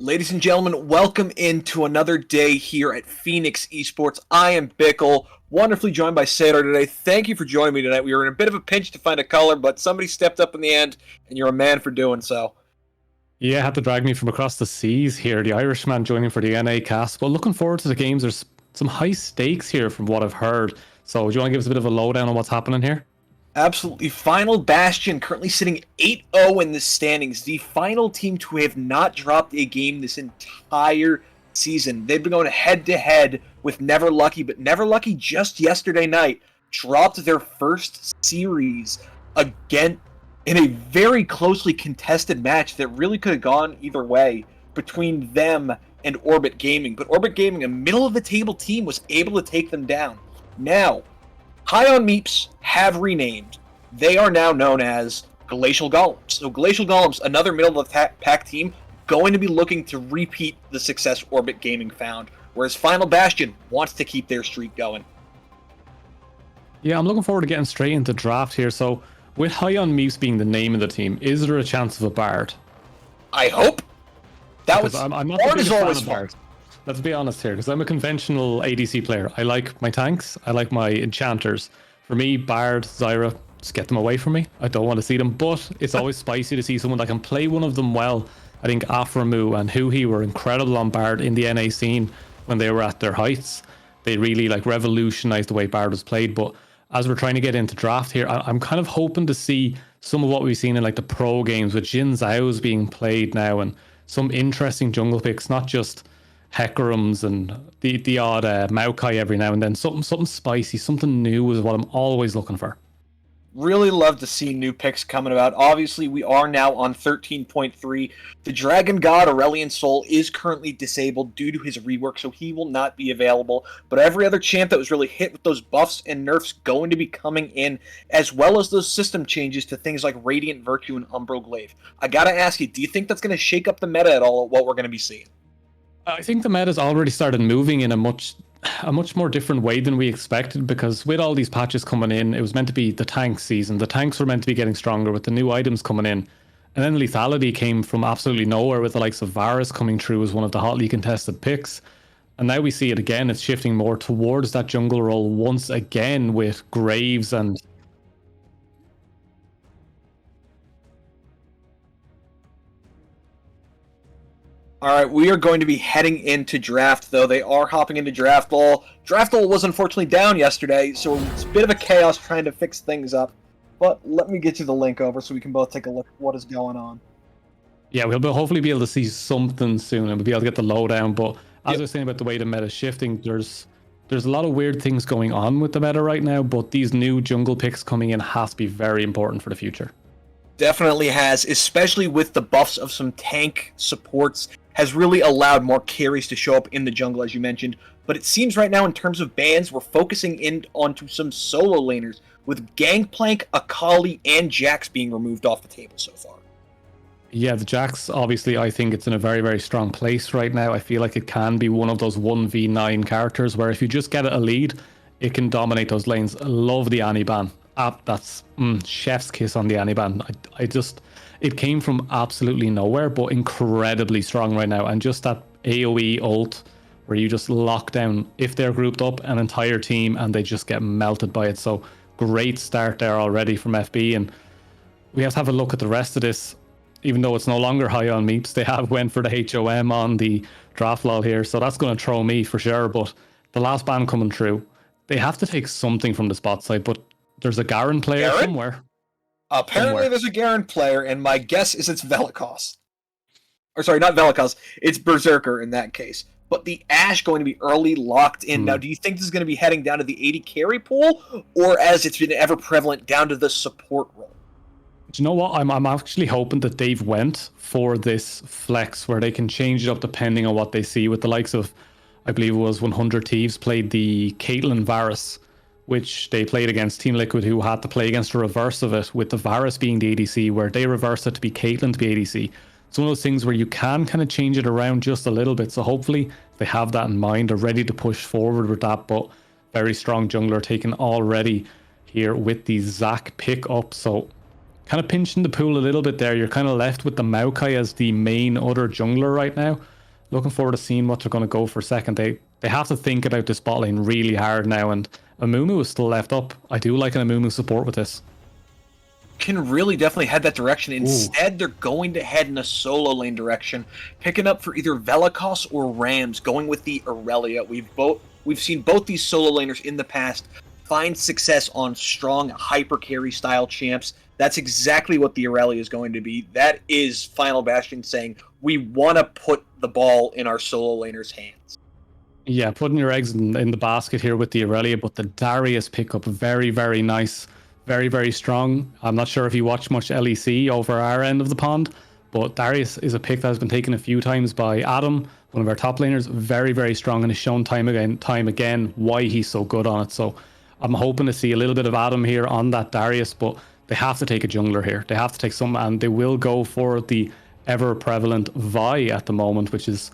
Ladies and gentlemen, welcome into another day here at Phoenix Esports. I am Bickle, wonderfully joined by Sadar today. Thank you for joining me tonight. We were in a bit of a pinch to find a color, but somebody stepped up in the end, and you're a man for doing so. Yeah, had to drag me from across the seas here. The Irishman joining for the NA cast. But looking forward to the games. There's some high stakes here from what I've heard. So do you want to give us a bit of a lowdown on what's happening here? Absolutely. Final Bastion currently sitting 8-0 in the standings. The final team to have not dropped a game this entire season. They've been going head-to-head with Never Lucky, but Never Lucky just yesterday night dropped their first series again in a very closely contested match that really could have gone either way between them and Orbit Gaming. But Orbit Gaming, a middle-of-the-table team, was able to take them down. Now, High on Meeps have renamed. They are now known as Glacial Golems. So Glacial Golems, another middle-of-the-pack team, going to be looking to repeat the success Orbit Gaming found, whereas Final Bastion wants to keep their streak going. Yeah, I'm looking forward to getting straight into draft here. So with High on Meeps being the name of the team, is there a chance of a Bard? I hope. I'm not the biggest fan of Bard. Let's be honest here, because I'm a conventional ADC player. I like my tanks, I like my enchanters. For me, Bard, Zyra, just get them away from me. I don't want to see them, but it's always spicy to see someone that can play one of them well. I think Aframu and Huhi were incredible on Bard in the NA scene when they were at their heights. They really revolutionized the way Bard was played. But as we're trying to get into draft here, I'm kind of hoping to see some of what we've seen in the pro games with Jin Zhao's being played now and some interesting jungle picks, not just Hecarims and the odd Maokai every now and then. Something spicy, something new is what I'm always looking for. Really love to see new picks coming about. Obviously, we are now on 13.3. The Dragon God Aurelion Sol is currently disabled due to his rework, so he will not be available. But every other champ that was really hit with those buffs and nerfs going to be coming in, as well as those system changes to things like Radiant Virtue and Umbral Glaive. I gotta ask you, do you think that's going to shake up the meta at all, what we're going to be seeing? I think the meta's already started moving in a much more different way than we expected, because with all these patches coming in, it was meant to be the tank season. The tanks were meant to be getting stronger with the new items coming in. And then lethality came from absolutely nowhere with the likes of Varus coming through as one of the hotly contested picks. And now we see it again. It's shifting more towards that jungle role once again with Graves and All right, we are going to be heading into draft, though. They are hopping into draft wall. Draft wall was unfortunately down yesterday, so it's a bit of a chaos trying to fix things up. But let me get you the link over so we can both take a look at what is going on. Yeah, we'll hopefully be able to see something soon and we'll be able to get the lowdown. But as I was saying about the way the meta is shifting, there's a lot of weird things going on with the meta right now, but these new jungle picks coming in has to be very important for the future. Definitely has, especially with the buffs of some tank supports, has really allowed more carries to show up in the jungle, as you mentioned. But it seems right now, in terms of bans, we're focusing in onto some solo laners, with Gangplank, Akali, and Jax being removed off the table so far. Yeah, the Jax, obviously, I think it's in a very, very strong place right now. I feel like it can be one of those 1v9 characters where if you just get it a lead, it can dominate those lanes. I love the Annie ban. That's chef's kiss on the Annie ban. It came from absolutely nowhere, but incredibly strong right now. And just that AoE ult where you just lock down, if they're grouped up, an entire team and they just get melted by it. So great start there already from FB. And we have to have a look at the rest of this. Even though it's no longer High on Meeps, they have went for the HOM on the draft lol here. So that's going to throw me for sure. But the last ban coming through, they have to take something from the spot side. But there's a Garen player somewhere. Apparently there's a Garen player, and my guess is it's Velikos. Or sorry, not Velikos, it's Berserker in that case. But the Ashe going to be early locked in. Now, do you think this is going to be heading down to the 80 carry pool, or as it's been ever prevalent, down to the support role? Do you know what? I'm actually hoping that they've went for this flex where they can change it up depending on what they see, with the likes of, I believe it was 100 Thieves played the Caitlyn Varus, which they played against Team Liquid, who had to play against the reverse of it, with the Varus being the ADC, where they reversed it to be Caitlyn to be ADC. It's one of those things where you can kind of change it around just a little bit. So hopefully they have that in mind. They're ready to push forward with that, but very strong jungler taken already here with the Zac pick up. So kind of pinching the pool a little bit there. You're kind of left with the Maokai as the main other jungler right now. Looking forward to seeing what they're going to go for second. They have to think about this bot lane really hard now, and Amumu is still left up. I do like an Amumu support with this. Can really definitely head that direction. Instead, Ooh. they're going to head in a solo lane direction, picking up for either Velikos or Rams, going with the Aurelia. We've seen both these solo laners in the past find success on strong hyper carry style champs. That's exactly what the Aurelia is going to be. That is Final Bastion saying, we want to put the ball in our solo laners' hands. Yeah, putting your eggs in the basket here with the Aurelia, but the Darius pickup, very, very nice. Very, very strong. I'm not sure if you watch much LEC over our end of the pond, but Darius is a pick that has been taken a few times by Adam, one of our top laners. Very, very strong, and has shown time again why he's so good on it. So I'm hoping to see a little bit of Adam here on that Darius, but they have to take a jungler here. They have to take some, and they will go for the ever prevalent Vi at the moment, which is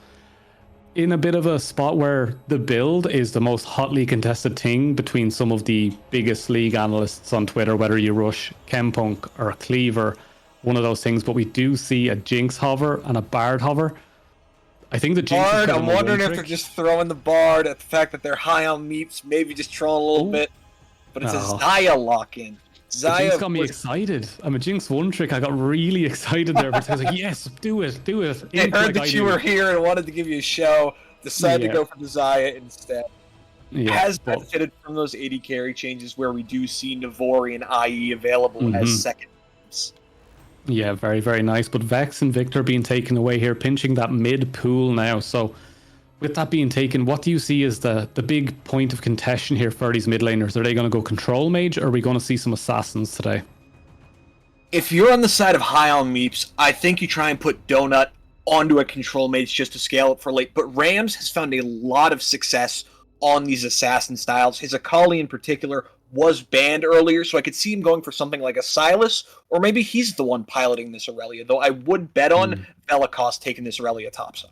in a bit of a spot where the build is the most hotly contested thing between some of the biggest league analysts on Twitter, whether you rush Chempunk or Cleaver, one of those things. But we do see a Jinx hover and a Bard hover. I think the Jinx Bard, is I'm wondering if they're just throwing the Bard at the fact that they're high on meeps, maybe just trolling a little bit. But it's a Xayah lock-in. Jinx got me excited. I'm a Jinx one trick. I got really excited there. But I was like, yes, do it. I heard that you were here and wanted to give you a show. Decided to go for the Xayah instead. Has benefited from those 80 carry changes where we do see Navori and IE available as second teams. Yeah, very, very nice. But Vex and Victor being taken away here, pinching that mid pool now. So with that being taken, what do you see as the big point of contention here for these mid laners? Are they going to go control mage, or are we going to see some assassins today? If you're on the side of high on meeps, I think you try and put Donut onto a control mage just to scale up for late. But Rams has found a lot of success on these assassin styles. His Akali in particular was banned earlier, so I could see him going for something like a Silas, or maybe he's the one piloting this Aurelia, though I would bet on Velikos taking this Aurelia topside.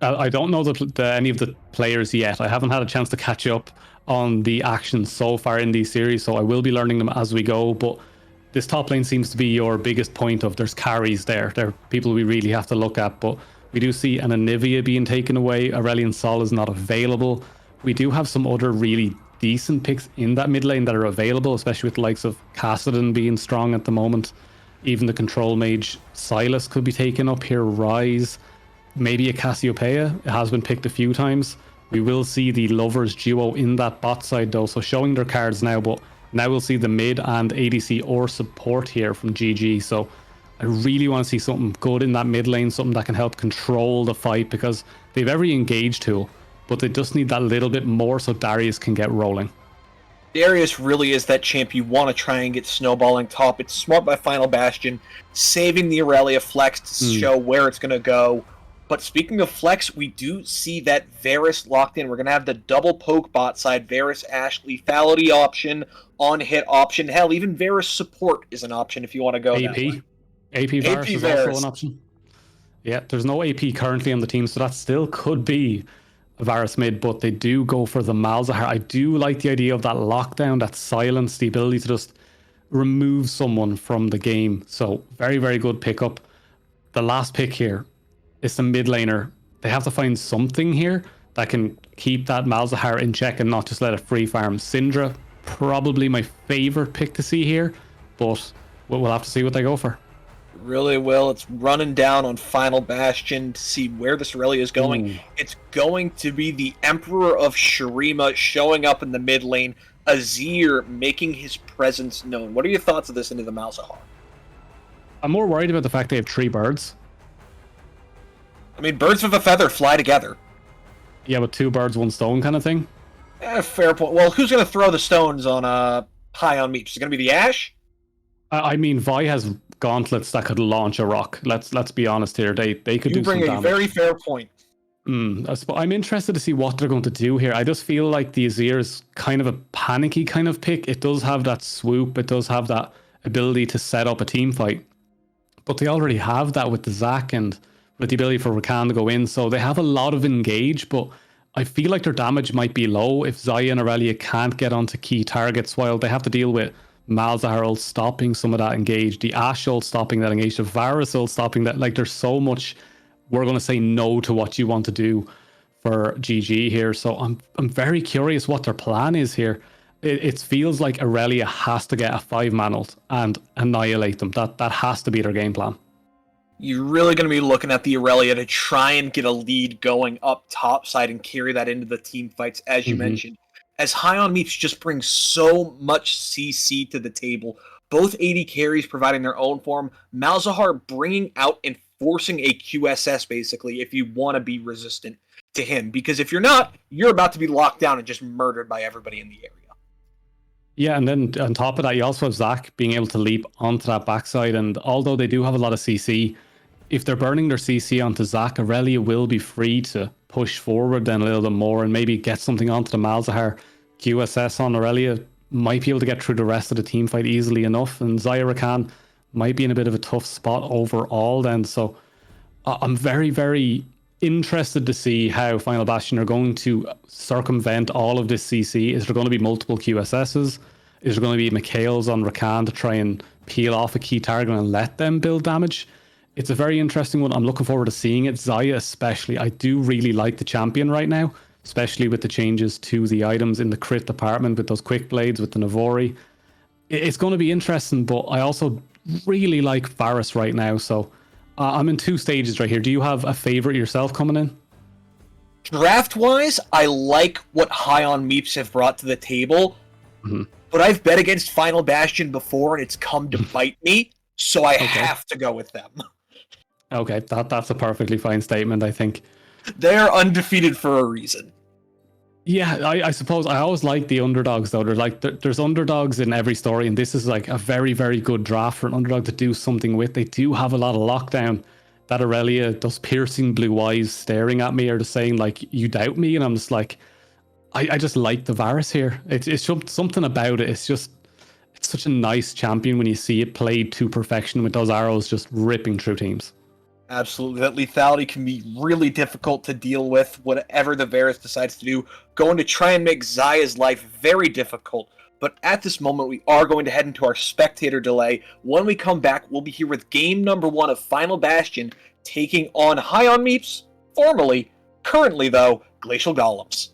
I don't know any of the players yet. I haven't had a chance to catch up on the action so far in these series, so I will be learning them as we go. But this top lane seems to be your biggest point of there's carries there. There are people we really have to look at, but we do see an Anivia being taken away. Aurelion Sol is not available. We do have some other really decent picks in that mid lane that are available, especially with the likes of Kassadin being strong at the moment. Even the control mage Silas could be taken up here. Rise. Maybe a Cassiopeia. It has been picked a few times. We will see the Lovers duo in that bot side though, so showing their cards now, but now we'll see the mid and ADC or support here from GG. So I really want to see something good in that mid lane, something that can help control the fight, because they've every engage tool, but they just need that little bit more so Darius can get rolling. Darius really is that champ you want to try and get snowballing top. It's smart by Final Bastion, saving the Aurelia flex to show where it's going to go. But speaking of flex, we do see that Varus locked in. We're going to have the double poke bot side, Varus Ashe lethality option, on hit option. Hell, even Varus support is an option if you want to go that way. AP Varus is also an option. Yeah, there's no AP currently on the team, so that still could be a Varus mid, but they do go for the Malzahar. I do like the idea of that lockdown, that silence, the ability to just remove someone from the game. So very, very good pickup. The last pick here, it's the mid laner. They have to find something here that can keep that Malzahar in check and not just let it free farm. Syndra, probably my favorite pick to see here, but we'll have to see what they go for. It really will. It's running down on Final Bastion to see where this Aurelia is going. It's going to be the Emperor of Shurima showing up in the mid lane. Azir making his presence known. What are your thoughts of this into the Malzahar? I'm more worried about the fact they have 3 birds. I mean, birds with a feather fly together. Yeah, but 2 birds, 1 stone kind of thing. Fair point. Well, who's going to throw the stones on high on meat? Is it going to be the Ashe? I mean, Vi has gauntlets that could launch a rock. Let's be honest here. They could do some damage. You bring a very fair point. I'm interested to see what they're going to do here. I just feel like the Azir is kind of a panicky kind of pick. It does have that swoop. It does have that ability to set up a team fight. But they already have that with the Zac and with the ability for Rakan to go in. So they have a lot of engage, but I feel like their damage might be low if Xayah and Aurelia can't get onto key targets, while they have to deal with Malzahar stopping some of that engage, the Ashe stopping that engage, the Varus stopping that. Like, there's so much we're going to say no to what you want to do for GG here. So I'm very curious what their plan is here. It feels like Aurelia has to get a 5-man ult and annihilate them. That has to be their game plan. You're really going to be looking at the Aurelia to try and get a lead going up top side and carry that into the team fights, as you mentioned. As High on Meeps just brings so much CC to the table, both AD carries providing their own form, Malzahar bringing out and forcing a QSS, basically, if you want to be resistant to him. Because if you're not, you're about to be locked down and just murdered by everybody in the area. Yeah, and then on top of that, you also have Zac being able to leap onto that backside. And although they do have a lot of CC, if they're burning their CC onto Zac, Aurelia will be free to push forward then a little bit more and maybe get something onto the Malzahar. QSS on Aurelia might be able to get through the rest of the team fight easily enough. And Xayah Rakan might be in a bit of a tough spot overall then. So I'm very, very interested to see how Final Bastion are going to circumvent all of this CC. Is there going to be multiple QSSs? Is there going to be Mikhails on Rakan to try and peel off a key target and let them build damage? It's a very interesting one. I'm looking forward to seeing it. Xayah especially. I do really like the champion right now, especially with the changes to the items in the crit department with those quick blades, with the Navori. It's going to be interesting, but I also really like Varus right now. So I'm in 2 stages right here. Do you have a favorite yourself coming in? Draft-wise, I like what High on Meeps have brought to the table, but I've bet against Final Bastion before, and it's come to bite me, so I have to go with them. Okay, that's a perfectly fine statement, I think. They're undefeated for a reason. Yeah, I suppose I always like the underdogs, though. There's underdogs in every story, and this is like a very, very good draft for an underdog to do something with. They do have a lot of lockdown. That Aurelia, those piercing blue eyes staring at me are just saying, like, you doubt me? And I'm just like, I just like the Varus here. It's something about it. It's such a nice champion when you see it played to perfection with those arrows just ripping through teams. Absolutely. That lethality can be really difficult to deal with, whatever the Varus decides to do. Going to try and make Xayah's life very difficult. But at this moment, we are going to head into our spectator delay. When we come back, we'll be here with game number 1 of Final Bastion, taking on High on Meeps, formerly, currently though, Glacial Golems.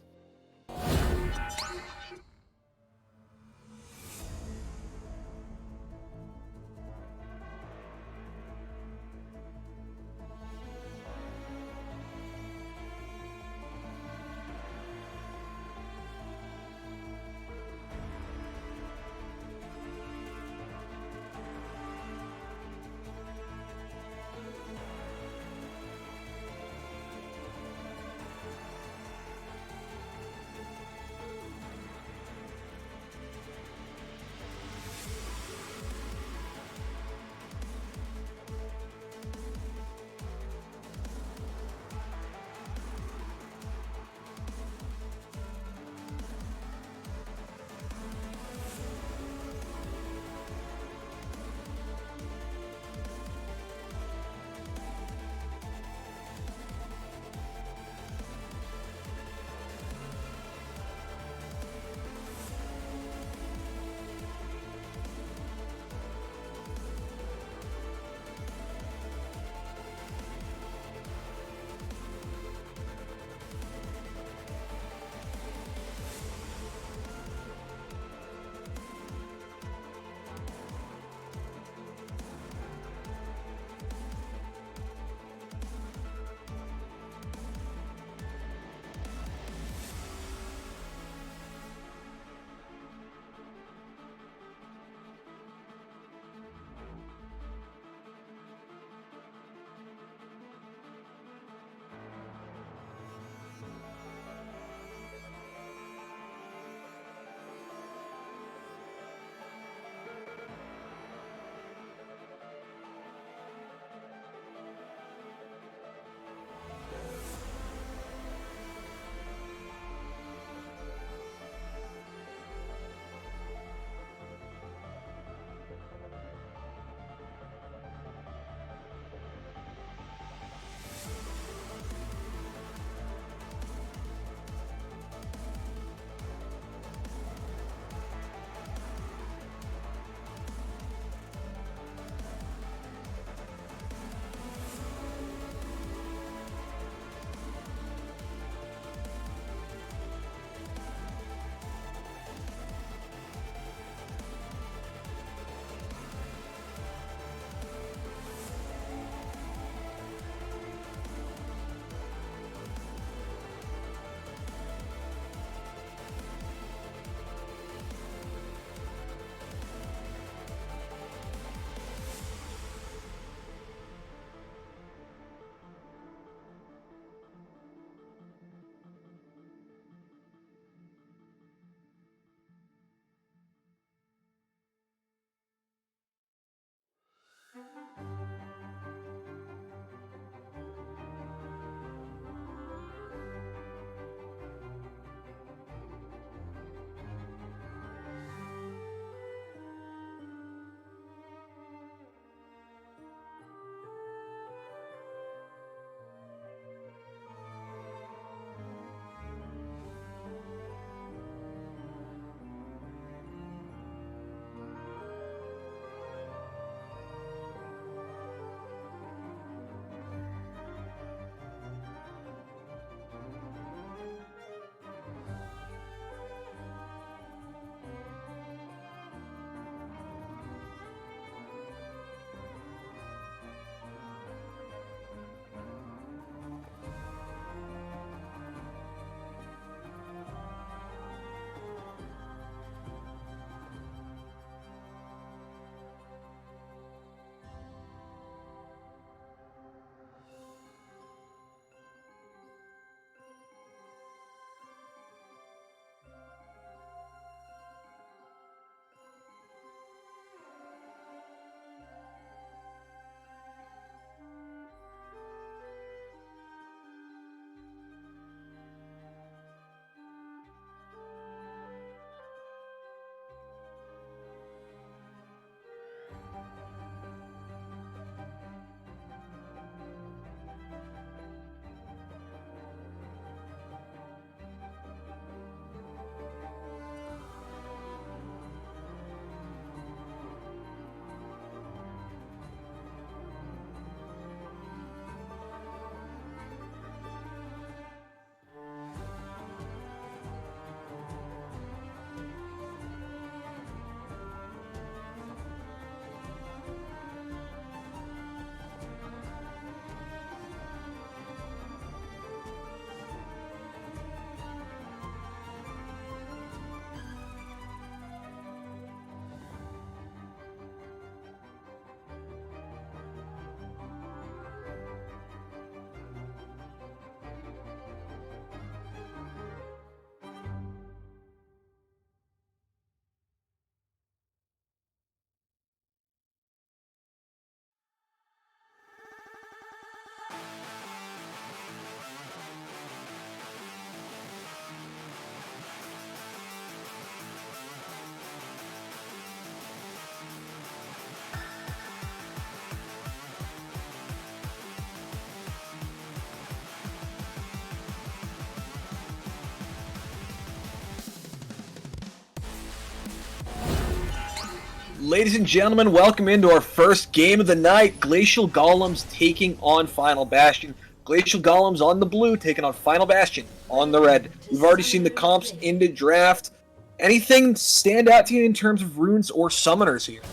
Ladies and gentlemen, welcome into our first game of the night. Glacial Golems taking on Final Bastion. Glacial Golems on the blue, taking on Final Bastion on the red. We've already seen the comps in the draft. Anything stand out to you in terms of runes or summoners here?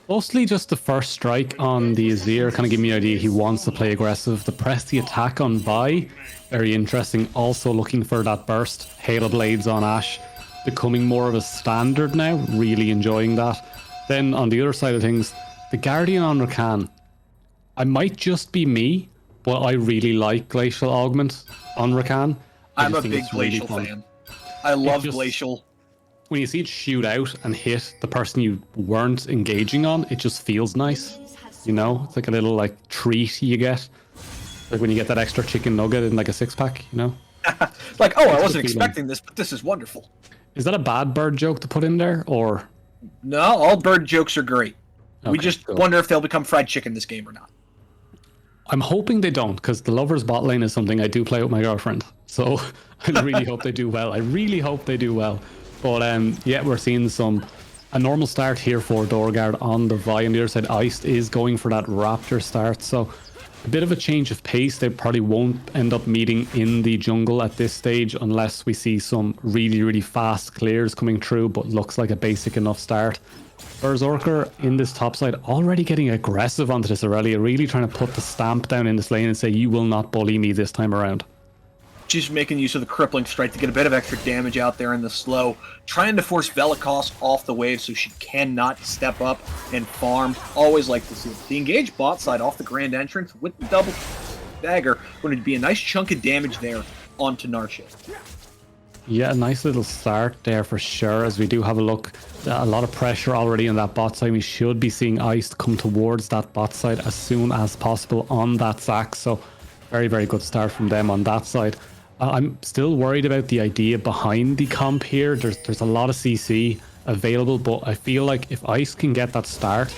Mostly just the first strike on the Azir kind of gave me an idea he wants to play aggressive. The press the attack on buy, very interesting. Also looking for that burst. Halo Blades on Ashe, becoming more of a standard now. Really enjoying that. Then on the other side of things, the Guardian on Rakan. I might just be me, but I really like Glacial Augment on Rakan. I'm a big Glacial fan. I love Glacial. When you see it shoot out and hit the person you weren't engaging on, it just feels nice. You know, it's like a little like treat you get. Like when you get that extra chicken nugget in like a 6-pack, you know? Like, oh, I wasn't expecting this, but this is wonderful. Is that a bad bird joke to put in there, or? No, all bird jokes are great. Okay, we just wonder if they'll become fried chicken this game or not. I'm hoping they don't, because the Lovers bot lane is something I do play with my girlfriend. So I really hope they do well. I really hope they do well. But yeah, we're seeing a normal start here for Dorgard on the Vi. On the other side, Iced is going for that Raptor start. So a bit of a change of pace. They probably won't end up meeting in the jungle at this stage unless we see some really, really fast clears coming through, but looks like a basic enough start. Berserker in this top side already getting aggressive onto this Aurelia, really trying to put the stamp down in this lane and say, you will not bully me this time around. She's making use of the crippling strike to get a bit of extra damage out there in the slow, trying to force Velikos off the wave so she cannot step up and farm. Always like to see it. The engaged bot side off the grand entrance with the double dagger, going to be a nice chunk of damage there onto Narshil. Yeah, a nice little start there for sure, as we do have a look. A lot of pressure already on that bot side. We should be seeing Iced come towards that bot side as soon as possible on that Zac. So very, very good start from them on that side. I'm still worried about the idea behind the comp here. There's a lot of CC available, but I feel like if Ice can get that start,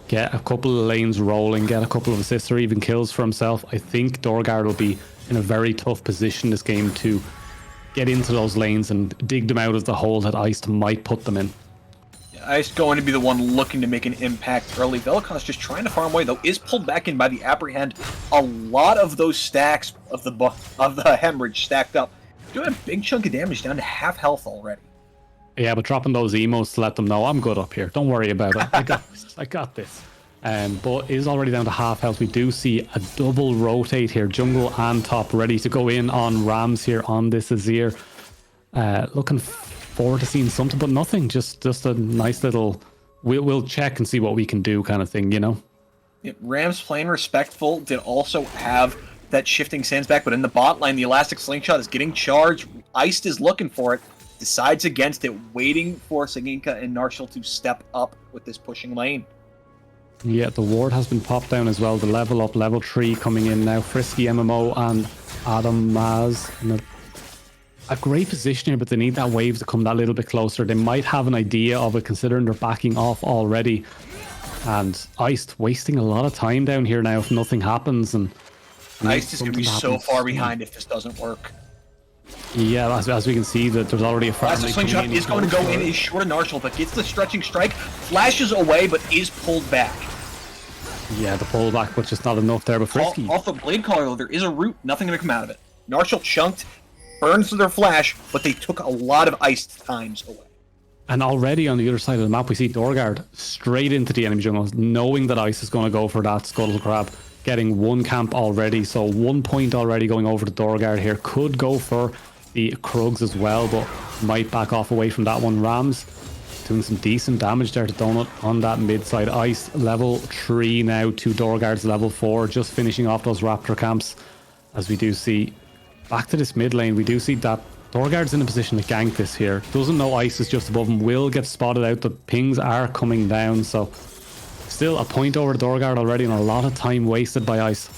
get a couple of lanes rolling, get a couple of assists or even kills for himself, I think Dorgard will be in a very tough position this game to get into those lanes and dig them out of the hole that Ice might put them in. Ice going to be the one looking to make an impact early. Velikos just trying to farm away, though, is pulled back in by the Apprehend. A lot of those stacks of the hemorrhage stacked up, doing a big chunk of damage down to half health already. Yeah, but dropping those emos to let them know I'm good up here. Don't worry about it. I got this. I got this. But is already down to half health. We do see a double rotate here, jungle and top, ready to go in on Rams here on this Azir. Looking forward to seeing something, but nothing. Just a nice little. We'll check and see what we can do, kind of thing, you know. Yeah, Rams playing respectful. Did also have that shifting sands back, but in the bot line, the elastic slingshot is getting charged. Iced is looking for it, decides against it, waiting for Saginka and Narshil to step up with this pushing lane. Yeah, the ward has been popped down as well. The level up, level 3 coming in now. Frisky MMO and Adam Maz in a great position here, but they need that wave to come that little bit closer. They might have an idea of it considering they're backing off already. And Iced wasting a lot of time down here now if nothing happens. And Iced is going to be so far behind if this doesn't work. Yeah, as we can see, that there's already a Elastic slingshot is going to go in, is short of Narshil, but gets the stretching strike, flashes away, but is pulled back. Yeah, the pullback, but just not enough there. But Frisky off the blade collar, though, there is a root, nothing to come out of it. Narshil chunked, burns their flash, but they took a lot of iced times away. And already on the other side of the map, we see Dorgard straight into the enemy jungle, knowing that Ice is going to go for that Scuttle Crab, getting one camp already. So 1 point already going over to Dorgard here. Could go for the Krugs as well, but might back off away from that one. Rams doing some decent damage there to Donut on that mid side. Ice level 3 now to Dorgard's level 4, just finishing off those Raptor camps. As we do see back to this mid lane, we do see that Dorgard's in a position to gank this here. Doesn't know Ice is just above him, will get spotted out. The pings are coming down, so still a point over to Dorgard already and a lot of time wasted by Ice.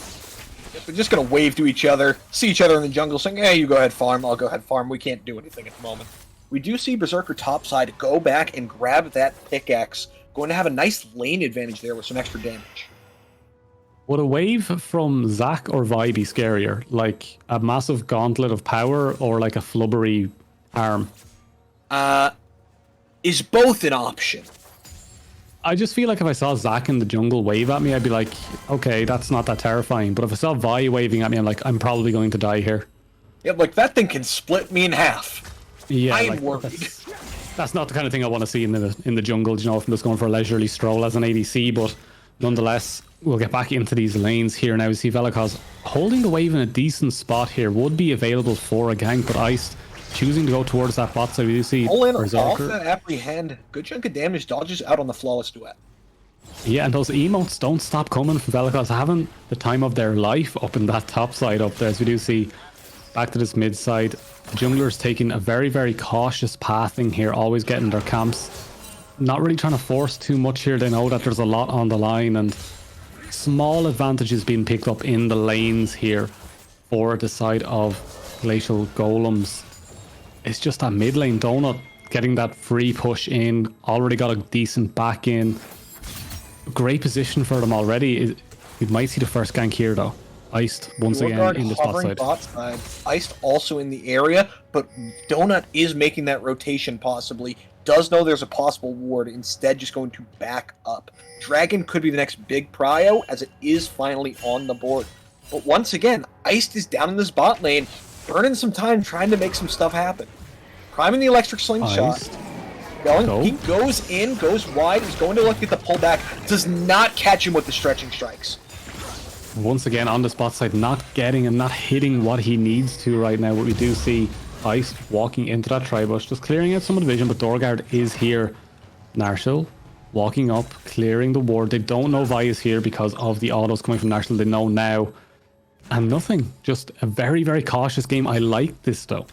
They're just going to wave to each other, see each other in the jungle, saying, hey, you go ahead farm, I'll go ahead farm. We can't do anything at the moment. We do see Berserker topside go back and grab that pickaxe. Going to have a nice lane advantage there with some extra damage. Would a wave from Zac or Vi be scarier? Like a massive gauntlet of power or like a flubbery arm? It is both an option. I just feel like if I saw Zac in the jungle wave at me, I'd be like, okay, that's not that terrifying. But if I saw Vi waving at me, I'm like, I'm probably going to die here. Yeah, like that thing can split me in half. Yeah, I'm like, worried. That's not the kind of thing I want to see in the jungle, you know, if I'm just going for a leisurely stroll as an ADC, but nonetheless, we'll get back into these lanes here now. We see Velikos holding the wave in a decent spot here, would be available for a gank, but Iced choosing to go towards that bot side. We do see All in off Berserker. that apprehend. Good chunk of damage, dodges out on the flawless duet. Yeah, and those emotes don't stop coming from Velikos, having the time of their life up in that top side up there. As we do see back to this mid side, the junglers taking a very, very cautious pathing here, always getting their camps. Not really trying to force too much here. They know that there's a lot on the line, and small advantages being picked up in the lanes here for the side of Glacial Golems. It's just that mid lane donut getting that free push in, already got a decent back in. Great position for them already. We might see the first gank here though. Iced once again in the bot side. Iced also in the area, but Donut is making that rotation possibly. Does know there's a possible ward, instead just going to back up. Dragon could be the next big prio, as it is finally on the board. But once again, Iced is down in this bot lane, burning some time trying to make some stuff happen. Priming the electric slingshot. He goes in, goes wide, is going to look at the pullback, does not catch him with the stretching strikes. Once again on the spot side, not getting and not hitting what he needs to right now. What we do see Ice walking into that tri-bush, just clearing out some of the vision, but Dorgard is here. Narshil walking up, clearing the ward. They don't know Vi is here because of the autos coming from Narshil. They know now. And nothing. Just a very, very cautious game. I like this though.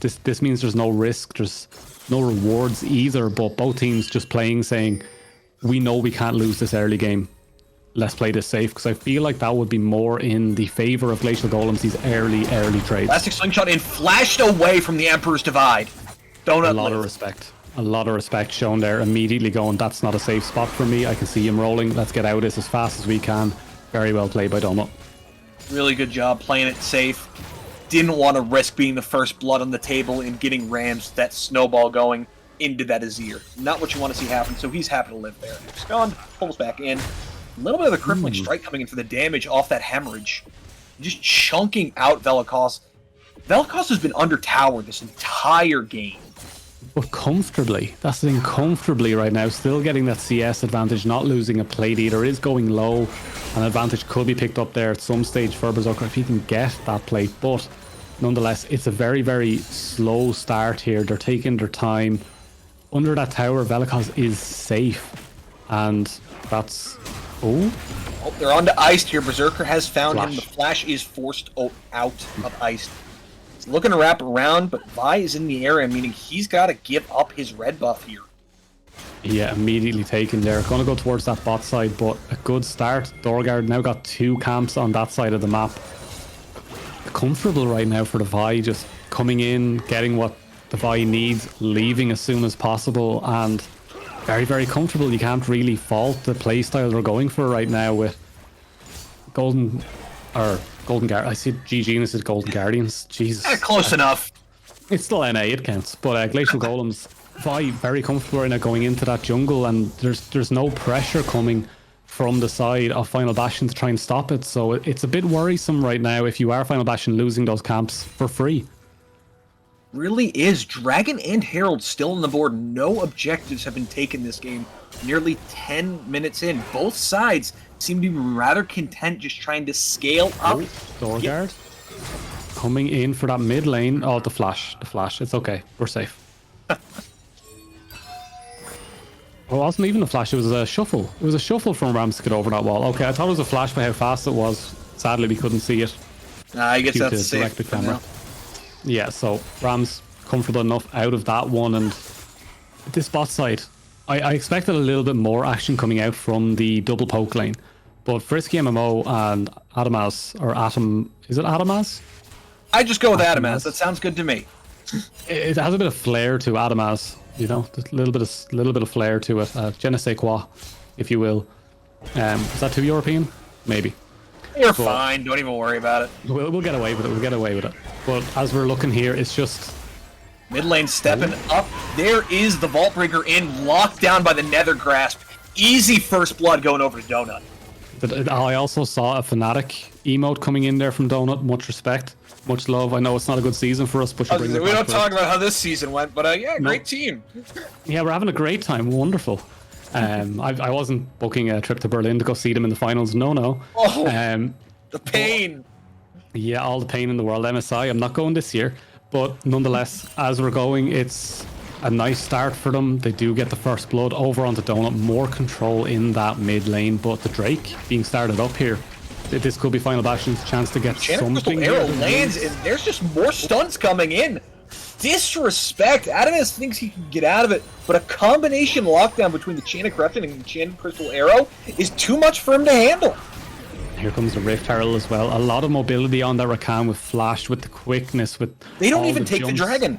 This means there's no risk, there's no rewards either, but both teams just playing, saying, we know we can't lose this early game. Let's play this safe, because I feel like that would be more in the favor of Glacial Golems, these early trades. Elastic slingshot in, flashed away from the Emperor's Divide. Donut a lot of respect. A lot of respect shown there. Immediately going, that's not a safe spot for me. I can see him rolling. Let's get out of this as fast as we can. Very well played by Donut. Really good job playing it safe. Didn't want to risk being the first blood on the table and getting Rams that snowball going into that Azir. Not what you want to see happen, so he's happy to live there. Stunned, pulls back in. A little bit of the crippling strike coming in for the damage off that hemorrhage. Just chunking out Velikos. Velikos has been under tower this entire game. But comfortably. That's the thing, comfortably right now. Still getting that CS advantage, not losing a plate either. Is going low. An advantage could be picked up there at some stage for Berserker if he can get that plate. But nonetheless, it's a very, very slow start here. They're taking their time. Under that tower, Velikos is safe. And that's... Oh, they're on to Iced here. Berserker has found Flash. him. The flash is forced out of Iced. He's looking to wrap around, but Vi is in the area, meaning he's got to give up his red buff here. yeah, immediately taken there. Going to go towards that bot side, but a good start. Dorgard now got 2 camps on that side of the map. Comfortable right now for the Vi, just coming in, getting what the Vi needs, leaving as soon as possible, and very, very comfortable. You can't really fault the playstyle they're going for right now with Golden Guard. I see GG and this is Golden Guardians. Jesus. Close enough. It's still NA, it counts. But Glacial Golems, Vi very comfortable right now going into that jungle, and there's no pressure coming from the side of Final Bastion to try and stop it. So it's a bit worrisome right now if you are Final Bastion losing those camps for free. Really is. Dragon and Herald still on the board. No objectives have been taken this game. Nearly 10 minutes in. Both sides seem to be rather content just trying to scale up. Dorgard coming in for that mid lane. Oh, the flash. It's okay. We're safe. Well, it wasn't even a flash. It was a shuffle. It was a shuffle from Rams to get over that wall. Okay, I thought it was a flash by how fast it was. Sadly, we couldn't see it. I guess due that's to safe directed for camera. now. Yeah, so Rams comfortable enough out of that one, and this bot side, I expected a little bit more action coming out from the double poke lane, but Frisky MMO and Adamaz, or Atom, is it Adamaz? I just go with Adamaz. That sounds good to me. It has a bit of flair to Adamaz, you know, a little bit of flair to it. Je ne sais quoi, if you will. Is that too European? Maybe. You're fine. Don't even worry about it. We'll get away with it. But as we're looking here, it's just Mid lane stepping up. There is the Vault Breaker in, locked down by the Nether Grasp. Easy first blood going over to Donut. But I also saw a Fnatic emote coming in there from Donut. Much respect, much love. I know it's not a good season for us, but We don't talk about how this season went, but yeah, great team. Yeah, we're having a great time. Wonderful. I wasn't booking a trip to Berlin to go see them in the finals. No. Oh, the pain. Yeah, all the pain in the world. MSI. I'm not going this year, but nonetheless, as we're going, it's a nice start for them. They do get the first blood over onto Donut. More control in that mid lane, but the Drake being started up here. This could be Final Bastion's chance to get something. Arrow lands, and there's just more stunts coming in. Disrespect. Adamas thinks he can get out of it, but a combination lockdown between the Chain of Corruption and the Chain of Crystal Arrow is too much for him to handle. Here comes the Rift Herald as well. A lot of mobility on that Rakan with Flash, with the quickness, with they don't even take the dragon.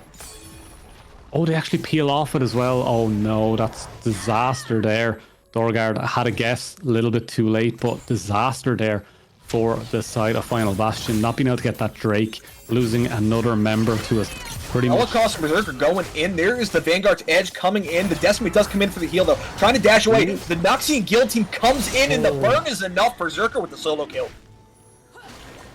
Oh, they actually peel off it as well. Oh no, that's disaster there. Dorgard had a guess a little bit too late, but disaster there for the side of Final Bastion. Not being able to get that Drake, losing another member to us. Pretty much. Holocaust Berserker going in. There is the Vanguard's Edge coming in. The Decimate does come in for the heal, though. Trying to dash away. The Noxian Guild team comes in, and the burn is enough. Berserker with the solo kill.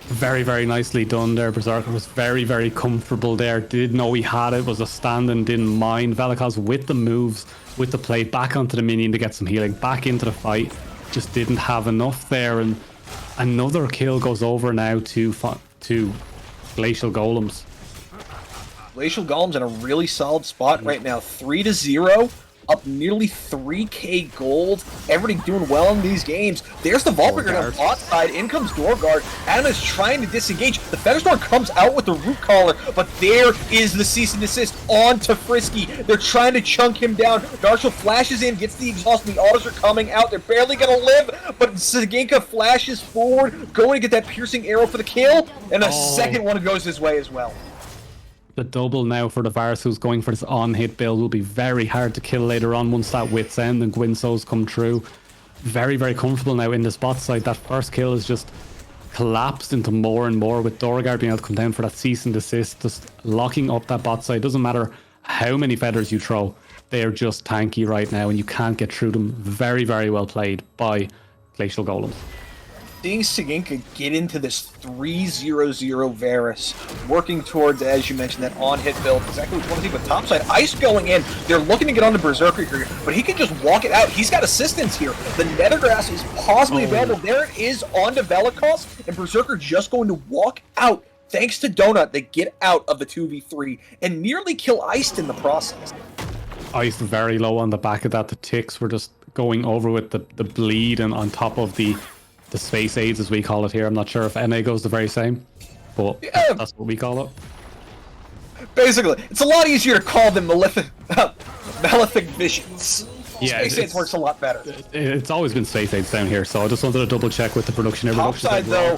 Very, very nicely done there. Berserker was very, very comfortable there. Didn't know he had it. Was a stand-in, didn't mind. Velikos with the moves, with the play, back onto the minion to get some healing. Back into the fight. Just didn't have enough there. And another kill goes over now to Glacial Golems. Glacial Golems in a really solid spot right now. 3-0, up nearly 3k gold. Everybody doing well in these games. There's the Vault Breaker on the bot side. In comes Dorgard. Adam is trying to disengage. The Featherstorm comes out with the Root Collar, but there is the cease and desist on to Frisky. They're trying to chunk him down. Darshal flashes in, gets the exhaust, and the autos are coming out. They're barely going to live, but Saginka flashes forward, going to get that piercing arrow for the kill, and a second one goes his way as well. The double now for the Varus, who's going for this on-hit build, will be very hard to kill later on once that Wit's End and Gwynso's come through. Very, very comfortable now in this bot side. That first kill is just collapsed into more and more, with Dorgard being able to come down for that cease and desist, just locking up that bot side. Doesn't matter how many feathers you throw, they're just tanky right now, and you can't get through them. Very, very well played by Glacial Golems. Seeing Saginka get into this 3-0-0 Varus, working towards, as you mentioned, that on-hit build, exactly what you want to see, but topside, Ice going in, they're looking to get on the Berserker here, but he can just walk it out. He's got assistance here. The Nethergrass is possibly available. There it is on to Velikos, and Berserker just going to walk out. Thanks to Donut, they get out of the 2v3 and nearly kill Iced in the process. Ice very low on the back of that. The ticks were just going over with the bleed, and on top of the space aids, as we call it here. I'm not sure if NA goes the very same, but yeah, that's what we call it. Basically, it's a lot easier to call them malefic visions. Yeah, space aids works a lot better. It's always been space aids down here, so I just wanted to double check with the production. Topside though,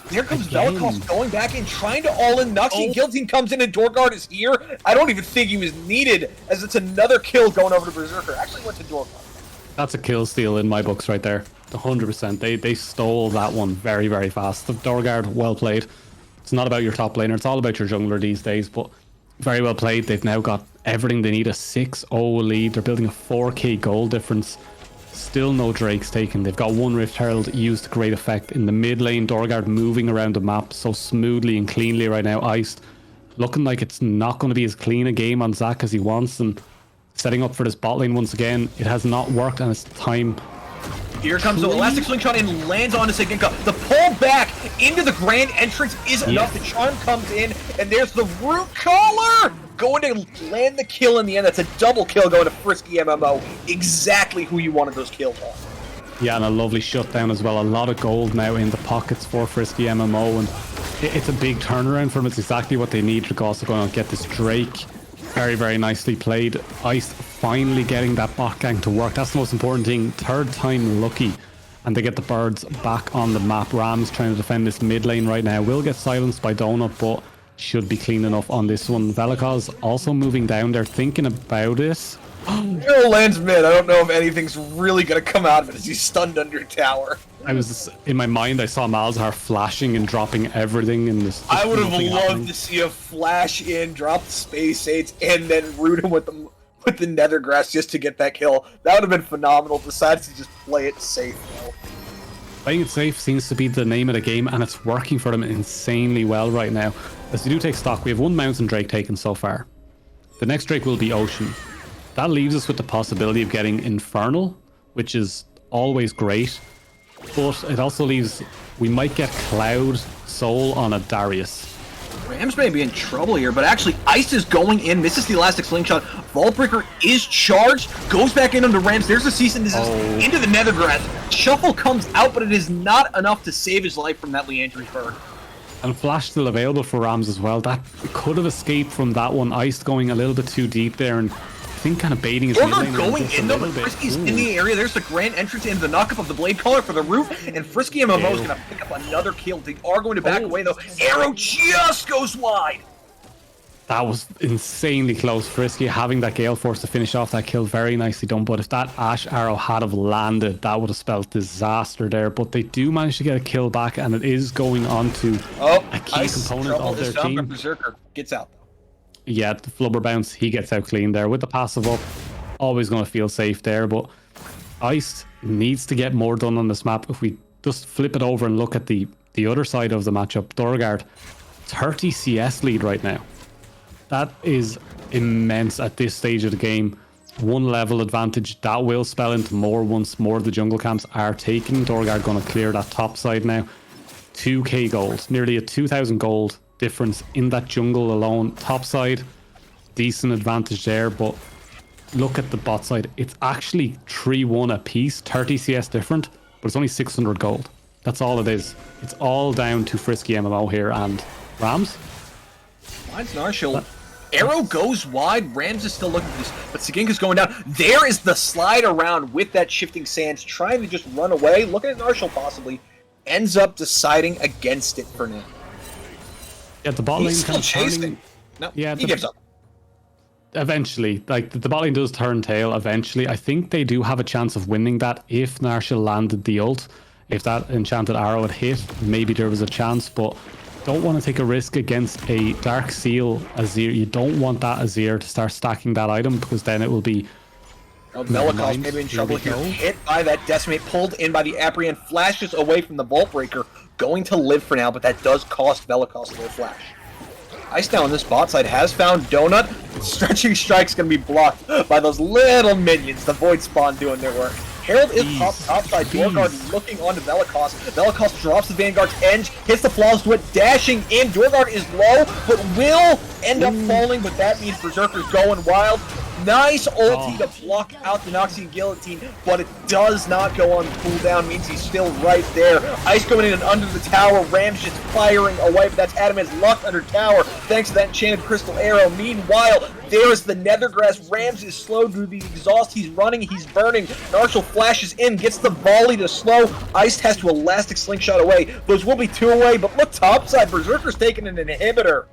here comes Velikos going back and trying to all-in. Noxian Guild team comes in and Dorgard is here. I don't even think he was needed, as it's another kill going over to Berserker. Actually went to Dorgard. That's a kill steal in my books right there. 100%. They stole that one very, very fast. The Dorgard, well played. It's not about your top laner, it's all about your jungler these days, but very well played. They've now got everything they need. A 6-0 lead. They're building a 4k goal difference. Still no Drakes taken. They've got one Rift Herald used to great effect. In the mid lane, Dorgard moving around the map so smoothly and cleanly right now. Iced, looking like it's not going to be as clean a game on Zac as he wants, and setting up for this bot lane once again. It has not worked, and it's time. Here comes the elastic slingshot and lands on to Saginka. The pull back into the grand entrance is enough. The charm comes in, and there's the root collar going to land the kill in the end. That's a double kill going to Frisky MMO. Exactly who you wanted those kills on. Yeah, and a lovely shutdown as well. A lot of gold now in the pockets for Frisky MMO, and it's a big turnaround for them. It's exactly what they need to go. Also going to get this Drake. Very, very nicely played. Ice finally getting that bot gang to work. That's the most important thing. Third time lucky. And they get the birds back on the map. Rams trying to defend this mid lane right now. Will get silenced by Donut, but should be clean enough on this one. Velikos also moving down there, thinking about it. Hero lands mid. I don't know if anything's really going to come out of it as he's stunned under tower. I was in my mind. I saw Malzahar flashing and dropping everything in this. I would have loved to see a flash in, drop the space aids, and then root him with the Nethergrass just to get that kill. That would have been phenomenal. Besides to just play it safe, though. Playing it safe seems to be the name of the game, and it's working for them insanely well right now. As we do take stock, we have one Mountain Drake taken so far. The next Drake will be Ocean. That leaves us with the possibility of getting Infernal, which is always great. But it also leaves, we might get Cloud Soul on a Darius. Rams may be in trouble here, but actually Ice is going in, misses the Elastic Slingshot. Vaultbreaker is charged, goes back in under Rams. There's a cease and desist into the Nethergrass. Shuffle comes out, but it is not enough to save his life from that Leandry's bird. And Flash still available for Rams as well. That could have escaped from that one. Ice going a little bit too deep there, and I think kind of baiting his mid lane going in though, but Frisky's in the area. There's the grand entrance into the knockup of the Blade Caller for the root, and Frisky MMO is going to pick up another kill. They are going to back away though. Arrow just goes wide. That was insanely close. Frisky having that Gale Force to finish off that kill, very nicely done. But if that Ash arrow had have landed, that would have spelled disaster there. But they do manage to get a kill back, and it is going on to a key component of their team. Berserker gets out. Yeah, the Flubber Bounce, he gets out clean there. With the passive up, always going to feel safe there. But Ice needs to get more done on this map. If we just flip it over and look at the other side of the matchup, Dorgard, 30 CS lead right now. That is immense at this stage of the game. One level advantage, that will spell into more once more of the jungle camps are taken. Dorgard going to clear that top side now. 2k gold, nearly a 2,000 gold difference in that jungle alone. Top side, decent advantage there, but look at the bot side. It's actually 3-1 a piece, 30 CS different, but it's only 600 gold. That's all it is. It's all down to Frisky MMO here and Rams. Mine's Narshil. Arrow goes wide. Rams is still looking for this, but Saginka's going down. There is the slide around with that shifting sands, trying to just run away. Looking at Narshil possibly. Ends up deciding against it for now. Yeah, the bot lane He's still chasing. No, yeah, he gives up. Eventually, like the bot lane does turn tail eventually. I think they do have a chance of winning that if Narshil landed the ult. If that enchanted arrow had hit, maybe there was a chance, but don't want to take a risk against a Dark Seal Azir. You don't want that Azir to start stacking that item, because then it will be... Velikos maybe in trouble here. Hit by that Decimate, pulled in by the Aprian, flashes away from the Vaultbreaker. Going to live for now, but that does cost Velikos a little flash. Ice down on this bot side has found Donut. Stretching Strike's going to be blocked by those little minions. The Void Spawn doing their work. Herald is topside. Dorgard looking onto Velikos. Velikos drops the Vanguard's edge, hits the flaws to it, dashing in. Dorgard is low, but will end up falling, but that means Berserker's going wild. Nice ulti to block out the Noxian Guillotine, but it does not go on cooldown, means he's still right there. Ice going in and under the tower, Rams just firing away, but that's Adamant's luck under tower, thanks to that enchanted crystal arrow. Meanwhile, there's the Nethergrass. Rams is slowed through the exhaust. He's running, he's burning. Narshil flashes in, gets the volley to slow. Ice has to elastic slingshot away. Those will be two away, but look topside. Berserker's taking an inhibitor.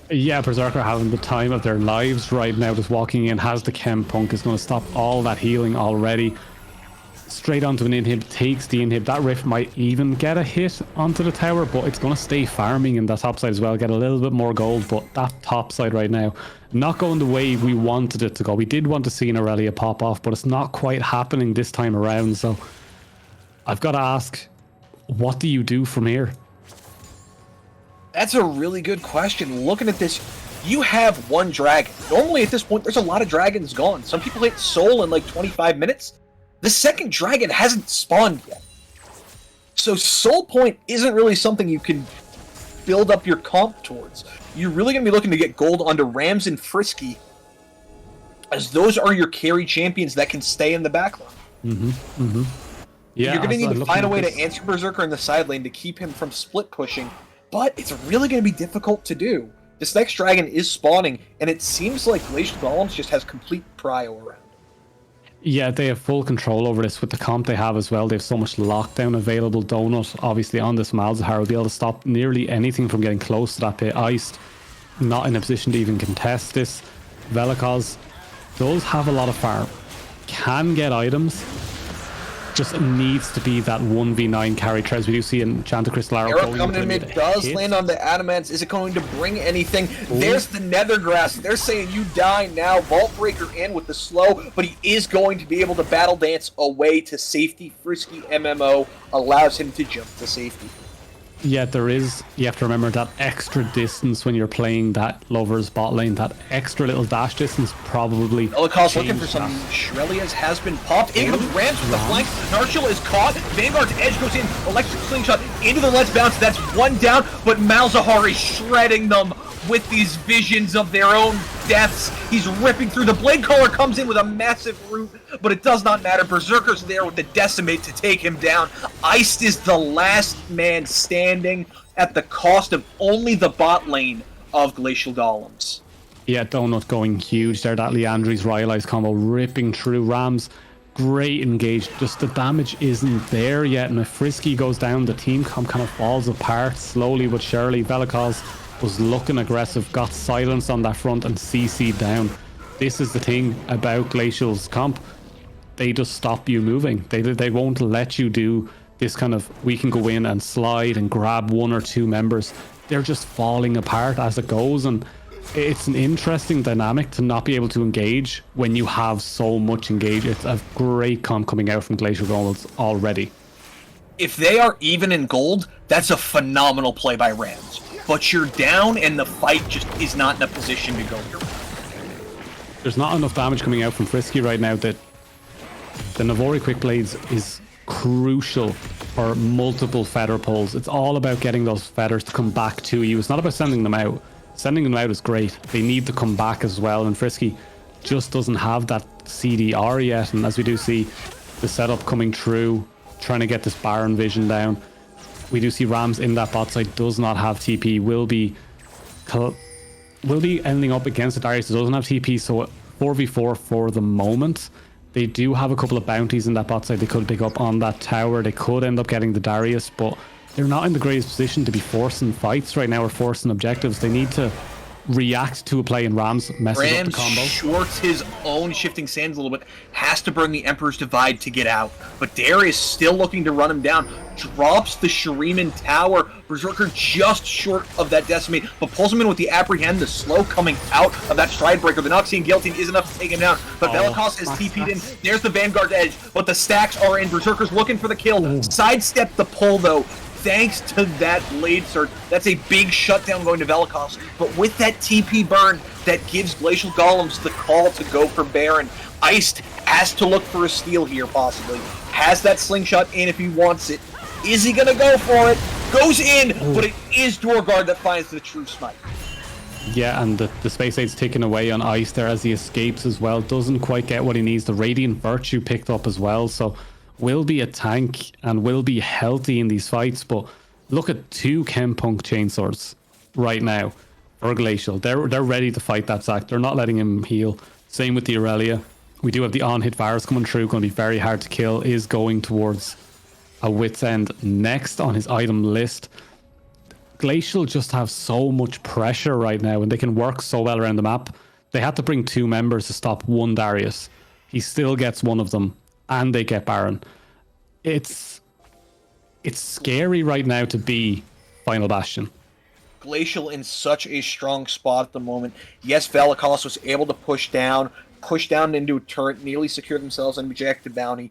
Yeah, Berserker having the time of their lives right now, just walking in, has the Chem Punk, is going to stop all that healing already. Straight onto an inhib, takes the inhib. That Rift might even get a hit onto the tower, but it's going to stay farming in that top side as well, get a little bit more gold, but that top side right now, not going the way we wanted it to go. We did want to see an Aurelia pop off, but it's not quite happening this time around, so I've got to ask, what do you do from here? That's a really good question. Looking at this, you have one dragon. Normally at this point, there's a lot of dragons gone. Some people hit Soul in like 25 minutes. The second dragon hasn't spawned yet. So Soul Point isn't really something you can build up your comp towards. You're really going to be looking to get gold onto Rams and Frisky, as those are your carry champions that can stay in the backline. Yeah, you're going to need to find a way to answer Berserker in the side lane to keep him from split pushing. But it's really going to be difficult to do. This next dragon is spawning, and it seems like Glacial Golems just has complete prio around. Yeah, they have full control over this with the comp they have as well. They have so much lockdown available. Donut, obviously, on this Malzahar will be able to stop nearly anything from getting close to that pit. Iced, not in a position to even contest this. Velikos does have a lot of farm. Can get items. just needs to be that 1v9 carry threads. We do see Enchanted Crystal Arrow Arrow coming in mid does land on the Adamants. Is it going to bring anything? Ooh. There's the Nethergrass. They're saying you die now. Vault Breaker in with the slow, but he is going to be able to battle dance away to safety. Frisky MMO allows him to jump to safety. Yeah, there is. You have to remember that extra distance when you're playing that Lover's bot lane. That extra little dash distance probably. Velikos looking for some Shrelias has been popped. In comes Rams with the flank. Narshil is caught. Vanguard's edge goes in. Electric slingshot into the Let's Bounce. That's one down, but Malzahar is shredding them with these visions of their own deaths. He's ripping through. The Blade Caller comes in with a massive root, but it does not matter. Berserker's there with the Decimate to take him down. Iced is the last man standing at the cost of only the bot lane of Glacial Golems. Yeah, Donut going huge there. That Leandri's Rylai's combo ripping through. Rams, great engage. Just the damage isn't there yet. And if Frisky goes down, the team kind of falls apart slowly but surely. Velikos was looking aggressive, got silence on that front and CC'd down. This is the thing about Glacial's comp. They just stop you moving. They won't let you do this kind of, we can go in and slide and grab one or two members. They're just falling apart as it goes, and it's an interesting dynamic to not be able to engage when you have so much engage. It's a great comp coming out from Glacial Golems already. If they are even in gold, that's a phenomenal play by Rams. But you're down and the fight just is not in a position to go your way. There's not enough damage coming out from Frisky right now that the Navori Quick Blades is crucial for multiple feather pulls. It's all about getting those feathers to come back to you. It's not about sending them out. Sending them out is great. They need to come back as well, and Frisky just doesn't have that CDR yet. And as we do see the setup coming through, trying to get this Baron vision down, we do see Rams in that bot side, does not have TP, will be ending up against the Darius, doesn't have TP, so 4v4 for the moment. They do have a couple of bounties in that bot side they could pick up on that tower. They could end up getting the Darius, but they're not in the greatest position to be forcing fights right now or forcing objectives. They need to react to a play, and Rams messes up the combo. Shorts his own shifting sands a little bit, has to bring the Emperor's Divide to get out, but Darius still looking to run him down, drops the Shuriman Tower. Berserker just short of that Decimate, but pulls him in with the Apprehend, the slow coming out of that Stride Breaker. The Noxian Guillotine is enough to take him down, but Velikos has TP'd in. There's the Vanguard edge, but the stacks are in. Berserker's looking for the kill. Sidestep the pull though, thanks to that Blade Surge. That's a big shutdown going to Velikos, but with that TP burn, that gives Glacial Golems the call to go for Baron. Iced has to look for a steal here, possibly. Has that slingshot in if he wants it. Is he gonna go for it? Goes in, but it is Dorgard that finds the true smite. Yeah, and the Space Ade's taken away on Ice there as he escapes as well. Doesn't quite get what he needs. The Radiant Virtue picked up as well, so will be a tank and will be healthy in these fights. But look at two Chempunk Chainswords right now for Glacial. They're ready to fight that Zac. They're not letting him heal. Same with the Aurelia. We do have the on-hit virus coming through, going to be very hard to kill. Is going towards a Wit's End next on his item list. Glacial just have so much pressure right now, and they can work so well around the map. They had to bring two members to stop one Darius. He still gets one of them, and they get Baron. It's scary right now to be Final Bastion. Glacial in such a strong spot at the moment. Yes, Velikos was able to push down into a turret, nearly secure themselves and reject the bounty,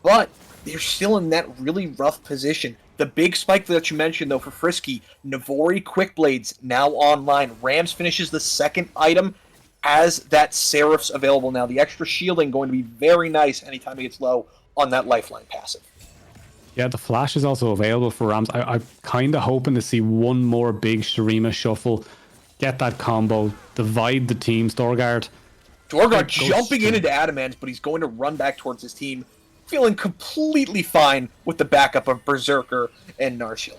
but they're still in that really rough position. The big spike that you mentioned, though, for Frisky, Navori Quick Blades now online. Rams finishes the second item as that Seraph's available now. The extra shielding going to be very nice anytime it gets low on that Lifeline passive. Yeah, the Flash is also available for Rams. I'm kind of hoping to see one more big Shurima shuffle, get that combo, divide the teams. Dorgard jumping into Adamant, but he's going to run back towards his team, feeling completely fine with the backup of Berserker and Narshil.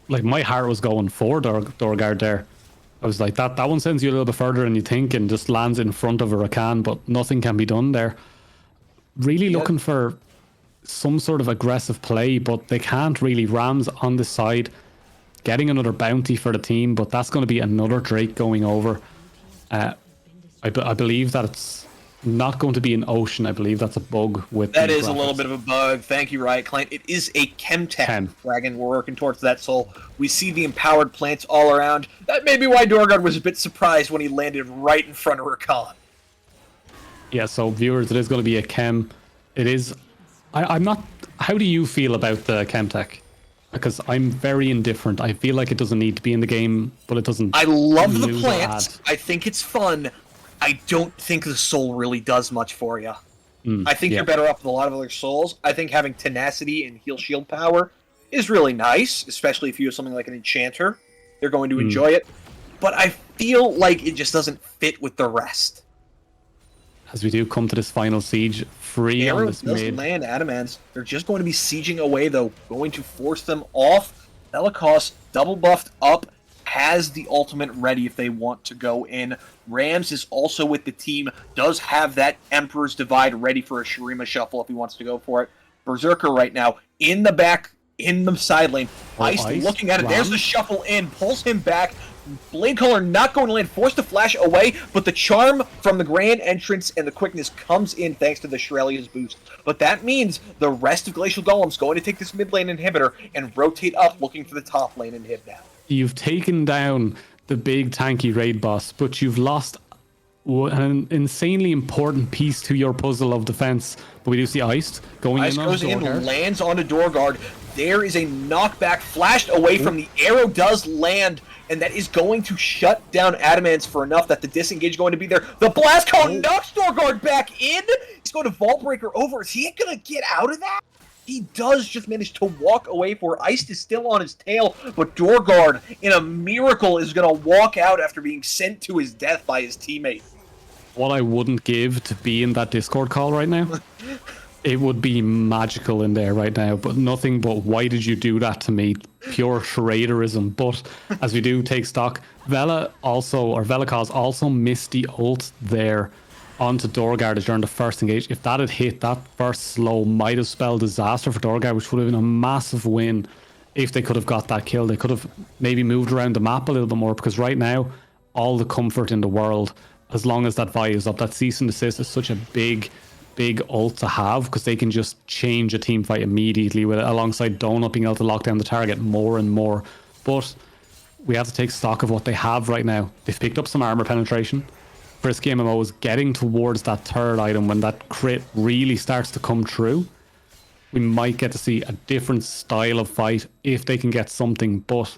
Like, my heart was going for Dorgard there. I was like, that one sends you a little bit further than you think and just lands in front of a Rakan, but nothing can be done there. Really looking for some sort of aggressive play, but they can't really. Rams on the side, getting another bounty for the team, but that's going to be another Drake going over. I believe that it's not going to be an ocean. I believe that's a bug with That the is a little graphics. bit of a bug. Thank you, Riot Client. It is a Chemtech Chem. dragon. We're working towards that soul. We see the empowered plants all around. That may be why Dorgard was a bit surprised when he landed right in front of Rakan. Yeah, so viewers, it is going to be a chem. It is. I'm not. How do you feel about the Chemtech? Because I'm very indifferent. I feel like it doesn't need to be in the game, but it doesn't. I love the lose or plants. add. I think it's fun. I don't think the soul really does much for you. I think yeah. you're better off with a lot of other souls. I think having tenacity and heal shield power is really nice, especially if you have something like an enchanter. They're going to enjoy it. But I feel like it just doesn't fit with the rest. As we do come to this final siege, free on Arrow this does mid. land Adamants. They're just going to be sieging away, though. Going to force them off. Velikos, double buffed up, has the ultimate ready if they want to go in. Rams is also with the team, does have that Emperor's Divide ready for a Shurima shuffle if he wants to go for it. Berserker right now, in the back, in the side lane. Ice looking at it. There's the shuffle in, pulls him back. Blade Caller not going to land, forced to flash away, but the charm from the grand entrance and the quickness comes in thanks to the Shurelya's boost. But that means the rest of Glacial Golem's going to take this mid lane inhibitor and rotate up looking for the top lane inhib now. You've taken down the big tanky raid boss, but you've lost an insanely important piece to your puzzle of defense. But we do see Ice going Ice in on goes in, Dorgard. lands onto Dorgard. There is a knockback flashed away from the arrow does land, and that is going to shut down Adamants for enough that the disengage is going to be there. The blast cone knocks Dorgard back in. He's going to Vault Breaker over. Is he going to get out of that? He does just manage to walk away for Ice is still on his tail, but Dorgard, in a miracle, is going to walk out after being sent to his death by his teammate. What I wouldn't give to be in that Discord call right now, it would be magical in there right now, but nothing but why did you do that to me? Pure traitorism. But as we do take stock, Velikos also missed the ult there onto Dorgard during the first engage. If that had hit, that first slow might have spelled disaster for Dorgard, which would have been a massive win if they could have got that kill. They could have maybe moved around the map a little bit more, because right now, all the comfort in the world, as long as that Vi is up, that cease and desist is such a big ult to have, because they can just change a team fight immediately with it, alongside Donut being able to lock down the target more and more. But we have to take stock of what they have right now. They've picked up some armor penetration. Frisky MMO is getting towards that third item. When that crit really starts to come true, we might get to see a different style of fight if they can get something. But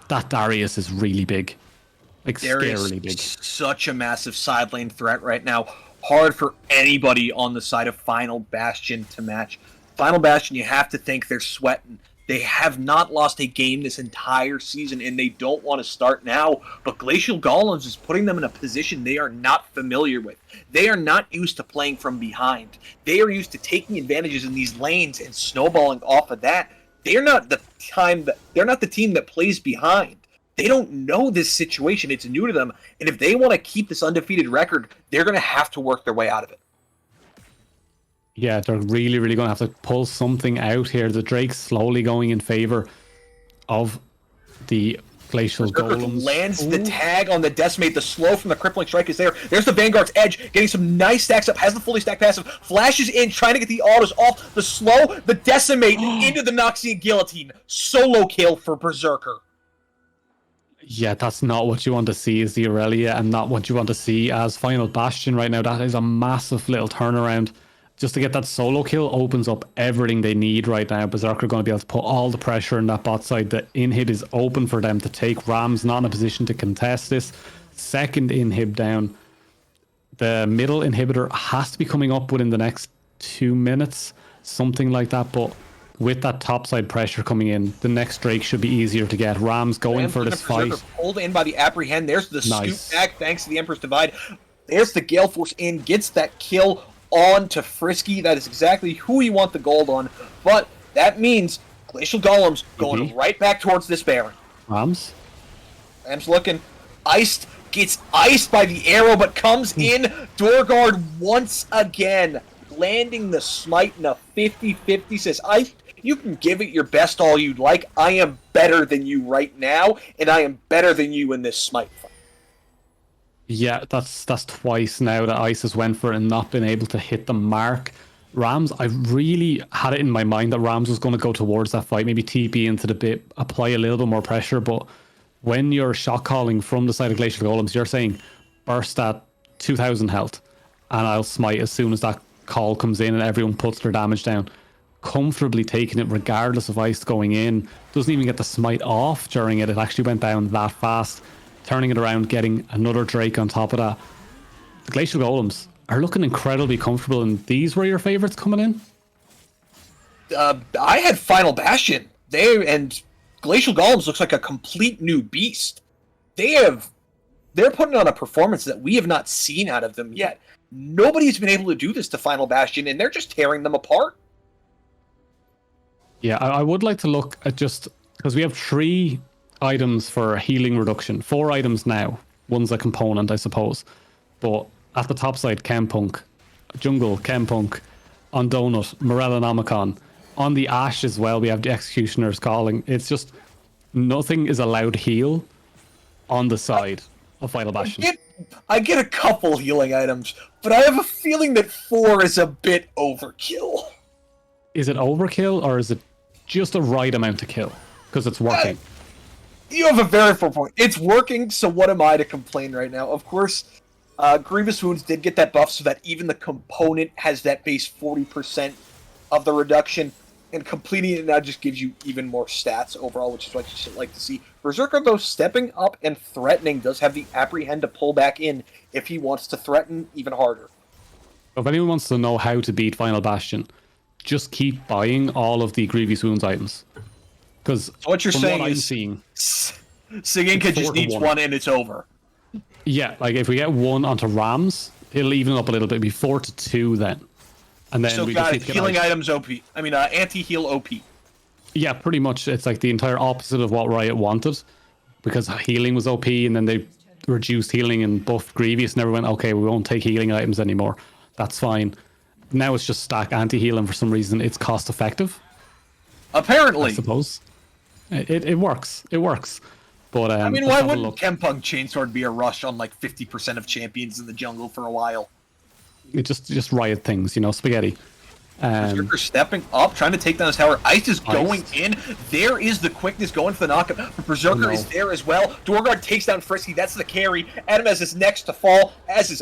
that Darius is really big. Like, scarily big. Such a massive side lane threat right now. Hard for anybody on the side of Final Bastion to match. Final Bastion, you have to think they're sweating. They have not lost a game this entire season, and they don't want to start now. But Glacial Golems is putting them in a position they are not familiar with. They are not used to playing from behind. They are used to taking advantages in these lanes and snowballing off of that. They're not the team that plays behind. They don't know this situation. It's new to them. And if they want to keep this undefeated record, they're going to have to work their way out of it. Yeah, they're really going to have to pull something out here. The Drake's slowly going in favor of the Glacial Golems. Lands the tag on the Decimate. The slow from the Crippling Strike is there. There's the Vanguard's Edge, getting some nice stacks up. Has the fully stacked passive. Flashes in, trying to get the autos off. The slow, the Decimate into the Noxian Guillotine. Solo kill for Berserker. Yeah, that's not what you want to see as the Aurelia, and not what you want to see as Final Bastion right now. That is a massive little turnaround. Just to get that solo kill opens up everything they need right now. Berserker are going to be able to put all the pressure in that bot side. The inhib is open for them to take. Ram's not in a position to contest this. Second inhib down. The middle inhibitor has to be coming up within the next 2 minutes, something like that. But with that topside pressure coming in, the next Drake should be easier to get. Ram's going for this fight. Pulled in by the Apprehend. There's the Nice. scoop back thanks to the Emperor's Divide. There's the Gale Force in, gets that kill on to Frisky. That is exactly who you want the gold on. But that means Glacial Golems going right back towards this Baron. Rams looking. Iced, gets iced by the arrow, but comes in. Dorgard once again, landing the smite in a 50-50. Says, you can give it your best all you'd like. I am better than you right now, and I am better than you in this smite fight. Yeah, that's twice now that ISIS went for it and not been able to hit the mark. Rams, I really had it in my mind that Rams was going to go towards that fight, maybe TP into the bit, apply a little bit more pressure. But when you're shot calling from the side of Glacial Golems, you're saying burst at 2000 health, and I'll smite as soon as that call comes in and everyone puts their damage down. Comfortably taking it, regardless of ice going in. Doesn't even get the smite off during it. It actually went down that fast. Turning it around, getting another Drake on top of that. The Glacial Golems are looking incredibly comfortable, and these were your favorites coming in? I had Final Bastion. And Glacial Golems looks like a complete new beast. They're putting on a performance that we have not seen out of them yet. Nobody's been able to do this to Final Bastion, and they're just tearing them apart. Yeah, I would like to look at just because we have 3 items for healing reduction, 4 items now. One's a component, I suppose. But at the top side, Chempunk, Jungle, Chempunk, on Donut, Morellonomicon. On the Ash as well, we have the Executioner's Calling. It's just nothing is allowed heal on the side of Vital Bastion. I get a couple healing items, but I have a feeling that 4 is a bit overkill. Is it overkill, or is it just the right amount to kill? Because it's working. You have a very fair point. It's working, so what am I to complain right now? Of course, Grievous Wounds did get that buff so that even the component has that base 40% of the reduction, and completing it now just gives you even more stats overall, which is what you should like to see. Berserker, though, stepping up and threatening, does have the Apprehend to pull back in if he wants to threaten even harder. If anyone wants to know how to beat Final Bastion, just keep buying all of the Grievous Wounds items. Because what you're saying what is, I'm seeing, Siginka just needs one and it's over. Yeah, like if we get 1 onto Rams, it'll even it up a little bit. It'll be 4-2 then. And then So we got just healing items OP. I mean, anti-heal OP. Yeah, pretty much. It's like the entire opposite of what Riot wanted. Because healing was OP, and then they reduced healing and buffed Grievous, and everyone went, okay, we won't take healing items anymore. That's fine. Now it's just stack anti-heal, and for some reason it's cost effective. Apparently. I suppose. It works. It works. But I mean, why wouldn't Chempunk Chainsword be a rush on like 50% of champions in the jungle for a while? It just Riot things, spaghetti. Berserker stepping up, trying to take down his tower. Ice is going in. There is the quickness going for the knockup. But Berserker is there as well. Dorgard takes down Frisky. That's the carry. Adam as is next to fall, as is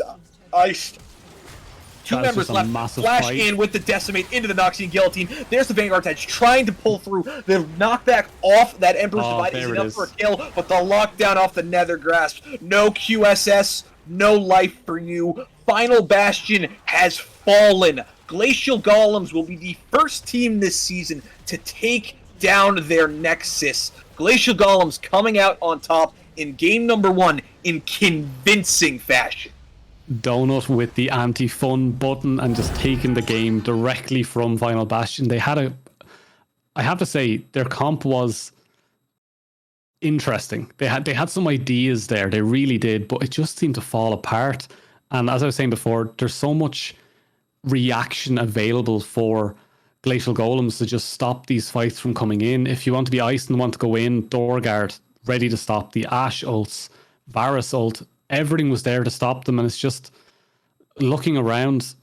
Ice. 2 members left. Flash in with the Decimate into the Noxian Guillotine. There's the Vanguard Edge trying to pull through. The knockback off that Emperor's Divide is enough for a kill, but the lockdown off the Nether Grasp. No QSS, no life for you. Final Bastion has fallen. Glacial Golems will be the first team this season to take down their Nexus. Glacial Golems coming out on top in game number 1 in convincing fashion. Donut with the anti-fun button and just taking the game directly from Final Bastion. I have to say, their comp was interesting. They had some ideas there, they really did, but it just seemed to fall apart. And as I was saying before, there's so much reaction available for Glacial Golems to just stop these fights from coming in. If you want to be iced and want to go in, Dorgard ready to stop. The Ash ults, Varus ult, everything was there to stop them. And it's just looking around,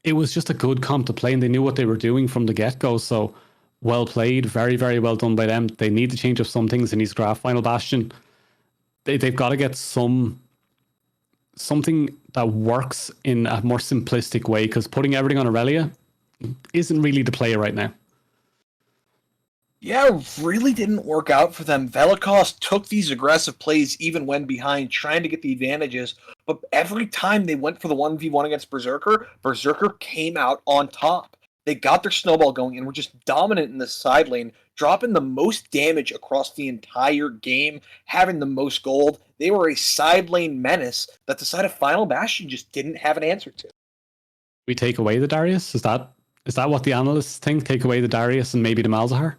it was just a good comp to play, and they knew what they were doing from the get-go. So well played, very, very well done by them. They need to change up some things in these graph. Final Bastion, they've got to get something that works in a more simplistic way, because putting everything on Aurelia isn't really the play right now. Yeah, it really didn't work out for them. Velikos took these aggressive plays even when behind, trying to get the advantages, but every time they went for the 1v1 against Berserker, Berserker came out on top. They got their snowball going and were just dominant in the side lane, dropping the most damage across the entire game, having the most gold. They were a side lane menace that the side of Final Bastion just didn't have an answer to. We take away the Darius? Is that what the analysts think? Take away the Darius and maybe the Malzahar?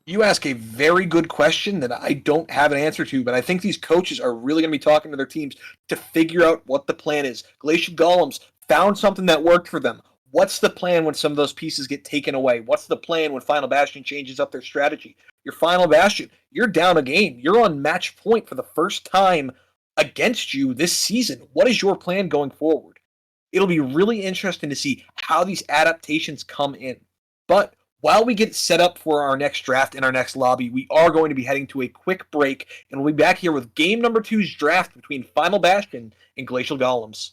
You ask a very good question that I don't have an answer to, but I think these coaches are really going to be talking to their teams to figure out what the plan is. Glacial Golems found something that worked for them. What's the plan when some of those pieces get taken away? What's the plan when Final Bastion changes up their strategy? Your Final Bastion, you're down a game. You're on match point for the first time against you this season. What is your plan going forward? It'll be really interesting to see how these adaptations come in. But while we get set up for our next draft and our next lobby, we are going to be heading to a quick break, and we'll be back here with game number 2's draft between Final Bastion and Glacial Golems.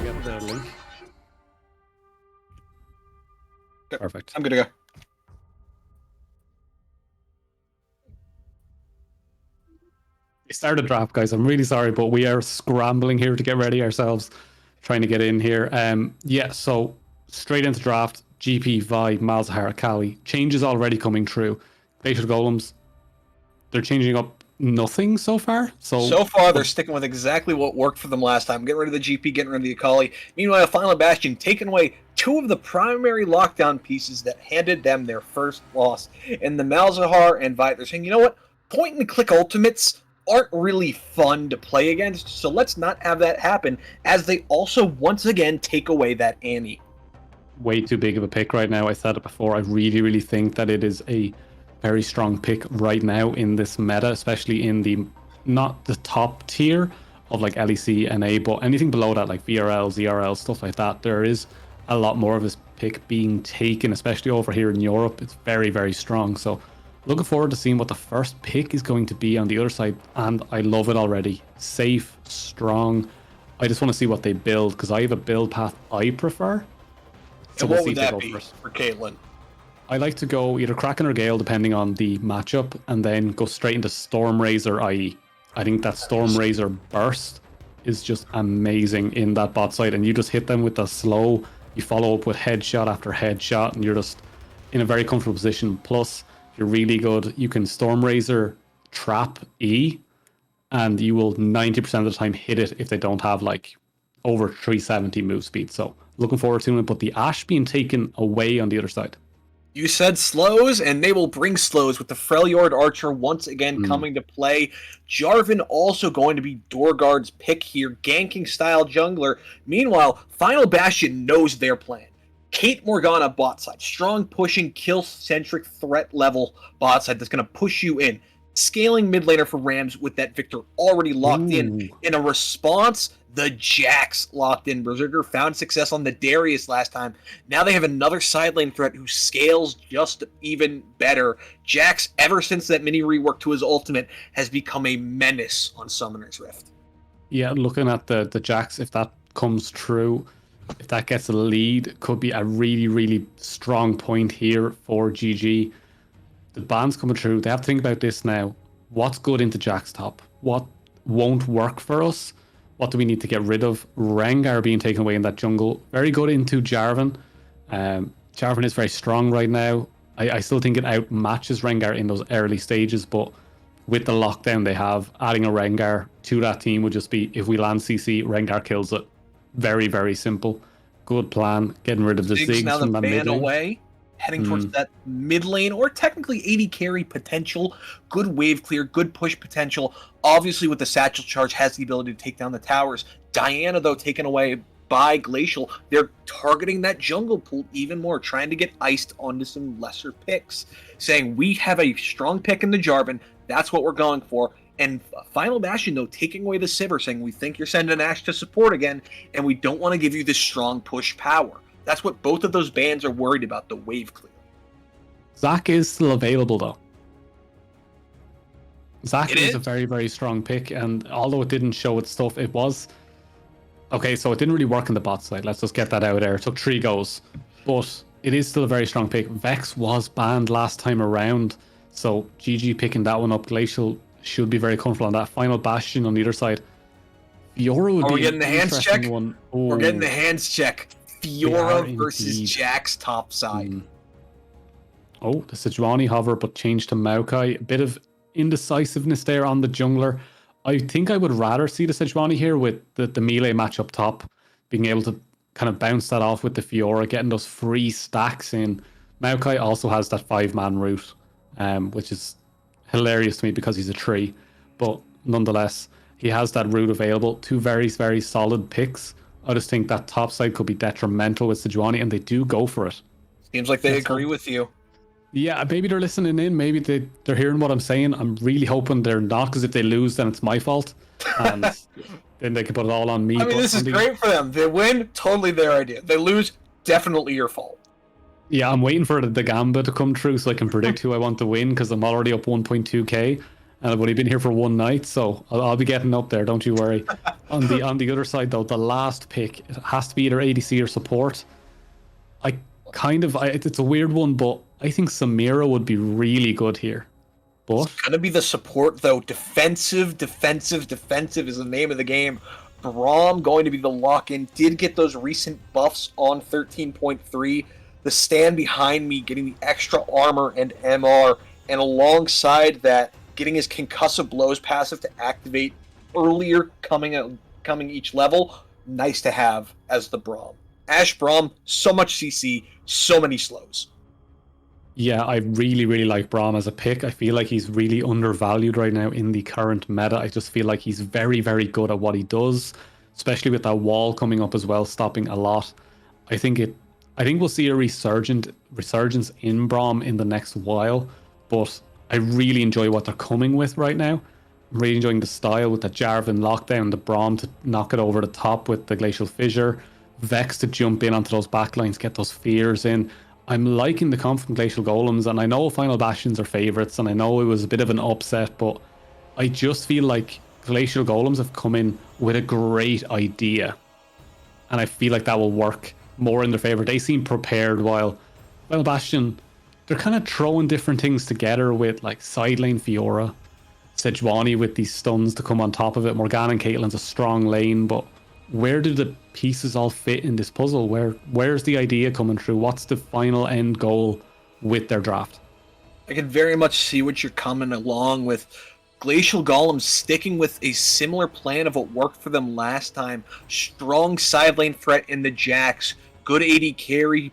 Get the link. Perfect. I'm good to go. We started draft, guys. I'm really sorry, but we are scrambling here to get ready ourselves, trying to get in here. Yeah, so straight into draft. GP, Vi, Malzahar, Kali. Changes already coming through. Glacial Golems, they're changing up nothing so far. So far, they're sticking with exactly what worked for them last time. Getting rid of the GP, getting rid of the Akali. Meanwhile, Final Bastion taking away two of the primary lockdown pieces that handed them their first loss. In the Malzahar and Vi, they're saying, you know what? Point-and-click ultimates aren't really fun to play against, so let's not have that happen, as they also, once again, take away that Annie. Way too big of a pick right now. I said it before. I really, really think that it is a very strong pick right now in this meta, especially in the not the top tier of like LEC, NA, but anything below that, like VRL, ZRL, stuff like that. There is a lot more of his pick being taken, especially over here in Europe. It's very, very strong. So looking forward to seeing what the first pick is going to be on the other side, and I love it already. Safe, strong. I just want to see what they build, because I have a build path I prefer. So what would that be for Caitlyn? I like to go either Kraken or Gale, depending on the matchup, and then go straight into Stormrazor IE. I think that Stormrazor burst is just amazing in that bot side, and you just hit them with the slow, you follow up with headshot after headshot, and you're just in a very comfortable position. Plus, if you're really good, you can Stormrazor trap E, and you will 90% of the time hit it if they don't have like over 370 move speed. So looking forward to it, but the Ashe being taken away on the other side. You said slows, and they will bring slows with the Freljord Archer once again coming to play. Jarvan also going to be Dorgard's pick here, ganking style jungler. Meanwhile, Final Bastion knows their plan. Kate Morgana bot side, strong pushing, kill-centric threat level bot side that's going to push you in. Scaling mid laner for Rams with that Victor already locked in. In a response, the Jax locked in. Berserker found success on the Darius last time. Now they have another side lane threat who scales just even better. Jax, ever since that mini rework to his ultimate, has become a menace on Summoner's Rift. Yeah, looking at the Jax, if that comes true, if that gets a lead, could be a really, really strong point here for GG. The ban's coming through. They have to think about this now. What's good into Jax top? What won't work for us? What do we need to get rid of? Rengar being taken away in that jungle. Very good into Jarvan. Jarvan is very strong right now. I still think it outmatches Rengar in those early stages, but with the lockdown they have, adding a Rengar to that team would just be, if we land CC, Rengar kills it. Very, very simple. Good plan. Getting rid of the Ziggs now from the that mid lane. Away. Heading towards that mid lane, or technically 80 carry potential. Good wave clear, good push potential. Obviously, with the satchel charge, has the ability to take down the towers. Diana, though, taken away by Glacial. They're targeting that jungle pool even more, trying to get iced onto some lesser picks. Saying, we have a strong pick in the Jarvan. That's what we're going for. And Final Bastion, though, taking away the Sivir, saying, we think you're sending Ashe to support again, and we don't want to give you this strong push power. That's what both of those bands are worried about, the wave clear. Zac is still available, though. Zac is a very, very strong pick, and although it didn't show its stuff, it was... Okay, so it didn't really work in the bot side. Let's just get that out there. It took 3 goes. But it is still a very strong pick. Vex was banned last time around, so GG picking that one up. Glacial should be very comfortable on that. Final Bastion on the other side. Fiora would be getting the hands check? One. We're getting the hands check. Fiora versus Jax top side. Oh, the Sejuani hover, but changed to Maokai. A bit of indecisiveness there on the jungler. I think I would rather see the Sejuani here with the melee match up top, being able to kind of bounce that off with the Fiora, getting those free stacks in. Maokai also has that 5-man route, which is hilarious to me because he's a tree. But nonetheless, he has that route available. 2 very, very solid picks. I just think that top side could be detrimental with Sejuani, and they do go for it. Seems like they agree with you. Yeah, maybe they're listening in. Maybe they're hearing what I'm saying. I'm really hoping they're not, because if they lose, then it's my fault. And then they can put it all on me. I mean, this is great for them. They win, totally their idea. They lose, definitely your fault. Yeah, I'm waiting for the Gamba to come true so I can predict who I want to win, because I'm already up 1.2k. And I've only been here for one night, so I'll be getting up there, don't you worry. On the other side, though, the last pick, it has to be either ADC or support. It's a weird one, but I think Samira would be really good here. But it's going to be the support, though. Defensive is the name of the game. Braum going to be the lock-in. Did get those recent buffs on 13.3. The stand behind me getting the extra armor and MR and alongside that, getting his concussive blows passive to activate earlier coming each level, nice to have as the Braum. Ash Braum, so much CC, so many slows. Yeah, I really, really like Braum as a pick. I feel like he's really undervalued right now in the current meta. I just feel like he's very, very good at what he does, especially with that wall coming up as well, stopping a lot. I think we'll see a resurgence in Braum in the next while, but I really enjoy what they're coming with right now. I'm really enjoying the style with the Jarvan lockdown, the Braum to knock it over the top with the Glacial Fissure, Vex to jump in onto those backlines, get those fears in. I'm liking the comp from Glacial Golems, and I know Final Bastions are favourites, and I know it was a bit of an upset, but I just feel like Glacial Golems have come in with a great idea, and I feel like that will work more in their favour. They seem prepared, while Final Bastion, they're kind of throwing different things together with like side lane Fiora, Sejuani with these stuns to come on top of it. Morgana and Caitlyn's a strong lane, but where do the pieces all fit in this puzzle? Where's the idea coming through? What's the final end goal with their draft? I can very much see what you're coming along with. Glacial Golems sticking with a similar plan of what worked for them last time. Strong side lane threat in the Jax. Good AD carry,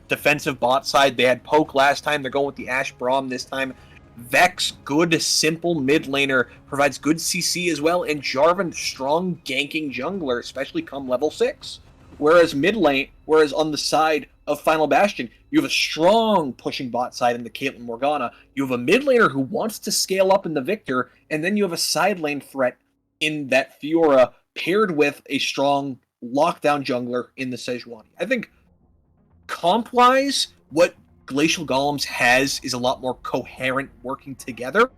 defensive bot side. They had poke last time. They're going with the Ash Braum this time. Vex, good, simple mid laner, provides good CC as well, and Jarvan, strong ganking jungler, especially come level 6. Whereas on the side of Final Bastion, you have a strong pushing bot side in the Caitlyn Morgana, you have a mid laner who wants to scale up in the Victor, and then you have a side lane threat in that Fiora, paired with a strong lockdown jungler in the Sejuani. I think comp-wise, what Glacial Golems has is a lot more coherent working together.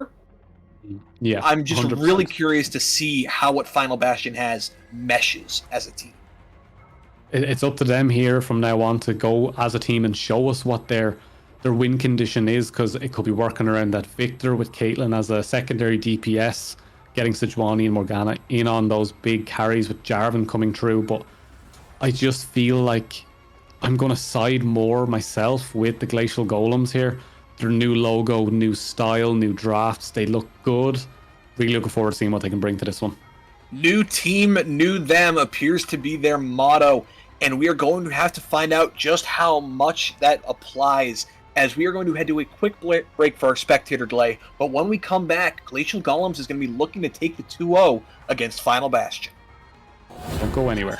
Yeah, I'm just 100%. really curious to see how what Final Bastion has meshes as a team. It's up to them here from now on to go as a team and show us what their win condition is, because it could be working around that Victor with Caitlyn as a secondary DPS, getting Sejuani and Morgana in on those big carries with Jarvan coming through. But I just feel like I'm going to side more myself with the Glacial Golems here. Their new logo, new style, new drafts, they look good. Really looking forward to seeing what they can bring to this one. New team, new them appears to be their motto, and we are going to have to find out just how much that applies, as we are going to head to a quick break for our spectator delay. But when we come back, Glacial Golems is going to be looking to take the 2-0 against Final Bastion. Don't go anywhere.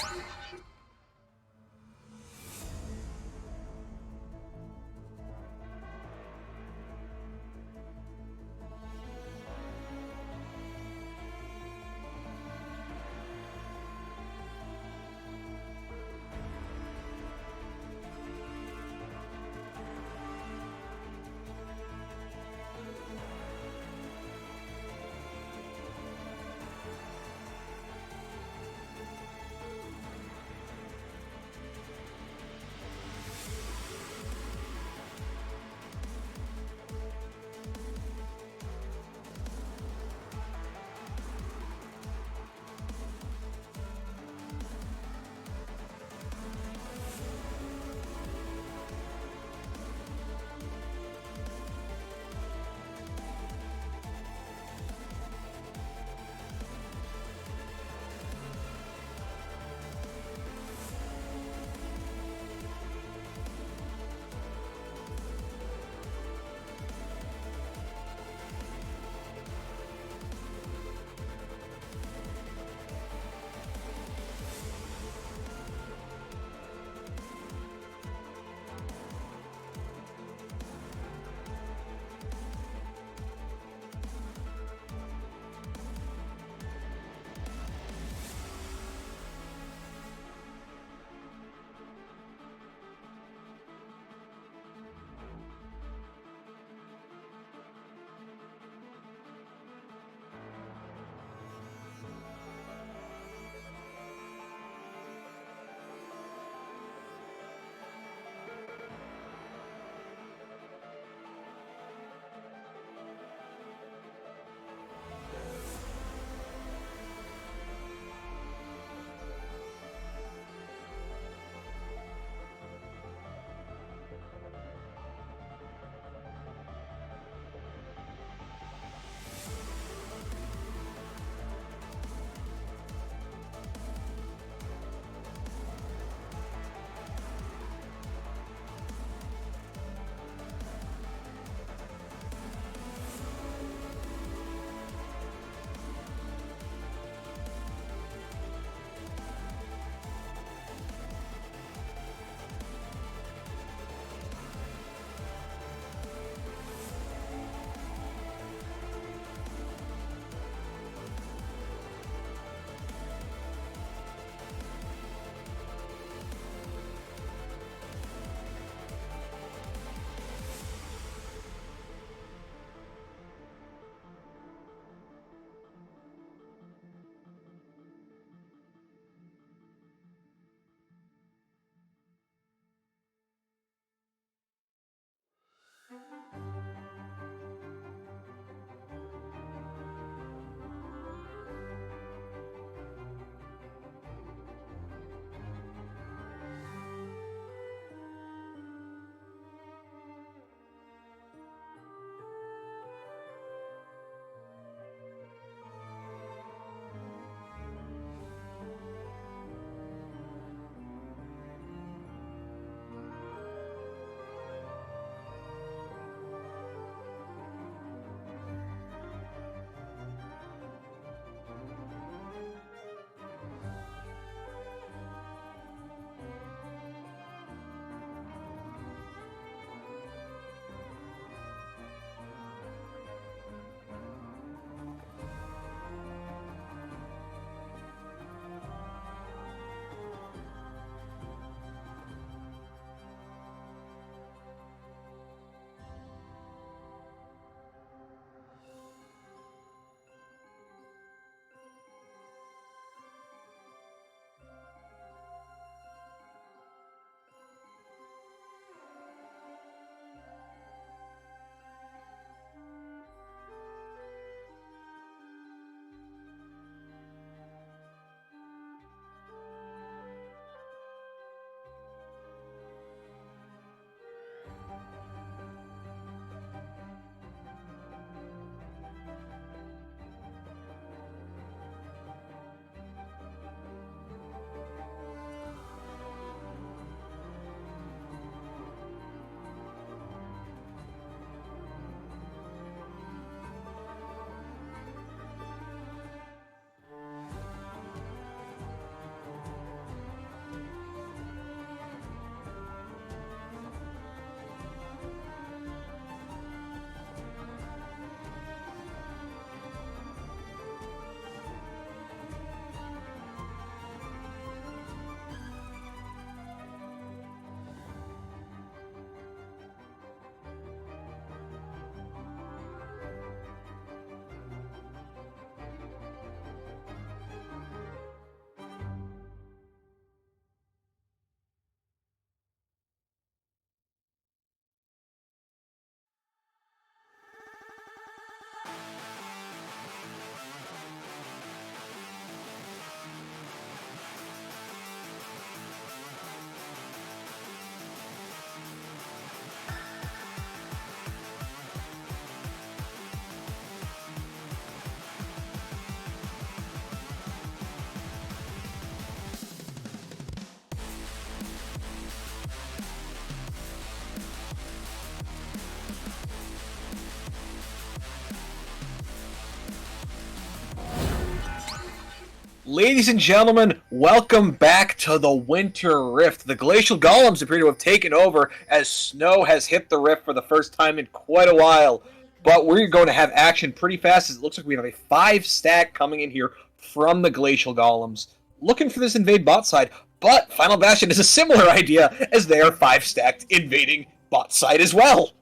Ladies and gentlemen, welcome back to the Winter Rift. The Glacial Golems appear to have taken over as snow has hit the rift for the first time in quite a while. But we're going to have action pretty fast as it looks like we have a 5-stack coming in here from the Glacial Golems. Looking for this invade bot side, but Final Bastion is a similar idea as they are 5-stacked invading bot side as well.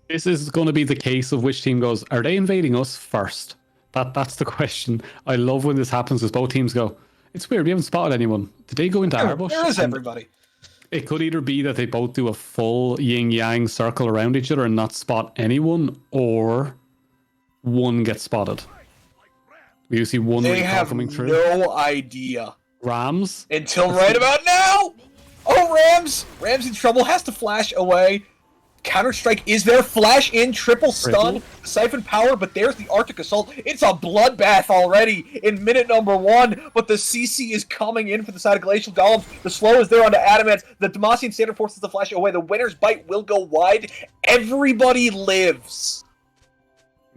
This is going to be the case of which team goes, are they invading us first? That's the question. I love when this happens because both teams go, it's weird, we haven't spotted anyone. Did they go into our bush? There is everybody. It could either be that they both do a full yin-yang circle around each other and not spot anyone, or one gets spotted. You see one recall coming through. They have no idea. Rams? Until right about now! Oh, Rams! Rams in trouble, has to flash away. Counter-Strike is there, flash in, triple stun, siphon power, but there's the Arctic Assault. It's a bloodbath already in minute number 1, but the CC is coming in for the side of Glacial Golems. The slow is there onto Adamants. The Demacian Standard forces the flash away. The winner's bite will go wide. Everybody lives.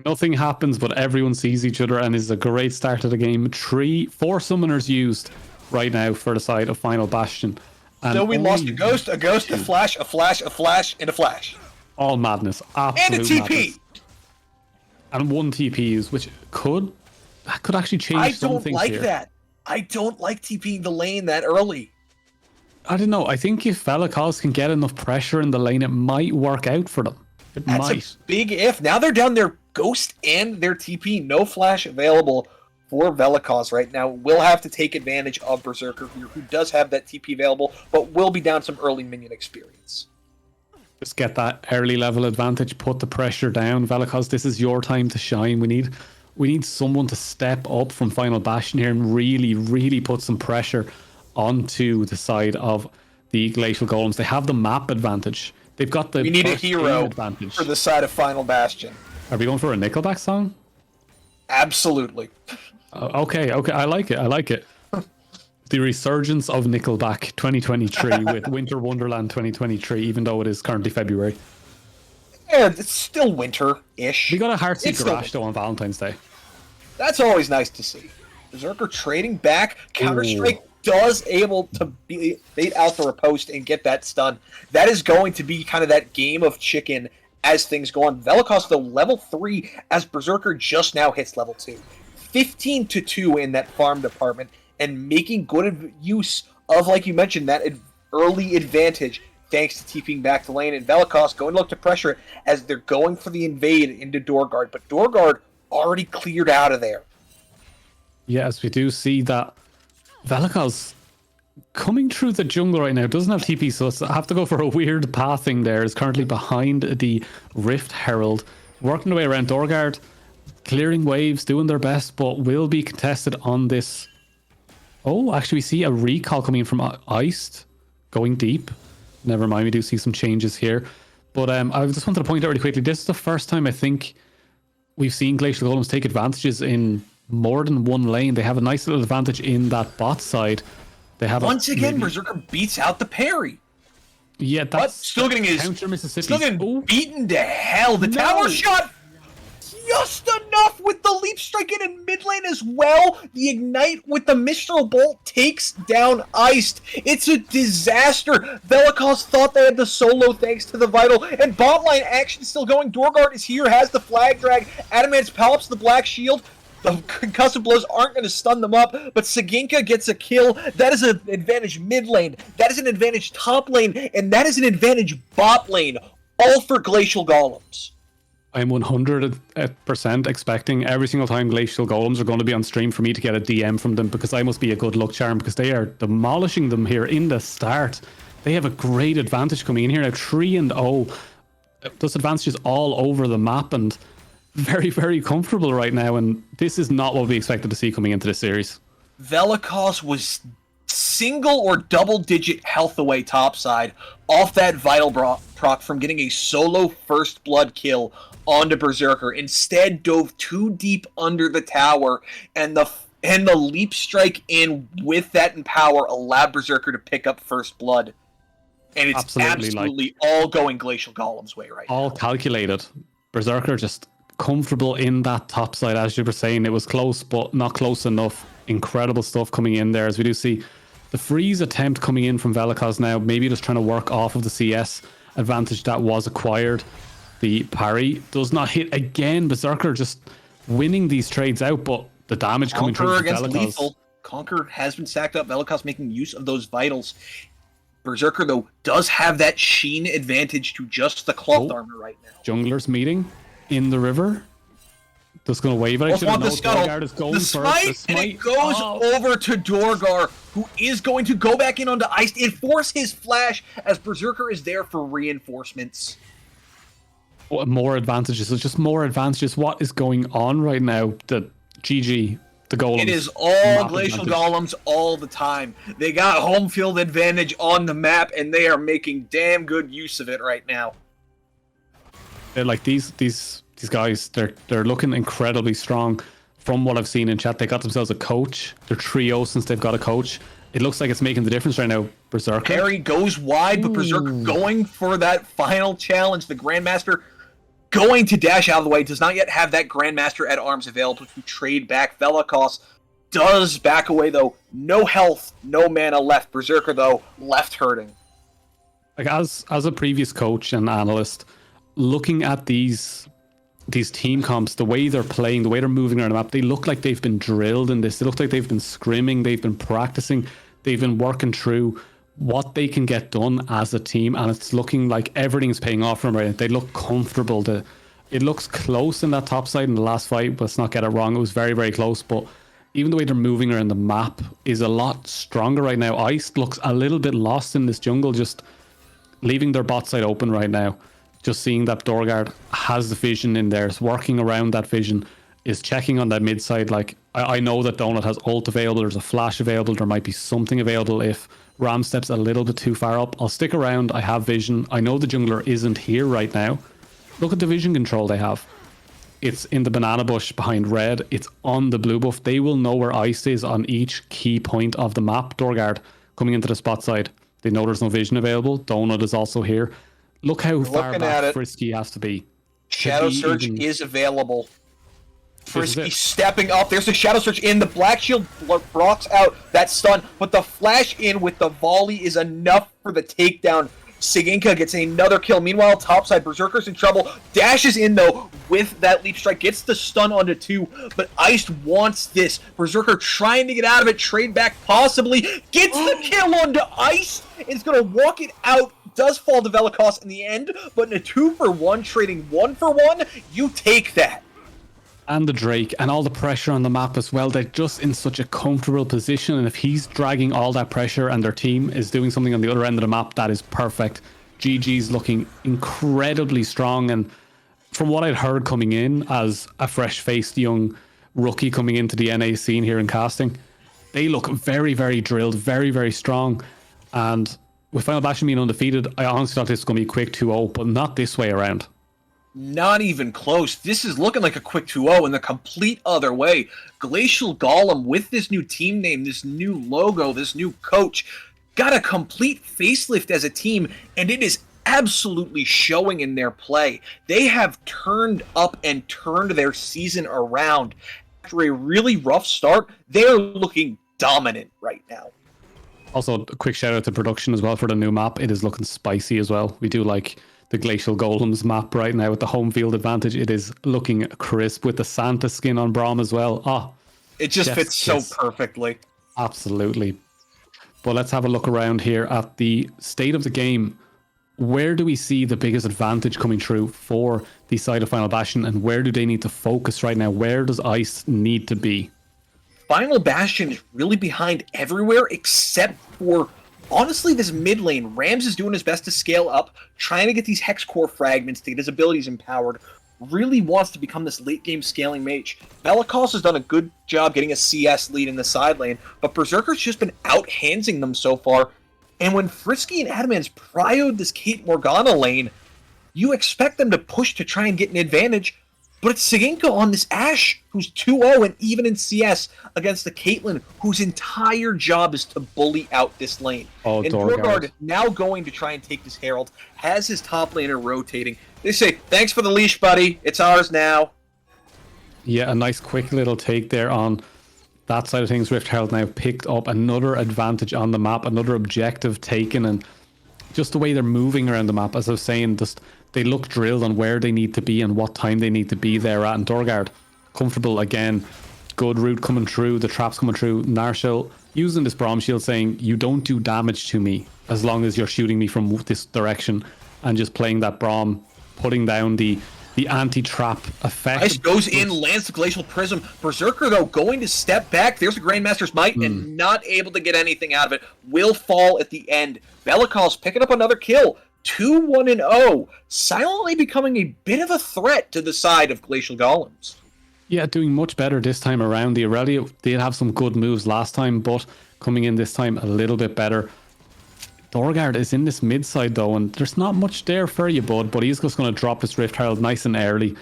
Nothing happens, but everyone sees each other, and is a great start to the game. 4 summoners used right now for the side of Final Bastion. And so we lost a ghost, a flash, a flash, a flash, and a flash. All madness. Absolute and a TP. Madness. And 1 TP use, which could actually change some things here. I don't like TPing the lane that early. I don't know. I think if Velikos can get enough pressure in the lane, it might work out for them. That's a big if. Now they're down their ghost and their TP. No flash available for Velikos right now. Will have to take advantage of Berserker here, who does have that TP available, but will be down some early minion experience. Just get that early level advantage, put the pressure down. Velikos, this is your time to shine. We need someone to step up from Final Bastion here and really put some pressure onto the side of the Glacial Golems. They have the map advantage. They've got the we need a hero advantage for the side of Final Bastion. Are we going for a Nickelback song? Absolutely. Okay, I like it. The resurgence of Nickelback 2023 with Winter Wonderland 2023, even though it is currently February. Yeah, it's still winter-ish. We got a Heartseek Garage though on Valentine's Day. That's always nice to see. Berserker trading back. Counter-Strike does able to bait out the riposte and get that stun. That is going to be kind of that game of chicken as things go on. Velikos, though, level 3 as Berserker just now hits level 2. 15-2 in that farm department, and making good use of, like you mentioned, that early advantage thanks to TPing back the lane. And Velikos going to look to pressure it as they're going for the invade into Doorguard, but Doorguard already cleared out of there. Yes, we do see that Velikos coming through the jungle right now. Doesn't have TP, so I have to go for a weird pathing there. Is currently behind the Rift Herald, working their way around Doorguard, clearing waves, doing their best, but will be contested on this. Oh, actually, we see a recall coming in from Iced, going deep. Never mind, we do see some changes here. But I just wanted to point out really quickly, this is the first time I think we've seen Glacial Golems take advantages in more than one lane. They have a nice little advantage in that bot side. They have once again, Berserker beats out the parry. Yeah, that's but still getting his counter Mississippi. Still getting beaten to hell. The tower shot just enough with the leap strike in mid lane as well. The ignite with the Mistral Bolt takes down Iced. It's a disaster. Velikos thought they had the solo thanks to the Vital, and bot line action still going. Doorguard is here, has the flag drag. Adamant's palps the Black Shield. The concussive blows aren't going to stun them up, but Saginka gets a kill. That is an advantage mid lane. That is an advantage top lane, and that is an advantage bot lane. All for Glacial Golems. I'm 100% expecting every single time Glacial Golems are going to be on stream for me to get a DM from them, because I must be a good luck charm, because they are demolishing them here in the start. They have a great advantage coming in here now, 3-0. Those advantages all over the map, and very comfortable right now, and this is not what we expected to see coming into this series. Velikos was single or double digit health away topside off that Vital proc from getting a solo first blood kill onto Berserker. Instead dove too deep under the tower, and the leap strike in with that empower allowed Berserker to pick up first blood. And it's absolutely all going Glacial Golem's way right all now. Calculated. Berserker just comfortable in that top side. As you were saying, it was close, but not close enough. Incredible stuff coming in there, as we do see the freeze attempt coming in from Velikos now, maybe just trying to work off of the CS advantage that was acquired. The parry does not hit again. Berserker just winning these trades out, but the damage coming through from against Velikos. lethal. Conquer has been sacked up. Velikos making use of those vitals. Berserker, though, does have that sheen advantage to just the cloth armor right now. Junglers meeting in the river. Just going to wave it. I should have known Dorgard is going first. The smite, and it goes over to Dorgar, who is going to go back in onto Ice and force his flash as Berserker is there for reinforcements. More advantages. It's just more advantages. What is going on right now? The GG, the Golems. It is all Glacial Golems all the time. They got home field advantage on the map, and they are making damn good use of it right now. They're like these guys, they're looking incredibly strong. From what I've seen in chat, they got themselves a coach. They're trio since they've got a coach. It looks like it's making the difference right now. Berserker. Parry goes wide, but Berserker going for that final challenge. The Grandmaster going to dash out of the way. Does not yet have that Grandmaster at arms available to trade back. Velikos does back away, though. No health, no mana left. Berserker, though, left hurting. Like as a previous coach and analyst, looking at these team comps, the way they're playing, the way they're moving around the map, they look like they've been drilled in this. They look like they've been scrimming, they've been practicing, they've been working through what they can get done as a team, and it's looking like everything's paying off for them right now. They look comfortable. It looks close in that top side in the last fight. Let's not get it wrong. It was very, very close, but even the way they're moving around the map is a lot stronger right now. Ice looks a little bit lost in this jungle, just leaving their bot side open right now. Just seeing that Dorgard has the vision in there, is working around that vision, is checking on that mid side. Like, I know that Donut has ult available, there's a flash available, there might be something available if Ram steps a little bit too far up. I'll stick around, I have vision. I know the jungler isn't here right now. Look at the vision control they have. It's in the banana bush behind red, it's on the blue buff. They will know where Ice is on each key point of the map. Dorgard coming into the spot side. They know there's no vision available. Donut is also here. Look how far back Frisky has to be. Shadow Surge is available. Frisky stepping up. There's the Shadow Surge in. The Black Shield blocks out that stun, but the flash in with the volley is enough for the takedown. Siginka gets another kill. Meanwhile, topside, Berserker's in trouble. Dashes in, though, with that Leap Strike. Gets the stun onto 2, but Ice wants this. Berserker trying to get out of it. Trade back, possibly. Gets the kill onto Ice. Is going to walk it out. Does fall to Velikos in the end, but in a 2-for-1, trading 1-for-1, you take that. And the Drake, and all the pressure on the map as well. They're just in such a comfortable position, and if he's dragging all that pressure and their team is doing something on the other end of the map, that is perfect. GG's looking incredibly strong, and from what I'd heard coming in as a fresh-faced young rookie coming into the NA scene here in casting, they look very, very drilled, very, very strong, and with Final Bastion being undefeated, I honestly thought this was going to be a quick 2-0, but not this way around. Not even close. This is looking like a quick 2-0 in the complete other way. Glacial Golem, with this new team name, this new logo, this new coach, got a complete facelift as a team, and it is absolutely showing in their play. They have turned up and turned their season around. After a really rough start, they're looking dominant right now. Also, a quick shout out to production as well for the new map. It is looking spicy as well. We do like the Glacial Golems map right now with the home field advantage. It is looking crisp with the Santa skin on Braum as well. It just fits so perfectly. Absolutely. But let's have a look around here at the state of the game. Where do we see the biggest advantage coming through for the side of Final Bastion, and where do they need to focus right now? Where does Ice need to be? Final Bastion is really behind everywhere except for, honestly, this mid lane. Rams is doing his best to scale up, trying to get these Hex Core fragments to get his abilities empowered. Really wants to become this late game scaling mage. Velikos has done a good job getting a CS lead in the side lane, but Berserker's just been out-handsing them so far. And when Frisky and Adamans prioed this Kate Morgana lane, you expect them to push to try and get an advantage, but it's Siginka on this Ashe, who's 2-0 and even in CS against the Caitlyn, whose entire job is to bully out this lane. And Dorgard now going to try and take this Herald, has his top laner rotating. They say, thanks for the leash, buddy. It's ours now. Yeah, a nice quick little take there on that side of things. Rift Herald now picked up another advantage on the map, another objective taken, and just the way they're moving around the map, as I was saying, just they look drilled on where they need to be and what time they need to be there at. And Dorgard, comfortable again, good route coming through, the traps coming through. Narshal using this Braum Shield saying, you don't do damage to me as long as you're shooting me from this direction, and just playing that Braum, putting down the anti-trap effect. Ice goes in, lands the Glacial Prism. Berserker, though, going to step back. There's the Grandmaster's Might, and not able to get anything out of it. Will fall at the end. Velikos picking up another kill. 2-1-0. Silently becoming a bit of a threat to the side of Glacial Golems. Yeah, doing much better this time around. The Aurelia did have some good moves last time, but coming in this time a little bit better. Dorgard is in this mid side though, and there's not much there for you, bud, but he's just going to drop his Rift Herald nice and early,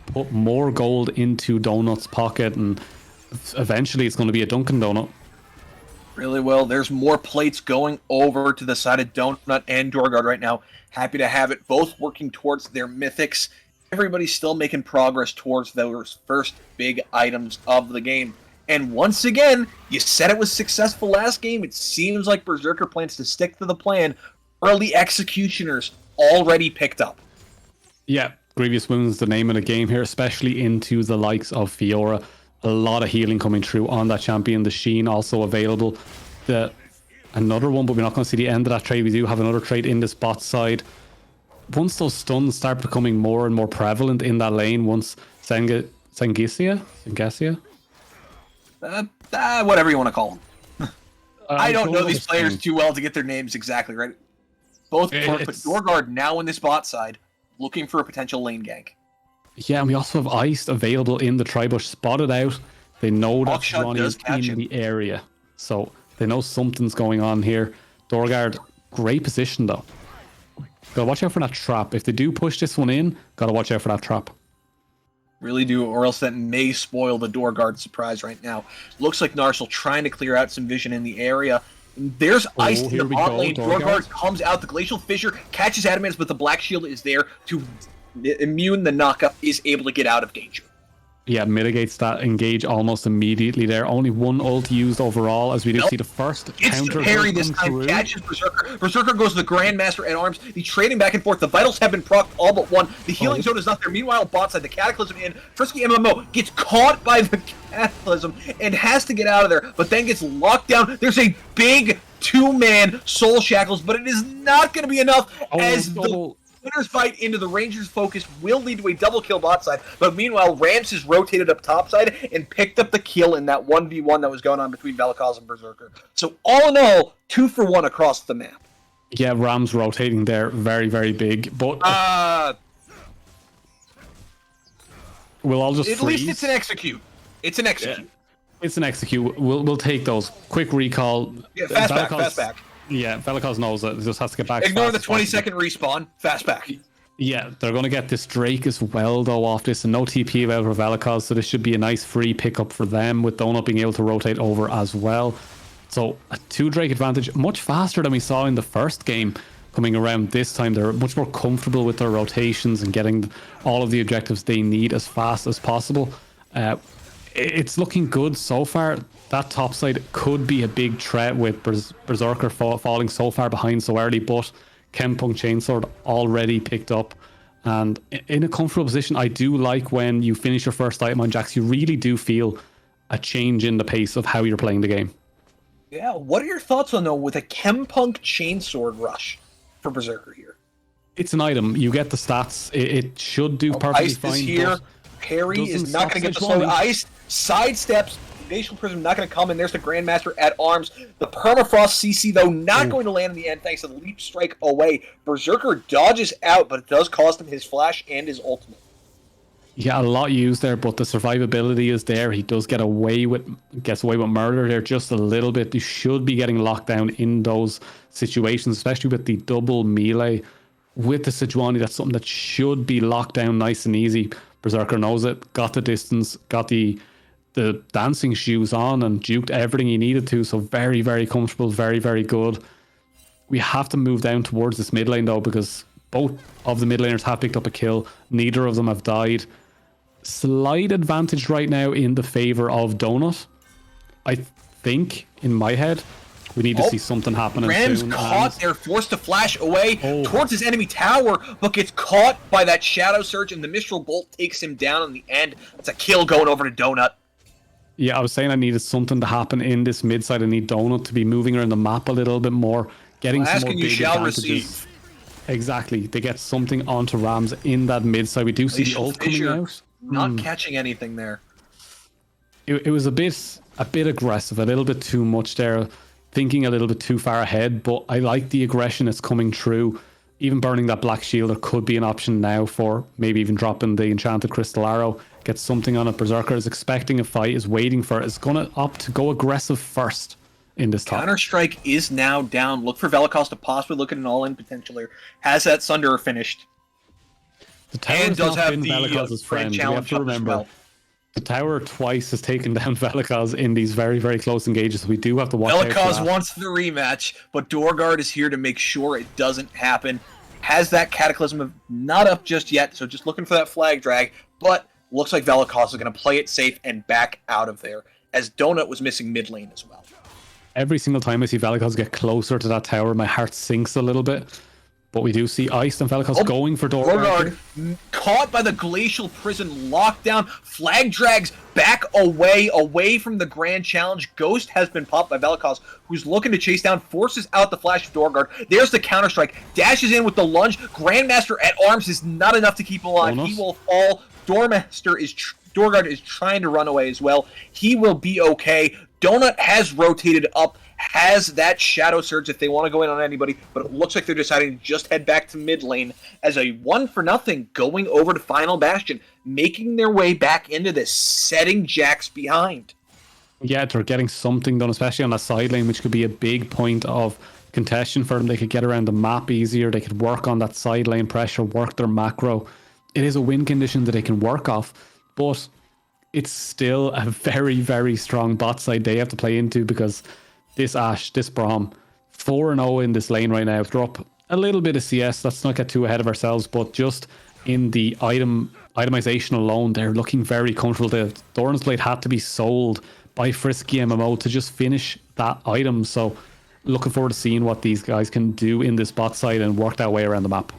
put more gold into Donut's pocket, and eventually it's going to be a Dunkin' Donut. Really well. There's more plates going over to the side of Donut and Dorgard right now. Happy to have it. Both working towards their mythics. Everybody's still making progress towards those first big items of the game. And once again, you said it was successful last game. It seems like Berserker plans to stick to the plan. Early Executioners already picked up. Yeah, Grievous Wounds, the name of the game here, especially into the likes of Fiora. A lot of healing coming through on that champion. The Sheen also available. Another one, but we're not going to see the end of that trade. We do have another trade in this bot side. Once those stuns start becoming more and more prevalent in that lane, once Sengacia? Whatever you want to call them. I don't know these players thing too well to get their names exactly right. Both but Dorgard now in this bot side, looking for a potential lane gank. Yeah, and we also have Iced available in the Tribush, spotted out. They know that Ronnie is in the area, so they know something's going on here. Dorgard, great position though. Gotta watch out for that trap. If they do push this one in, gotta watch out for that trap. Really do, or else that may spoil the Dorgard surprise right now. Looks like Narshal trying to clear out some vision in the area. There's Ice in the bot lane. Dorgard comes out. The Glacial Fissure catches Adamance, but the Black Shield is there to immune the knockup, is able to get out of danger. Yeah, mitigates that engage almost immediately there. Only one ult used overall, as we do see the first counter. It's parry this time, through. Catches Berserker. Berserker goes to the Grandmaster at arms. The trading back and forth. The Vitals have been procced all but one. The healing zone is not there. Meanwhile, bot side, the Cataclysm in. Frisky MMO gets caught by the Cataclysm and has to get out of there, but then gets locked down. There's a big two-man Soul Shackles, but it is not going to be enough as the winner's fight into the Rangers' focus will lead to a double kill bot side, but meanwhile, Rams has rotated up top side and picked up the kill in that 1v1 that was going on between Velikos and Berserker. So all in all, 2 for 1 across the map. Yeah, Rams rotating there, very, very big, but we'll all just at freeze. least it's an execute. It's an execute. Yeah. It's an execute. We'll take those. Quick recall. Yeah, fast back. Yeah, Velikos knows that. He just has to get back. Ignore the 20-second respawn. Fast back. Yeah, they're going to get this Drake as well, though, off this. And no TP available for Velikos, so this should be a nice free pickup for them, with Donut being able to rotate over as well. So a 2 Drake advantage, much faster than we saw in the first game. Coming around this time, they're much more comfortable with their rotations and getting all of the objectives they need as fast as possible. It's looking good so far. That top side could be a big threat with Berserker falling so far behind so early, but Chempunk Chainsword already picked up and in a comfortable position. I do like when you finish your first item on Jax, you really do feel a change in the pace of how you're playing the game. Yeah, what are your thoughts on, though, with a Chempunk Chainsword rush for Berserker here? It's an item. You get the stats. It should do perfectly fine. Ice is here. Parry is not going to get the slow. Ice sidesteps. Glacial Prism not going to come in. There's the Grandmaster at arms. The Permafrost CC, though, not going to land in the end thanks to the Leap Strike away. Berserker dodges out, but it does cost him his flash and his ultimate. Yeah, a lot used there, but the survivability is there. He does gets away with murder there just a little bit. You should be getting locked down in those situations, especially with the double melee. With the Sejuani, that's something that should be locked down nice and easy. Berserker knows it, got the distance, got the dancing shoes on and juked everything he needed to, so very, very comfortable, very, very good. We have to move down towards this mid lane though, because both of the mid laners have picked up a kill. Neither of them have died. slight advantage right now in the favor of Donut. I think, in my head, we need to see something happening Rams soon. caught. They're forced to flash away towards his enemy tower, but gets caught by that Shadow Surge, and the Mistral Bolt takes him down in the end. It's a kill going over to Donut. Yeah, I was saying I needed something to happen in this mid side. I need Donut to be moving around the map a little bit more, getting some more big advantages. Receive. Exactly. They get something onto Rams in that mid side. We do see the ult coming out. Not catching anything there. It was a bit aggressive, a little bit too much there, thinking a little bit too far ahead, but I like the aggression that's coming through. Even burning that Black Shield, there could be an option now for maybe even dropping the Enchanted Crystal Arrow, get something on it. Berserker is expecting a fight, is waiting for it, is going to opt to go aggressive first in this top. Counter-Strike is now down. Look for Velikos to possibly look at an all-in potential here. Has that Sunderer finished? The tower does have been Velikos' friend. We have to remember, the tower twice has taken down Velikos in these very, very close engages. We do have to watch out for Velikos wants the rematch, but Dorgard is here to make sure it doesn't happen. Has that Cataclysm not up just yet, so just looking for that flag drag, but looks like Velikos is going to play it safe and back out of there, as Donut was missing mid lane as well. Every single time I see Velikos get closer to that tower, my heart sinks a little bit. But we do see Iced and Velikos going for Dorgard. Caught by the Glacial Prison lockdown. Flag drags back away from the Grand Challenge. Ghost has been popped by Velikos, who's looking to chase down, forces out the flash of Dorgard. There's the Counter-Strike. Dashes in with the lunge. Grandmaster at arms is not enough to keep him alive. He will fall. Dorgard is trying to run away as well. He will be okay. Donut has rotated up, has that Shadow Surge if they want to go in on anybody, but it looks like they're deciding to just head back to mid lane as a 1-0 going over to Final Bastion, making their way back into this, setting Jax behind. Yeah, they're getting something done, especially on that side lane, which could be a big point of contention for them. They could get around the map easier. They could work on that side lane pressure, work their macro. It is a win condition that they can work off, but it's still a very, very strong bot side they have to play into, because this Ashe, this Braum, 4-0 in this lane right now. They're up a little bit of CS. Let's not get too ahead of ourselves, but just in the itemization alone, they're looking very comfortable. The Thorn's Blade had to be sold by Frisky MMO to just finish that item. So looking forward to seeing what these guys can do in this bot side and work that way around the map.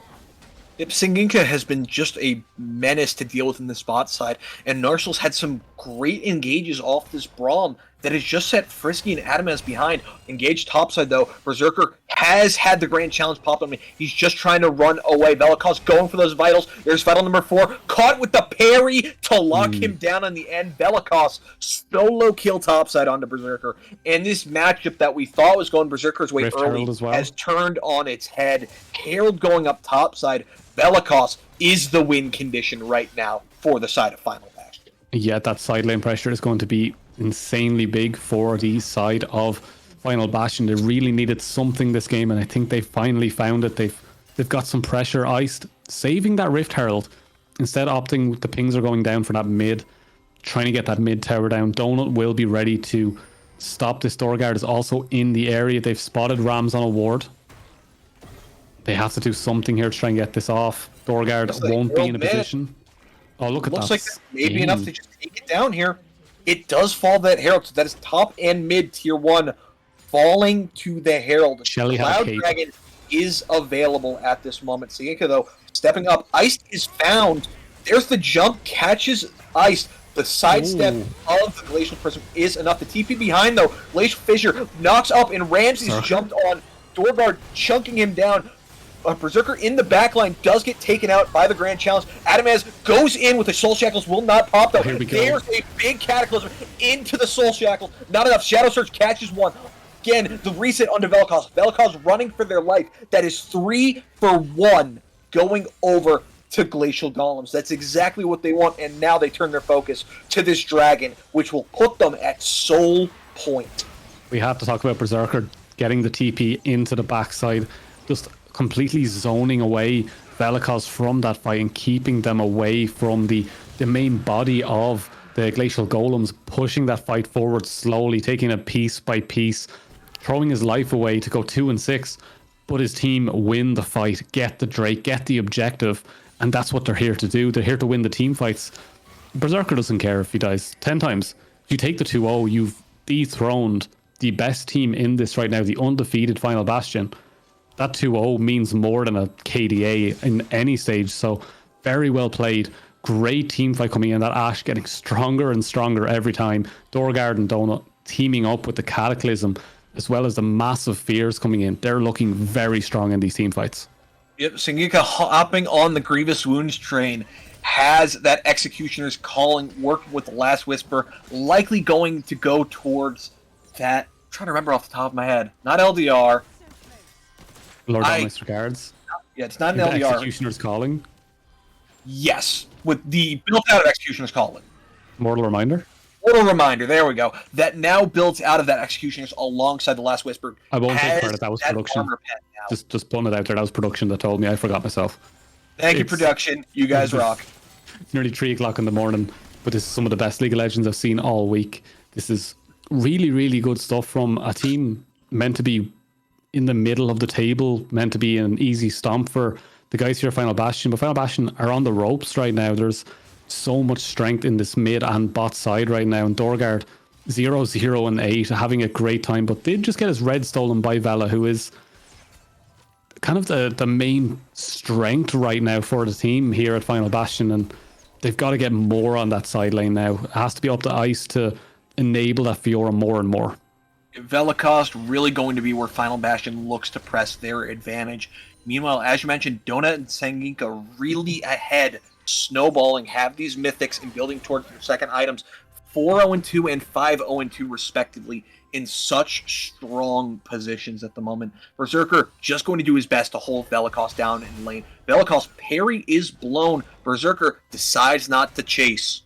Yep, Singinka has been just a menace to deal with in the spot side, and Narsel's had some great engages off this Braum that has just set Frisky and Adamaz behind. Engaged topside though, Berserker has had the Grand Challenge pop on me. He's just trying to run away. Velikos going for those vitals. There's vital number 4, caught with the parry to lock him down on the end. Velikos solo kill topside onto Berserker, and this matchup that we thought was going Berserker's way Rift early Herald as well has turned on its head. Herald going up topside. Velikos is the win condition right now for the side of Final Bastion. Yeah, that side lane pressure is going to be insanely big for the side of Final Bastion. They really needed something this game, and I think they finally found it. They've got some pressure. Iced saving that Rift Herald, instead opting the pings are going down for that mid, trying to get that mid tower down. Donut will be ready to stop this. Dorgard is also in the area. They've spotted Rams on a ward. They have to do something here to try and get this off. Dorgard won't be in a position. Oh, look at that. Looks like that may be enough to just take it down here. It does fall that Herald, so that is top and mid tier 1 falling to the Herald. Shelly Cloud Dragon is available at this moment. Singinka, though, stepping up. Iced is found. There's the jump, catches Iced. The sidestep of the Glacial Prism is enough. The TP behind, though, Glacial Fissure knocks up, and Ramsey's jumped on Dorgard, chunking him down. Berserker in the backline does get taken out by the Grand Challenge. Adamaz goes in with the Soul Shackles, will not pop though. There's a big Cataclysm into the Soul Shackles. Not enough. Shadow Surge catches one. Again, the reset onto Velikos. Velikos running for their life. That is 3 for 1 going over to Glacial Golems. That's exactly what they want, and now they turn their focus to this dragon, which will put them at soul point. We have to talk about Berserker getting the TP into the backside, just completely zoning away Velikos from that fight and keeping them away from the main body of the Glacial Golems, pushing that fight forward slowly, taking it piece by piece, throwing his life away to go 2-6, but his team win the fight, get the Drake, get the objective, and that's what they're here to do. They're here to win the team fights. Berserker doesn't care if he dies 10 times. If you take the 2-0, you've dethroned the best team in this right now, the undefeated Final Bastion. That 2-0 means more than a KDA in any stage. So very well played. Great team fight coming in. That Ashe getting stronger and stronger every time. Dorgard and Donut teaming up with the Cataclysm, as well as the massive fears coming in. They're looking very strong in these team fights. Yep, Singika hopping on the Grievous Wounds train has that Executioner's Calling, working with the Last Whisper, likely going to go towards that. I'm trying to remember off the top of my head. Not LDR. Lord Dominus Regards. Yeah, it's not an The LDR. Executioner's Calling. Yes, with the built out of Executioner's Calling. Mortal Reminder. Mortal Reminder, there we go. That now builds out of that Executioner's alongside the Last Whisper. I won't take credit, that was production. Just putting it out there, that was production that told me. I forgot myself. Thank you, production. You guys rock. It's nearly 3 o'clock in the morning, but this is some of the best League of Legends I've seen all week. This is really, really good stuff from a team meant to be in the middle of the table, meant to be an easy stomp for the guys here at Final Bastion. But Final Bastion are on the ropes right now. There's so much strength in this mid and bot side right now. And Dorgard, 0-0 and 8, having a great time, but did just get his red stolen by Vela, who is kind of the main strength right now for the team here at Final Bastion, and they've got to get more on that side lane now. It has to be up the ice to enable that Fiora more and more. Velacost really going to be where Final Bastion looks to press their advantage. Meanwhile, as you mentioned, Donut and Sanginka really ahead, snowballing, have these mythics and building towards their second items, 4-0-2 and 5-0-2 respectively, in such strong positions at the moment. Berserker just going to do his best to hold Velacost down in lane. Velacost parry is blown. Berserker decides not to chase.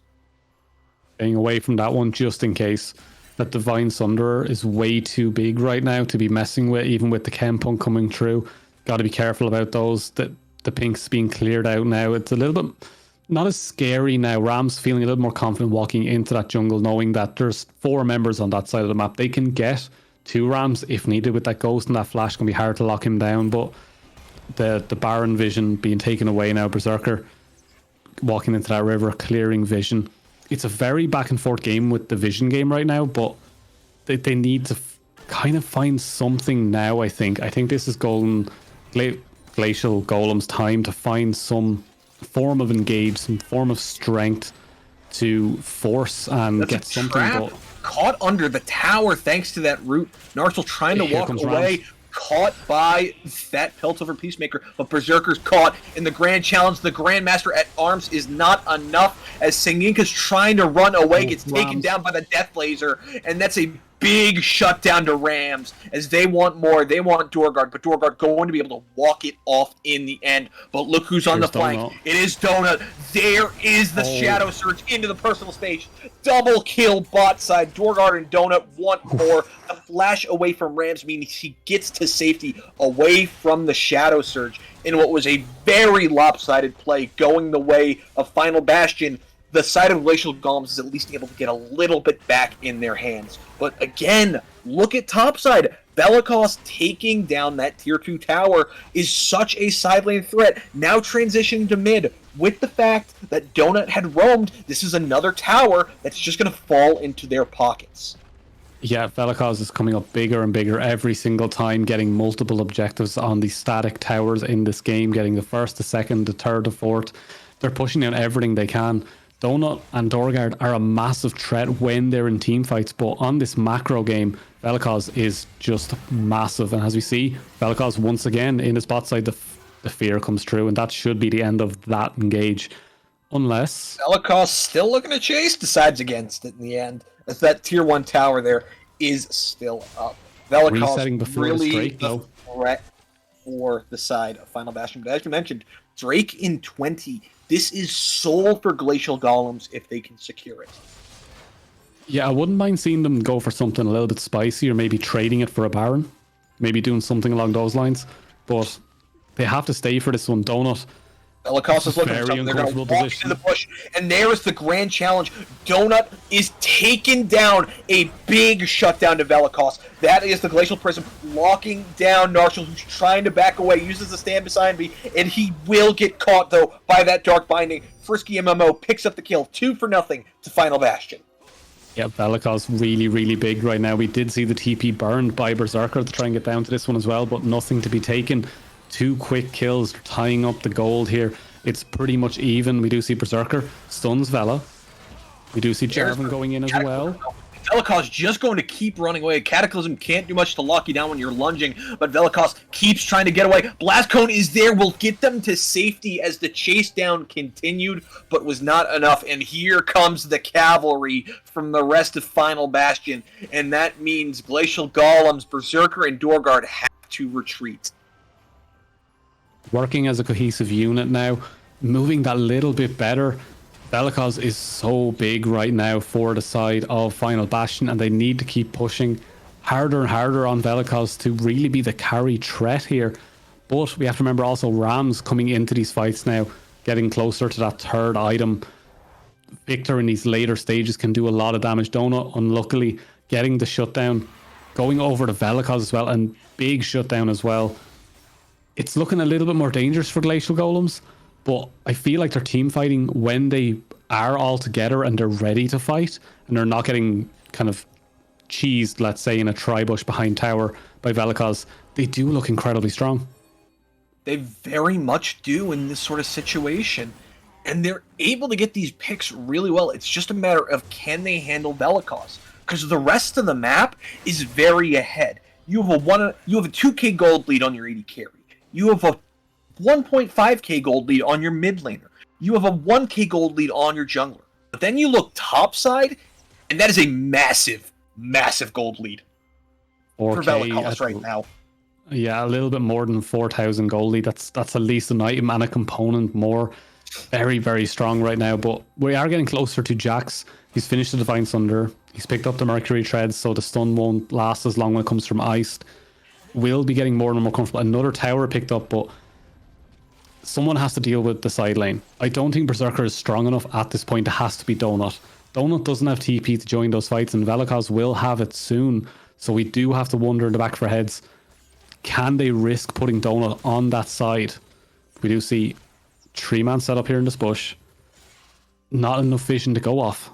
Staying away from that one just in case. That Divine Sunderer is way too big right now to be messing with, even with the Chem Punk coming through. Got to be careful about those. The pinks being cleared out now. It's a little bit not as scary now. Ram's feeling a little more confident walking into that jungle, knowing that there's 4 members on that side of the map. They can get 2 Rams if needed with that Ghost, and that Flash can be hard to lock him down. But the Baron vision being taken away now. Berserker walking into that river, clearing vision. It's a very back and forth game with the vision game right now, but they need to kind of find something now, I think. I think this is Glacial Golems' time to find some form of engage, some form of strength to force and That's get something. But caught under the tower thanks to that root. Narsil trying to walk away. Rams. Caught by that Piltover Peacemaker, but Berserker's caught in the Grand Challenge. The Grandmaster at arms is not enough as Sanginka's trying to run away, gets taken down by the Death Laser, and that's a big shutdown to Rams as they want more. They want Dorgard, but Dorgard going to be able to walk it off in the end. But look who's on the flank. It is Donut. There is the Shadow Surge into the personal space. Double kill bot side. Dorgard and Donut want more. A flash away from Rams means he gets to safety away from the Shadow Surge in what was a very lopsided play going the way of Final Bastion. The side of Glacial Golems is at least able to get a little bit back in their hands. But again, look at topside. Velacost taking down that tier 2 tower is such a side lane threat. Now transitioning to mid. With the fact that Donut had roamed, this is another tower that's just going to fall into their pockets. Yeah, Velacost is coming up bigger and bigger every single time, getting multiple objectives on the static towers in this game, getting the first, the second, the third, the fourth. They're pushing down everything they can. Donut and Dorgard are a massive threat when they're in team fights, but on this macro game, Velacost is just massive. And as we see, Velacost once again in his bot side, the fear comes through, and that should be the end of that engage. Unless Velacost still looking to chase, decides against it in the end. As that tier 1 tower there is still up. Velacost really the threat for the side of Final Bastion. But as you mentioned, Drake in 20. This is sold for Glacial Golems if they can secure it. Yeah, I wouldn't mind seeing them go for something a little bit spicy, or maybe trading it for a Baron. Maybe doing something along those lines. But they have to stay for this one. Donut. Velacost is looking for something. They're going to walk into the bush. And there is the Grand Challenge. Donut is taking down a big shutdown to Velacost. That is the Glacial Prism locking down Narsil, who's trying to back away, uses the stand beside me, and he will get caught, though, by that Dark Binding. Frisky MMO picks up the kill, 2-0 to Final Bastion. Yeah, Velikos really, really big right now. We did see the TP burned by Berserker to try and get down to this one as well, but nothing to be taken. 2 quick kills, tying up the gold here. It's pretty much even. We do see Berserker stuns Vela. We do see Jarvan going in as well. Velikos just going to keep running away. Cataclysm can't do much to lock you down when you're lunging, but Velikos keeps trying to get away. Blast Cone is there, will get them to safety as the chase down continued, but was not enough. And here comes the cavalry from the rest of Final Bastion, and that means Glacial, Golems, Berserker, and Dorgard have to retreat. Working as a cohesive unit now, moving that little bit better. Velikos is so big right now for the side of Final Bastion, and they need to keep pushing harder and harder on Velikos to really be the carry threat here. But we have to remember also Rams coming into these fights now, getting closer to that third item. Victor in these later stages can do a lot of damage. Donut, unluckily, getting the shutdown, going over to Velikos as well, and big shutdown as well. It's looking a little bit more dangerous for Glacial Golems, but I feel like they're team fighting when they are all together and they're ready to fight, and they're not getting kind of cheesed, let's say, in a tri-bush behind tower by Velikos. They do look incredibly strong. They very much do in this sort of situation, and they're able to get these picks really well. It's just a matter of can they handle Velikos, because the rest of the map is very ahead. You have a 2k gold lead on your AD carry. You have a 1.5k gold lead on your mid laner. You have a 1k gold lead on your jungler. But then you look topside, and that is a massive, massive gold lead for Velikos right now. Yeah, a little bit more than 4,000 gold lead. That's at least an item and a component more. Very, very strong right now. But we are getting closer to Jax. He's finished the Divine Sunder. He's picked up the Mercury Treads, so the stun won't last as long when it comes from Iced. Will be getting more and more comfortable. Another tower picked up, but someone has to deal with the side lane. I don't think Berserker is strong enough at this point. It has to be Donut. Donut doesn't have TP to join those fights, and Velikos will have it soon. So we do have to wonder in the back of our heads, can they risk putting Donut on that side? We do see 3-man set up here in this bush. Not enough vision to go off.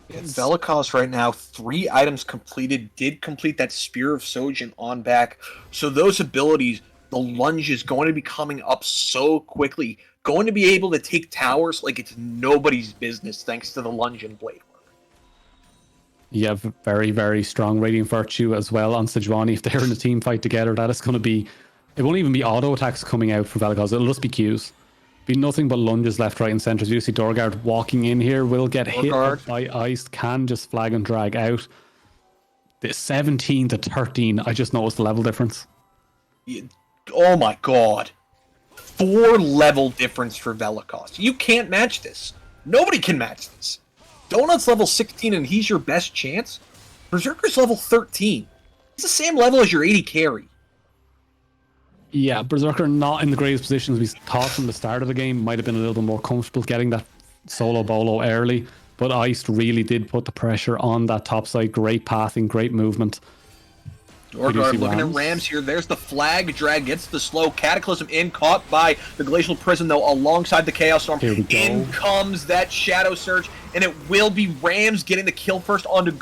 Yeah, Velikos right now, 3 items completed, did complete that Spear of Sojin on back. So those abilities, the lunge is going to be coming up so quickly, going to be able to take towers like it's nobody's business thanks to the lunge and blade work. You have very, very strong Radiant Virtue as well on Sejuani. If they're in a team fight together, that is going to be... It won't even be auto attacks coming out from Velikos. It'll just be Qs. Be nothing but lunges left, right, and centre. You see Dorgard walking in here, will get hit by Ice, can just flag and drag out. The 17 to 13, I just noticed the level difference. Yeah. Oh my god. 4 level difference for Velikos. You can't match this. Nobody can match this. Donut's level 16 and he's your best chance. Berserker's level 13. He's the same level as your 80 carry. Yeah, Berserker not in the greatest positions. We thought from the start of the game might have been a little bit more comfortable getting that solo bolo early, but Ice really did put the pressure on that top side. Great pathing, great movement. Dorgard looking at Rams here. There's the flag. Drag gets the slow. Cataclysm in, caught by the Glacial Prison, though, alongside the Chaos Storm. In comes that Shadow Surge, and it will be Rams getting the kill first onto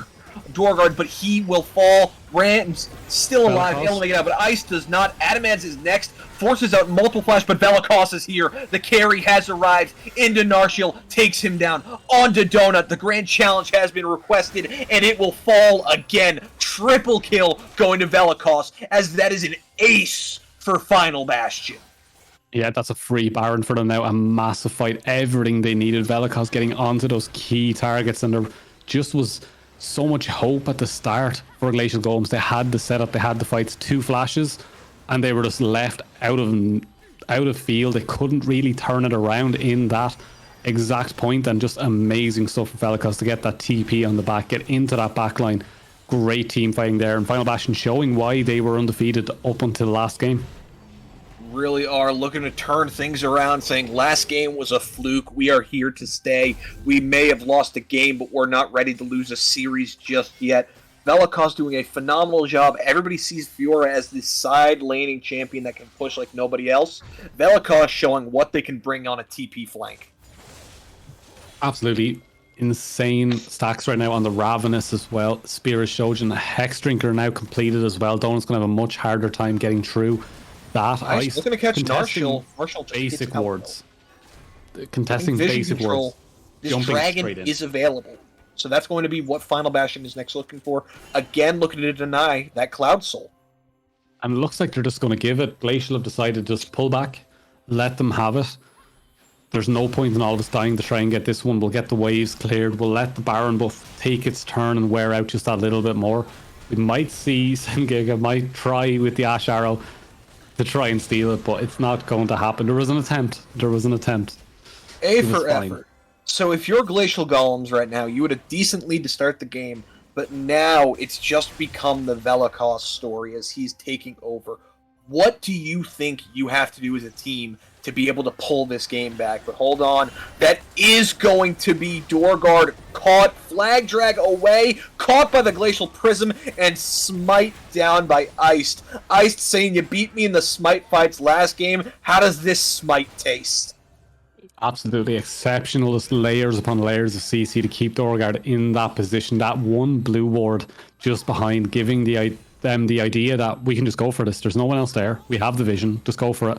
Dorgard, but he will fall. Rams still alive, able to make it out, but Ice does not. Adamance is next, forces out multiple flash, but Velikos is here. The carry has arrived into Narshil, takes him down. Onto Donut, the grand challenge has been requested, and it will fall again. Triple kill going to Velikos, as that is an ace for Final Bastion. Yeah, that's a free Baron for them now. A massive fight, everything they needed. Velikos getting onto those key targets, and there just was so much hope at the start for Glacial Golems. They had the setup, they had the fights, 2 flashes, and they were just left out of field. They couldn't really turn it around in that exact point, and just amazing stuff for Velikos to get that TP on the back, get into that backline. Great team fighting there, and Final Bastion showing why they were undefeated up until the last game. Really are looking to turn things around, saying last game was a fluke. We are here to stay. We may have lost a game, but we're not ready to lose a series just yet. Velikos doing a phenomenal job. Everybody sees Fiora as the side laning champion that can push like nobody else. Velikos showing what they can bring on a TP flank. Absolutely insane stacks right now on the Ravenous as well. Spear Shojin, the Hex Drinker now completed as well. Donut's going to have a much harder time getting through that. Nice. Looking to catch contesting Marshall basic wards. Contesting vision basic control. wards. This Jumping dragon straight in. is available. So that's going to be what Final Bastion is next looking for. Again, looking to deny that Cloud Soul. And it looks like they're just going to give it. Glacial have decided to just pull back, let them have it. There's no point in all of us dying to try and get this one. We'll get the waves cleared. We'll let the Baron buff take its turn and wear out just that little bit more. We might see Sengiga might try with the Ash Arrow to try and steal it, but it's not going to happen. There was an attempt. A for effort. So if you're Glacial Golems right now, you had a decent lead to start the game, but now it's just become the Velikos story as he's taking over. What do you think you have to do as a team to be able to pull this game back? But hold on, that is going to be Dorgard caught, flag drag away, caught by the Glacial Prism, and smite down by Iced. Iced saying, you beat me in the smite fights last game, how does this smite taste? Absolutely exceptional. Just layers upon layers of CC to keep Dorgard in that position. That one blue ward just behind, giving them the idea that we can just go for this. There's no one else there. We have the vision. Just go for it.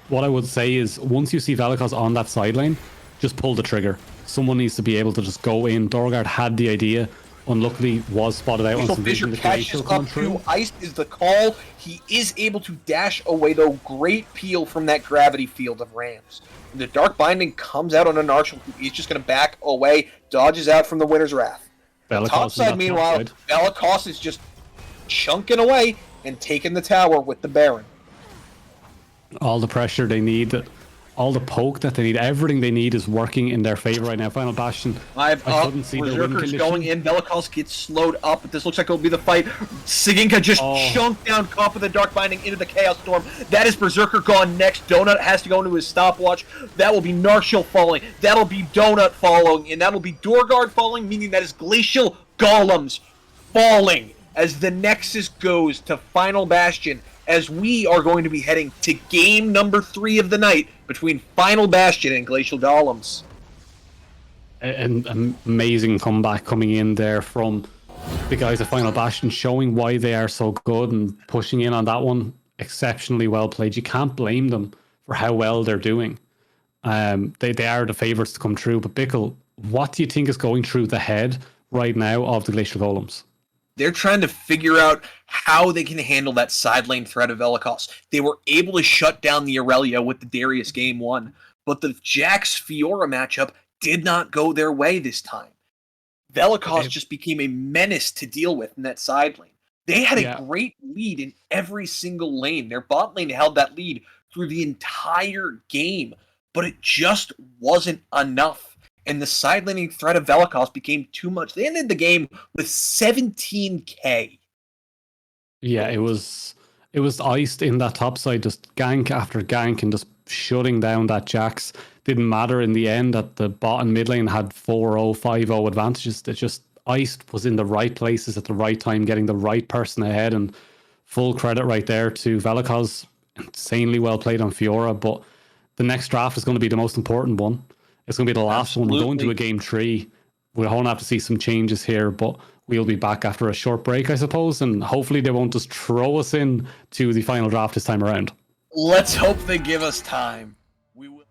What I would say is, once you see Velikos on that side lane, just pull the trigger. Someone needs to be able to just go in. Dorgard had the idea. Unluckily, was spotted out on some vision. The Glacial coming through. Ice is the call. He is able to dash away, though. Great peel from that gravity field of Rams. The Dark Binding comes out on a Narshal, who is just going to back away, dodges out from the Winter's Wrath. Top side, meanwhile, Velikos is just chunking away and taking the tower with the Baron. All the pressure they need, all the poke that they need, everything they need is working in their favor right now. Final Bastion. I couldn't see the win condition. Going in. Velikos gets slowed up, but this looks like it'll be the fight. Siginka just chunked down top of the Dark Binding into the Chaos Storm. That is Berserker gone next. Donut has to go into his stopwatch. That will be Narshal falling. That'll be Donut following, and that'll be Dorgard falling, meaning that is Glacial Golems falling as the Nexus goes to Final Bastion, as we are going to be heading to game number 3 of the night between Final Bastion and Glacial Golems. An amazing comeback coming in there from the guys at Final Bastion, showing why they are so good and pushing in on that one. Exceptionally well played. You can't blame them for how well they're doing. They are the favourites to come through. But Bickle, what do you think is going through the head right now of the Glacial Golems? They're trying to figure out how they can handle that side lane threat of Velikos. They were able to shut down the Aurelia with the Darius game 1, but the Jax Fiora matchup did not go their way this time. Velikos just became a menace to deal with in that side lane. They had a great lead in every single lane. Their bot lane held that lead through the entire game, but it just wasn't enough. And the side laning threat of Velikos became too much. They ended the game with 17k. Yeah, it was iced in that top side, just gank after gank and just shutting down that Jax. Didn't matter in the end that the bot and mid lane had 4-0, 5-0 advantages. It just iced was in the right places at the right time, getting the right person ahead, and full credit right there to Velikos. Insanely well played on Fiora, but the next draft is going to be the most important one. It's going to be the last one. We're going to a game 3. We're going to have to see some changes here, but we'll be back after a short break, I suppose, and hopefully they won't just throw us in to the final draft this time around. Let's hope they give us time. We will.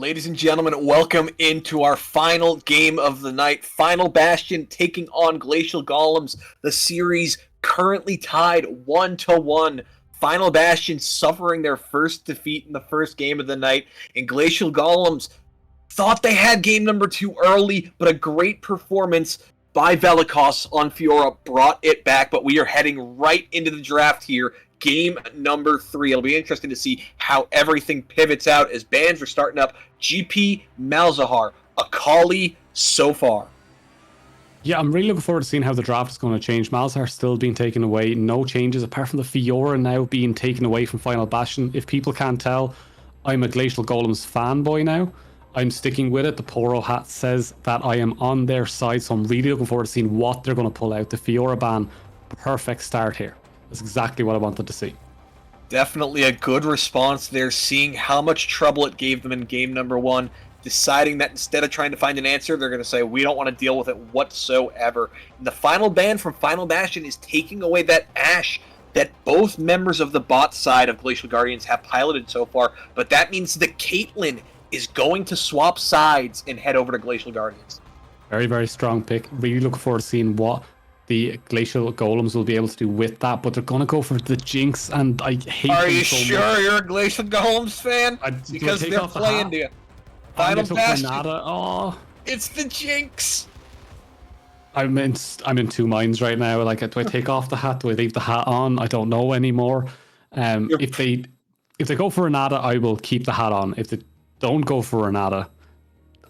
Ladies and gentlemen, welcome into our final game of the night. Final Bastion taking on Glacial Golems. The series currently tied 1-1. Final Bastion suffering their first defeat in the first game of the night. And Glacial Golems thought they had game number 2 early, but a great performance by Velikos on Fiora brought it back. But we are heading right into the draft here. Game number 3. It'll be interesting to see how everything pivots out as bans are starting up. GP, Malzahar, Akali so far. Yeah, I'm really looking forward to seeing how the draft is going to change. Malzahar still being taken away. No changes apart from the Fiora now being taken away from Final Bastion. If people can't tell, I'm a Glacial Golems fanboy now. I'm sticking with it. The Poro hat says that I am on their side, so I'm really looking forward to seeing what they're going to pull out. The Fiora ban, perfect start here. That's exactly what I wanted to see. Definitely a good response there, seeing how much trouble it gave them in game number 1, deciding that instead of trying to find an answer, they're going to say, we don't want to deal with it whatsoever. And the final ban from Final Bastion is taking away that Ashe that both members of the bot side of Glacial Guardians have piloted so far, but that means the Caitlyn is going to swap sides and head over to Glacial Guardians. Very, very strong pick. Really looking forward to seeing what the Glacial Golems will be able to do with that, but they're going to go for the Jinx, and I hate Are them you so sure much. You're a Glacial Golems fan? Because they're playing you. Final Bastion. Oh, it's the Jinx. I'm in two minds right now. Like, do I take off the hat? Do I leave the hat on? I don't know anymore. If they go for Renata, I will keep the hat on. If they don't go for Renata,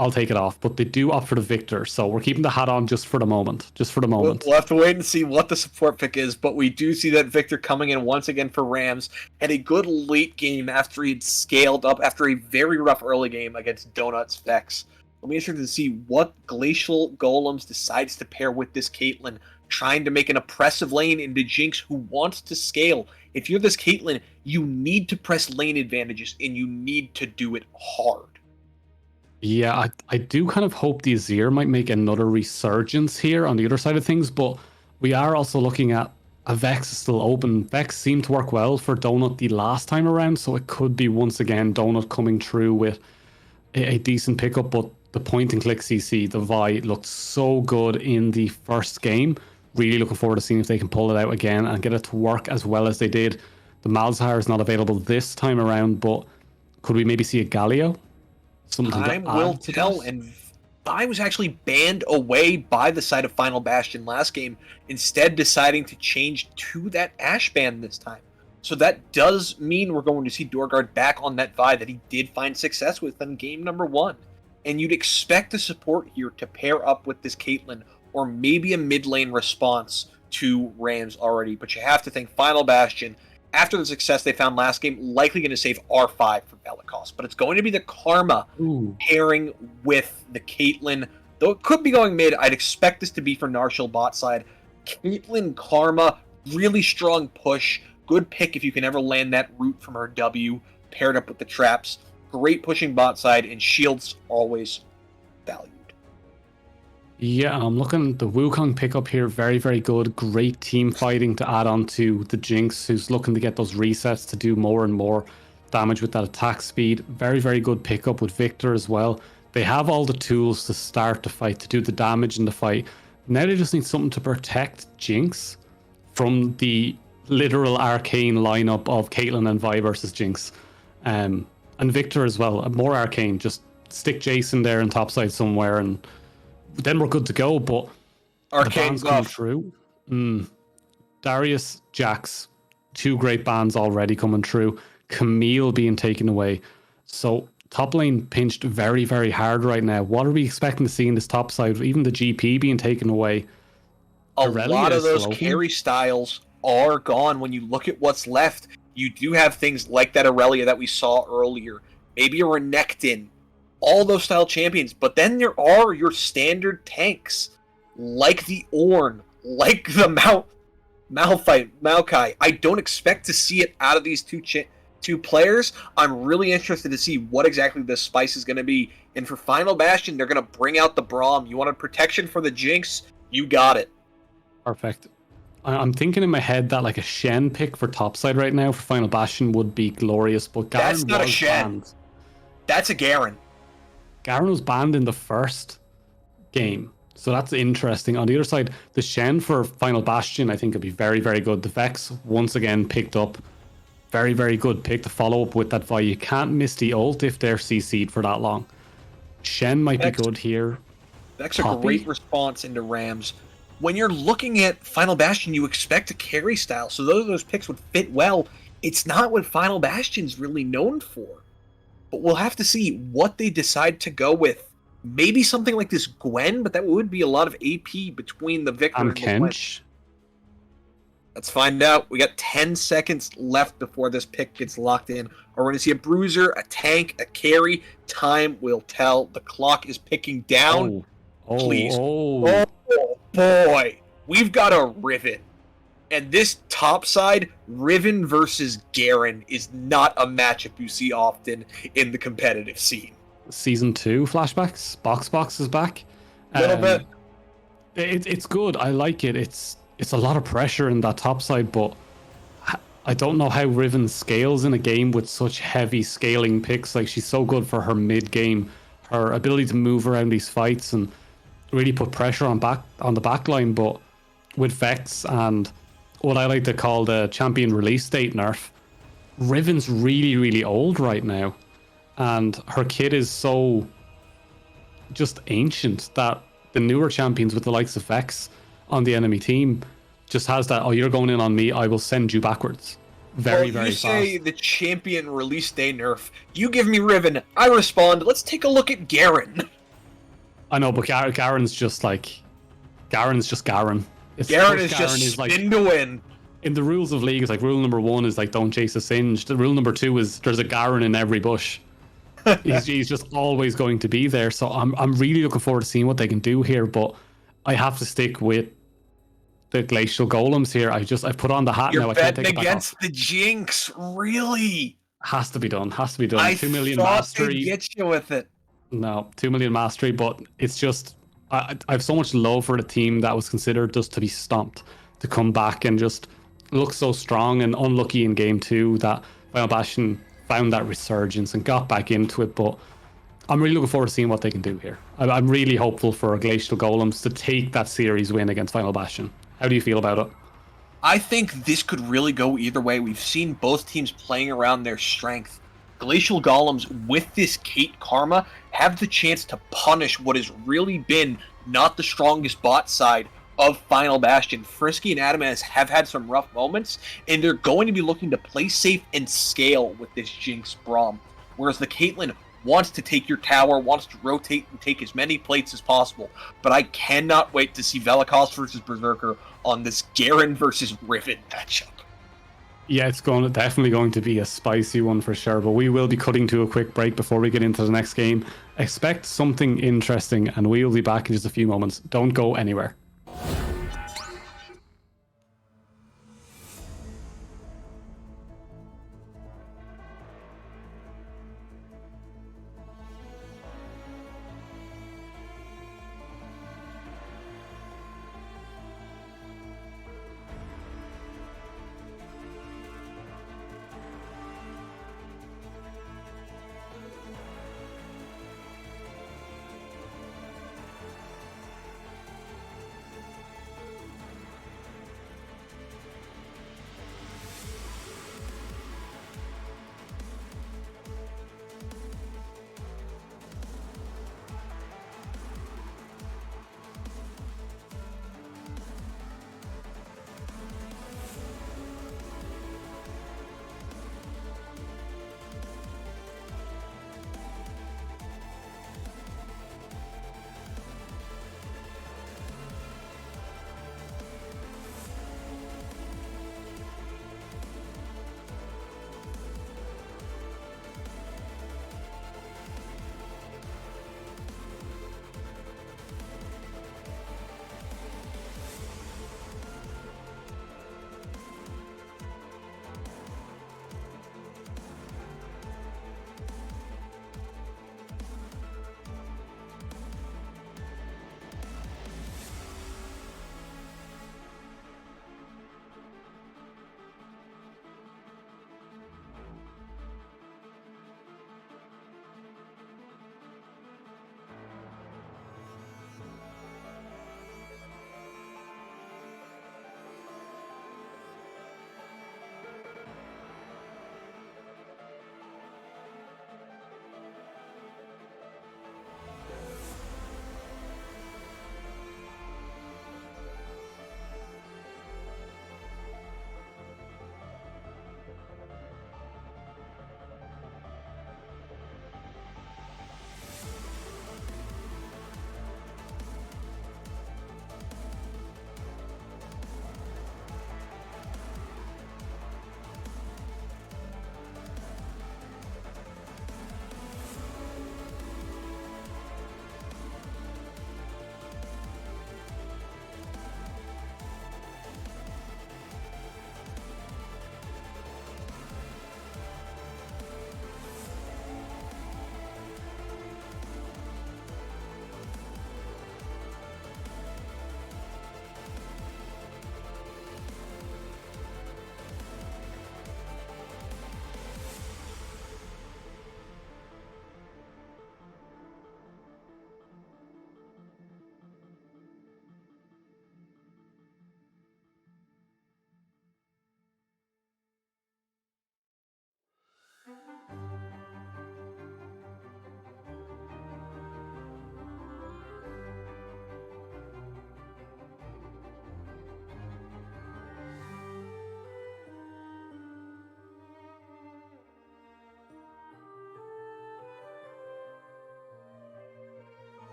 I'll take it off, but they do opt for the Victor, so we're keeping the hat on just for the moment. We'll have to wait and see what the support pick is, but we do see that Victor coming in once again for Rams. Had a good late game after he'd scaled up after a very rough early game against Donuts Vex. It'll be interesting to see what Glacial Golems decides to pair with this Caitlyn, trying to make an oppressive lane into Jinx, who wants to scale. If you're this Caitlyn, you need to press lane advantages, and you need to do it hard. Yeah, I do kind of hope the Azir might make another resurgence here on the other side of things, but we are also looking at a Vex is still open. Vex seemed to work well for Donut the last time around, so it could be once again Donut coming through with a decent pickup, but the point and click CC, the Vi, looked so good in the first game. Really looking forward to seeing if they can pull it out again and get it to work as well as they did. The Malzahar is not available this time around, but could we maybe see a Galio? Time will tell, and Vi was actually banned away by the side of Final Bastion last game, instead deciding to change to that Ashe ban this time. So that does mean we're going to see Dorgard back on that Vi that he did find success with in game number 1. And you'd expect the support here to pair up with this Caitlyn, or maybe a mid lane response to Rams already. But you have to think Final Bastion, after the success they found last game, likely going to save R5 for Velikos. But it's going to be the Karma pairing with the Caitlyn. Though it could be going mid, I'd expect this to be for Narshal bot side. Caitlyn Karma, really strong push. Good pick if you can ever land that root from her W, paired up with the traps. Great pushing bot side, and shields always valued. Yeah, I'm looking the Wukong pickup here, very, very good. Great team fighting to add on to the Jinx, who's looking to get those resets to do more and more damage with that attack speed. Very, very good pickup with Victor as well. They have all the tools to start the fight, to do the damage in the fight. Now they just need something to protect Jinx from the literal arcane lineup of Caitlyn and Vi versus Jinx. And Victor as well, more arcane. Just stick Jason there in topside somewhere and then we're good to go, but Arcane's coming through. Darius, Jax, 2 great bans already coming through. Camille being taken away. So top lane pinched very, very hard right now. What are we expecting to see in this top side? Even the GP being taken away. Aurelia, lot of those carry styles are gone. When you look at what's left, you do have things like that Aurelia that we saw earlier. Maybe a Renekton. All those style champions, but then there are your standard tanks, like the Ornn, like the Maokai. I don't expect to see it out of these two players. I'm really interested to see what exactly the spice is going to be. And for Final Bastion, they're going to bring out the Braum. You wanted protection for the Jinx? You got it. Perfect. I'm thinking in my head that like a Shen pick for topside right now for Final Bastion would be glorious, but Garen that's not a Shen. Banned. That's a Garen. Garen was banned in the first game. So that's interesting. On the other side, the Shen for Final Bastion, I think, would be very, very good. The Vex, once again, picked up. Very, very good pick to follow up with that Vi. You can't miss the ult if they're CC'd for that long. Shen might be good here. That's a great response into Rams. When you're looking at Final Bastion, you expect a carry style, so those picks would fit well. It's not what Final Bastion's really known for. But we'll have to see what they decide to go with. Maybe something like this Gwen, but that would be a lot of AP between the Victor and the Kench. Gwen. Let's find out. We got 10 seconds left before this pick gets locked in. Are we going to see a bruiser, a tank, a carry? Time will tell. The clock is picking down. Please. Oh, boy. We've got a Riven. And this top side, Riven versus Garen, is not a matchup you see often in the competitive scene. Season 2 flashbacks. Box is back. A little bit. It's good. I like it. It's a lot of pressure in that top side, but I don't know how Riven scales in a game with such heavy scaling picks. Like, she's so good for her mid game, her ability to move around these fights and really put pressure on the back line. But with Vex and what I like to call the champion release date nerf, Riven's really, really old right now. And her kit is so just ancient that the newer champions with the likes of Vex on the enemy team just has that, oh, you're going in on me, I will send you backwards. Very fast. You say the champion release day nerf. You give me Riven, I respond, let's take a look at Garen. I know, but Garen's just like... Garen's just Garen. Garen is just spin to win. In the rules of League, it's like rule number 1 is like don't chase a Singe. The rule number 2 is there's a Garen in every bush. he's just always going to be there. So I'm really looking forward to seeing what they can do here, but I have to stick with the Glacial Golems here. I've put on the hat now. I can't take it back against off. The Jinx, really? Has to be done. 2 million mastery. Get you with it. No, 2 million mastery, but it's just I have so much love for the team that was considered just to be stomped, to come back and just look so strong, and unlucky in game 2 that Final Bastion found that resurgence and got back into it. But I'm really looking forward to seeing what they can do here. I'm really hopeful for Glacial Golems to take that series win against Final Bastion. How do you feel about it? I think this could really go either way. We've seen both teams playing around their strength. Glacial Golems, with this Kate Karma, have the chance to punish what has really been not the strongest bot side of Final Bastion. Frisky and Adamaz have had some rough moments, and they're going to be looking to play safe and scale with this Jinx Braum. Whereas the Caitlyn wants to take your tower, wants to rotate and take as many plates as possible. But I cannot wait to see Velikos versus Berserker on this Garen versus Riven matchup. Yeah, it's definitely going to be a spicy one for sure, but we will be cutting to a quick break before we get into the next game. Expect something interesting, and we will be back in just a few moments. Don't go anywhere.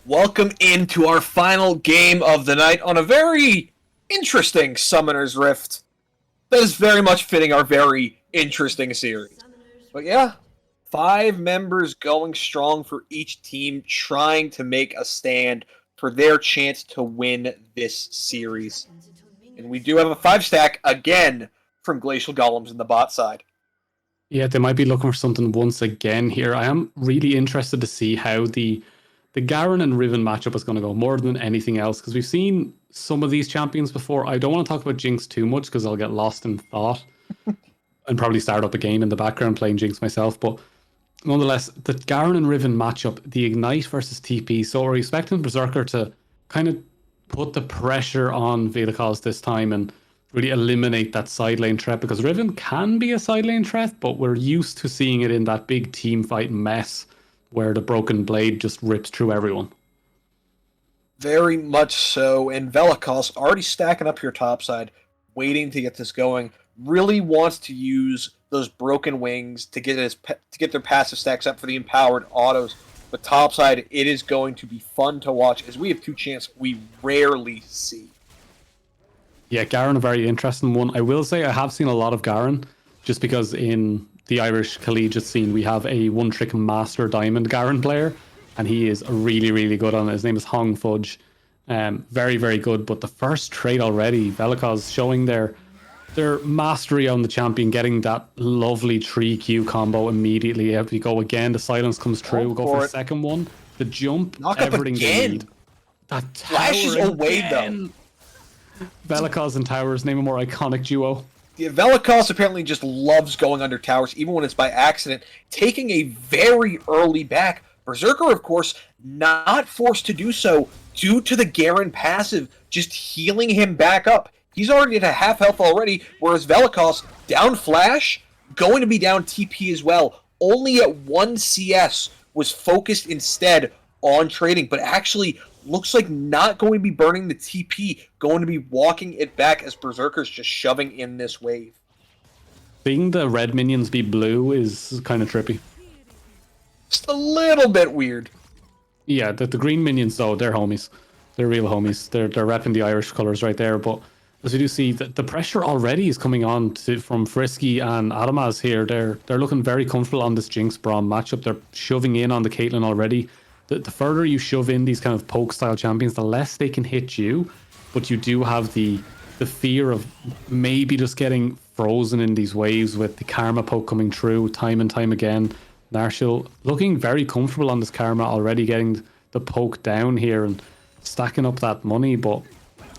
Welcome into our final game of the night on a very interesting Summoner's Rift. That is very much fitting our very interesting series. But yeah, 5 members going strong for each team, trying to make a stand for their chance to win this series. And we do have a 5-stack again from Glacial Golems in the bot side. Yeah, they might be looking for something once again here. I am really interested to see how the Garen and Riven matchup is going to go more than anything else, because we've seen some of these champions before. I don't want to talk about Jinx too much because I'll get lost in thought and probably start up a game in the background playing Jinx myself. But nonetheless, the Garen and Riven matchup, the Ignite versus TP. So we're expecting Berserker to kind of put the pressure on Vel'Koz this time and really eliminate that side lane threat, because Riven can be a side lane threat, but we're used to seeing it in that big team fight mess where the broken blade just rips through everyone. Very much so, and Vel'Koz already stacking up your top side, waiting to get this going. Really wants to use those broken wings to get their passive stacks up for the empowered autos. But top side, it is going to be fun to watch, as we have 2 champs we rarely see. Yeah, Garen, a very interesting one. I will say I have seen a lot of Garen, just because in the Irish collegiate scene, we have a one-trick master diamond Garen player, and he is really, really good on it. His name is Hong Fudge. Very, very good. But the first trade already, Vel'Koz showing their mastery on the champion, getting that lovely 3Q combo immediately. If we go again, the silence comes true. Go for a second one. The jump, knock everything up again. they need. That flashes away though. Vel'Koz and Towers, name a more iconic duo. Yeah, Vel'Koz apparently just loves going under towers, even when it's by accident, taking a very early back. Berserker, of course, not forced to do so due to the Garen passive, just healing him back up. He's already at a half health already, whereas Vel'Koz, down flash, going to be down TP as well. Only at 1 CS, was focused instead on trading, but actually looks like not going to be burning the TP, going to be walking it back as Berserker's just shoving in this wave. Seeing the red minions be blue is kind of trippy. Just a little bit weird. Yeah, the green minions though, they're homies. They're real homies. They're repping the Irish colours right there. But as we do see, the pressure already is coming on from Frisky and Adamaz here. They're looking very comfortable on this Jinx Braum matchup. They're shoving in on the Caitlyn already. The further you shove in these kind of poke style champions, the less they can hit you. But you do have the fear of maybe just getting frozen in these waves with the Karma poke coming through time and time again. Narshil looking very comfortable on this Karma, already getting the poke down here and stacking up that money. But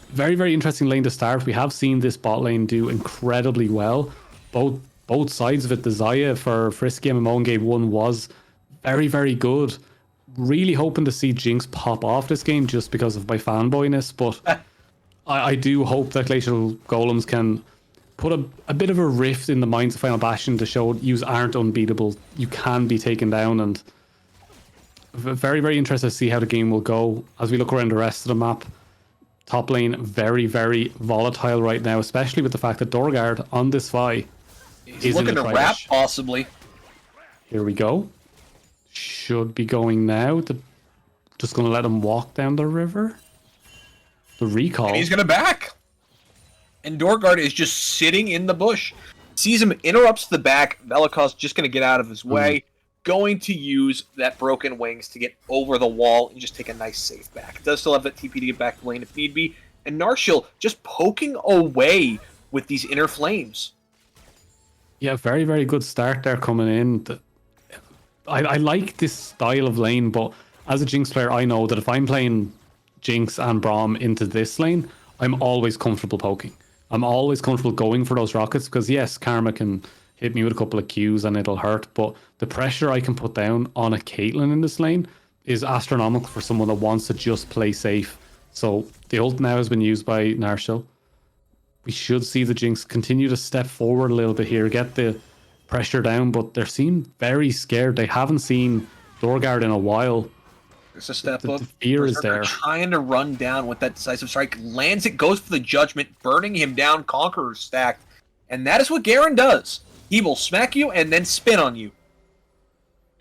very, very interesting lane to start. We have seen this bot lane do incredibly well. Both sides of it. The Xayah for Frisky MMO in game 1 was very, very good. really hoping to see Jinx pop off this game just because of my fanboyness, but I do hope that Glacial Golems can put a bit of a rift in the minds of Final Bastion to show you aren't unbeatable. You can be taken down, and very, very interested to see how the game will go as we look around the rest of the map. Top lane, very, very volatile right now, especially with the fact that Dorgard on this Vi He's looking to wrap, possibly. Here we go. Should be going now. Just going to let him walk down the river. The recall. And he's going to back. And Dorgard is just sitting in the bush. Sees him, interrupts the back. Veliko's just going to get out of his way. Going to use that broken wings to get over the wall and just take a nice safe back. Does still have that TP to get back to lane if need be. And Narshil just poking away with these inner flames. Yeah, very, very good start there coming in. I like this style of lane, but as a Jinx player, I know that if I'm playing Jinx and Braum into this lane, I'm always comfortable poking. I'm always comfortable going for those rockets because, yes, Karma can hit me with a couple of Qs and it'll hurt, but the pressure I can put down on a Caitlyn in this lane is astronomical for someone that wants to just play safe. So the ult now has been used by Narshil. We should see the Jinx continue to step forward a little bit here, get the pressure down, but they seem very scared. They haven't seen Dorgard in a while. There's a step up. The fear is there. Trying to run down with that decisive strike. Lands it, goes for the judgment, burning him down, Conqueror stacked. And that is what Garen does. He will smack you and then spin on you.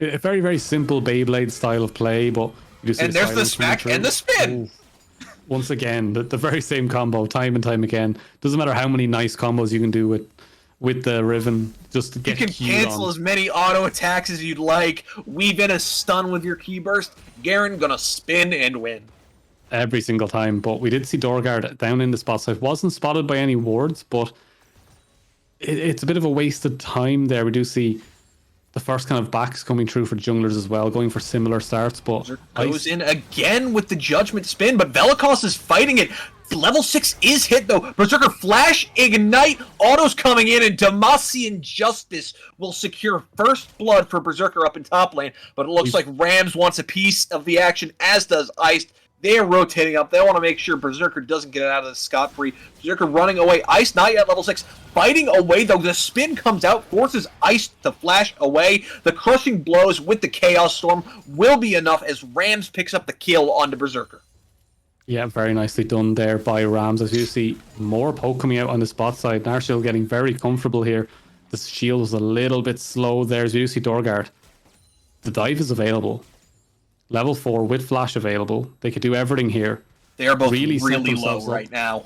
A very, very simple Beyblade style of play, but you just and there's the smack and the spin. Ooh. Once again, the very same combo, time and time again. Doesn't matter how many nice combos you can do with the Riven, just to get you can cancel as many auto attacks as you'd like. Weave in a stun with your key burst. Garen gonna spin and win every single time. But we did see Dorgard down in the spot side. Wasn't spotted by any wards, but it's a bit of a wasted time there. We do see the first kind of backs coming through for junglers as well, going for similar starts. But goes in again with the judgment spin, but Velikos is fighting it. Level 6 is hit though. Berserker Flash, Ignite, autos coming in, and Demacian Justice will secure first blood for Berserker up in top lane. But it looks like Rams wants a piece of the action, as does Iced. They're rotating up. They want to make sure Berserker doesn't get out of this scot-free. Berserker running away. Ice not yet level 6. Fighting away, though. The spin comes out, forces Ice to flash away. The crushing blows with the Chaos Storm will be enough as Rams picks up the kill onto Berserker. Yeah, very nicely done there by Rams. As you see, more poke coming out on the spot side. Narshil getting very comfortable here. The shield was a little bit slow there. As you see Dorgard. The dive is available. Level 4 with flash available. They could do everything here. They are both really low right now.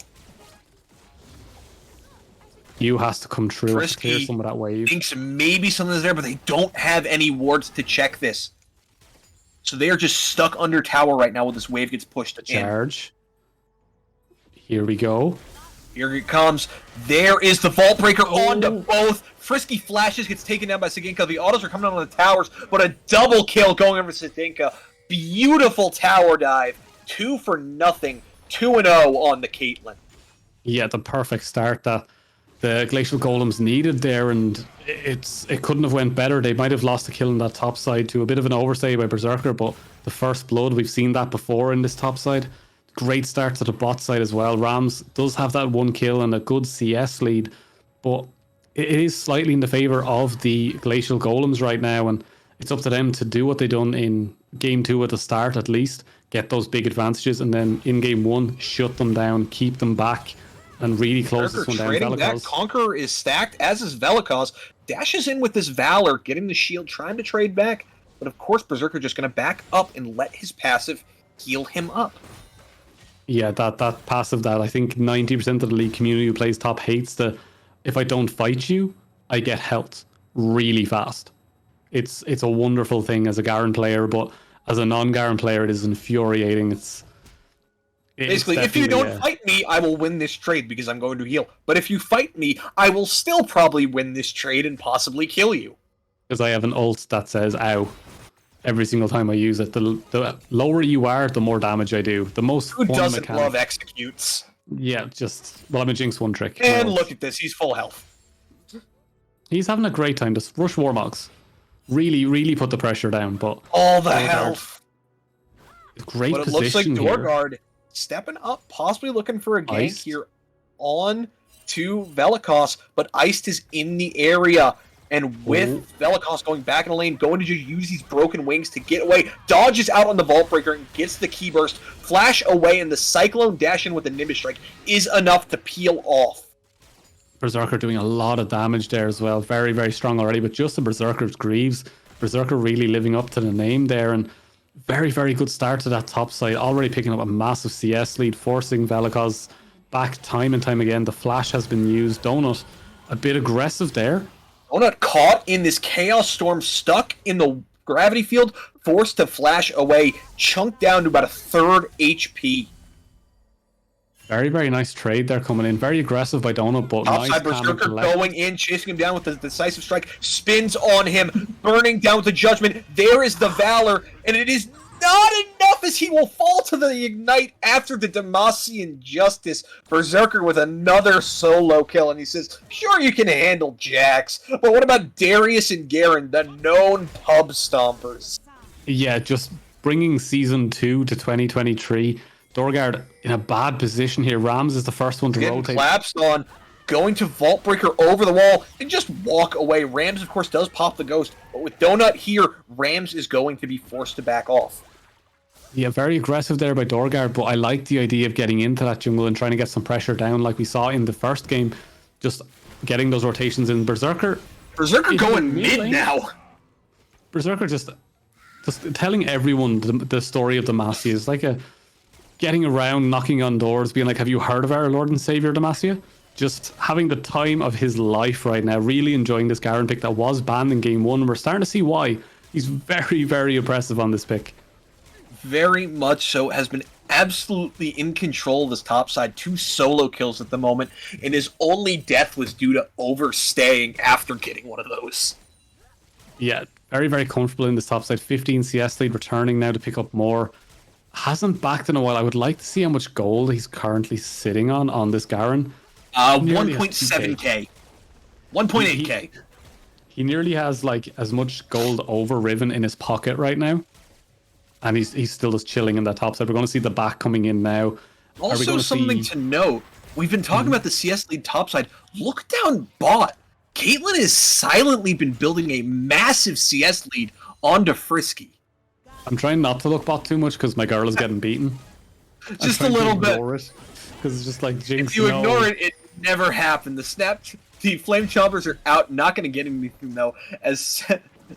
You has to come through and clear some of that wave. Thinks maybe something's there, but they don't have any wards to check this. So they are just stuck under tower right now when this wave gets pushed in. Charge. Here we go. Here it comes. There is the Vault Breaker onto both. Frisky flashes, gets taken down by Saginka. The autos are coming down on the towers, but a double kill going over Saginka. Beautiful tower dive. 2 for nothing. 2-0 on the Caitlyn. Yeah, the perfect start that the Glacial Golems needed there, and it couldn't have went better. They might have lost the kill on that top side to a bit of an overstay by Berserker, but the first blood, we've seen that before in this top side. Great start to the bot side as well. Rams does have that 1 kill and a good CS lead, but it is slightly in the favor of the Glacial Golems right now, and it's up to them to do what they done in game 2 at the start at least, get those big advantages, and then in game 1 shut them down, keep them back, and really close this one down. That Conqueror is stacked, as is Velikos. Dashes in with this Valor, getting the shield, trying to trade back, but of course Berserker just going to back up and let his passive heal him up. Yeah, that passive that I think 90% of the league community who plays top hates the, if I don't fight you, I get health really fast. It's a wonderful thing as a Garen player, but as a non-Garen player, it is infuriating. Basically, if you don't fight me, I will win this trade because I'm going to heal. But if you fight me, I will still probably win this trade and possibly kill you. Because I have an ult that says "ow" every single time I use it. The lower you are, the more damage I do. The most Who fun doesn't mechanic. love executes? Yeah, I'm a Jinx one trick. And look at this, he's full health. He's having a great time. Just rush Warmogs. Really, really put the pressure down. But all the health. Great But it position looks like here. Dorgard stepping up, possibly looking for a gank Iced. here on to Velikos, but Iced is in the area. And with Velikos going back in the lane, going to just use these broken wings to get away, dodges out on the Vault Breaker and gets the key burst, flash away, and the Cyclone dash in with the Nimbus Strike is enough to peel off. Berserker doing a lot of damage there as well. Very, very strong already, but just the Berserker's Greaves. Berserker really living up to the name there, and very, very good start to that top side. Already picking up a massive CS lead, forcing Velikos back time and time again. The flash has been used. Donut a bit aggressive there. Donut caught in this Chaos Storm, stuck in the gravity field, forced to flash away, chunked down to about a third HP. Very, very nice trade there coming in. Very aggressive by Donut, but Outside nice Berserker going in, chasing him down with the decisive strike, spins on him, burning down with the Judgment. There is the Valor, and it is not enough as he will fall to the Ignite after the Demacian Justice. Berserker with another solo kill, and he says, sure, you can handle Jax, but what about Darius and Garen, the known pub stompers? Yeah, just bringing Season 2 to 2023. Dorgard in a bad position here. Rams is the first one to rotate. Collapsed on, going to Vault Breaker over the wall, and just walk away. Rams, of course, does pop the Ghost, but with Donut here, Rams is going to be forced to back off. Yeah, very aggressive there by Dorgard, but I like the idea of getting into that jungle and trying to get some pressure down like we saw in the first game. Just getting those rotations in. Berserker Going mid now. Berserker just telling everyone the story of Demacia is like getting around, knocking on doors, being like, have you heard of our Lord and Savior Demacia? Just having the time of his life right now, really enjoying this Garen pick that was banned in game 1. We're starting to see why. He's very, very impressive on this pick. Very much so, has been absolutely in control of this top side. 2 solo kills at the moment, and his only death was due to overstaying after getting one of those. Yeah, very, very comfortable in this top side. 15 CS lead, returning now to pick up more. Hasn't backed in a while. I would like to see how much gold he's currently sitting on this Garen. 1.7k. 1.8k. He nearly has like as much gold over Riven in his pocket right now. And he's still just chilling in that top side. We're going to see the back coming in now. Also, something to note. We've been talking about the CS lead top side. Look down bot. Caitlyn has silently been building a massive CS lead onto Frisky. I'm trying not to look bot too much because my girl is getting beaten. Just a little bit. Because it's just like, Jinx, if you ignore it, it never happened. The Flame Choppers are out. Not going to get anything, though, as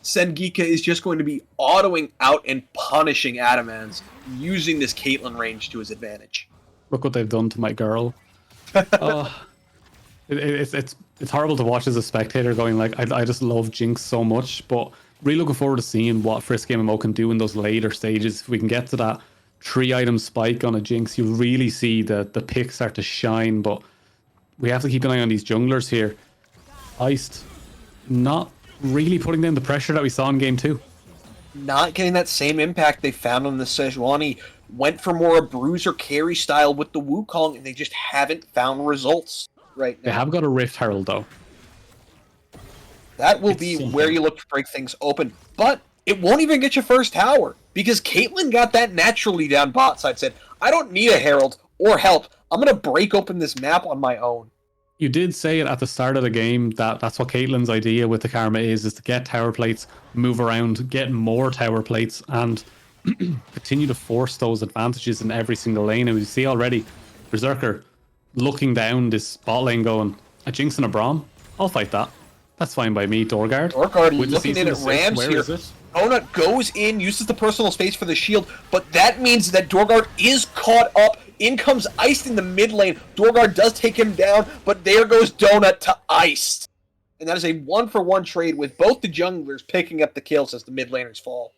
Sengika is just going to be autoing out and punishing Adamans, using this Caitlyn range to his advantage. Look what they've done to my girl. It's horrible to watch as a spectator going like, I just love Jinx so much, but really looking forward to seeing what Frisky MMO can do in those later stages. If we can get to that 3-item spike on a Jinx, you really see the pick start to shine, but we have to keep an eye on these junglers here. Iced, not really putting down the pressure that we saw in game 2. Not getting that same impact they found on the Sejuani. Went for more a bruiser carry style with the Wukong, and they just haven't found results right now. They have got a Rift Herald, though. That will be where you look to break things open. But it won't even get your first tower, because Caitlyn got that naturally down bot side, said, I don't need a Herald or help. I'm going to break open this map on my own. You did say it at the start of the game that that's what Caitlyn's idea with the Karma is to get tower plates, move around, get more tower plates, and continue to force those advantages in every single lane. And we see already Berserker looking down this bot lane going, a Jinx and a Braum? I'll fight that. That's fine by me, Dorgard. Looking in at Rams here. Donut goes in, uses the personal space for the shield, but that means that Dorgard is caught up. In comes Iced in the mid lane. Dorgard does take him down, but there goes Donut to Iced. And that is a 1-for-1 trade with both the junglers picking up the kills as the mid laners fall.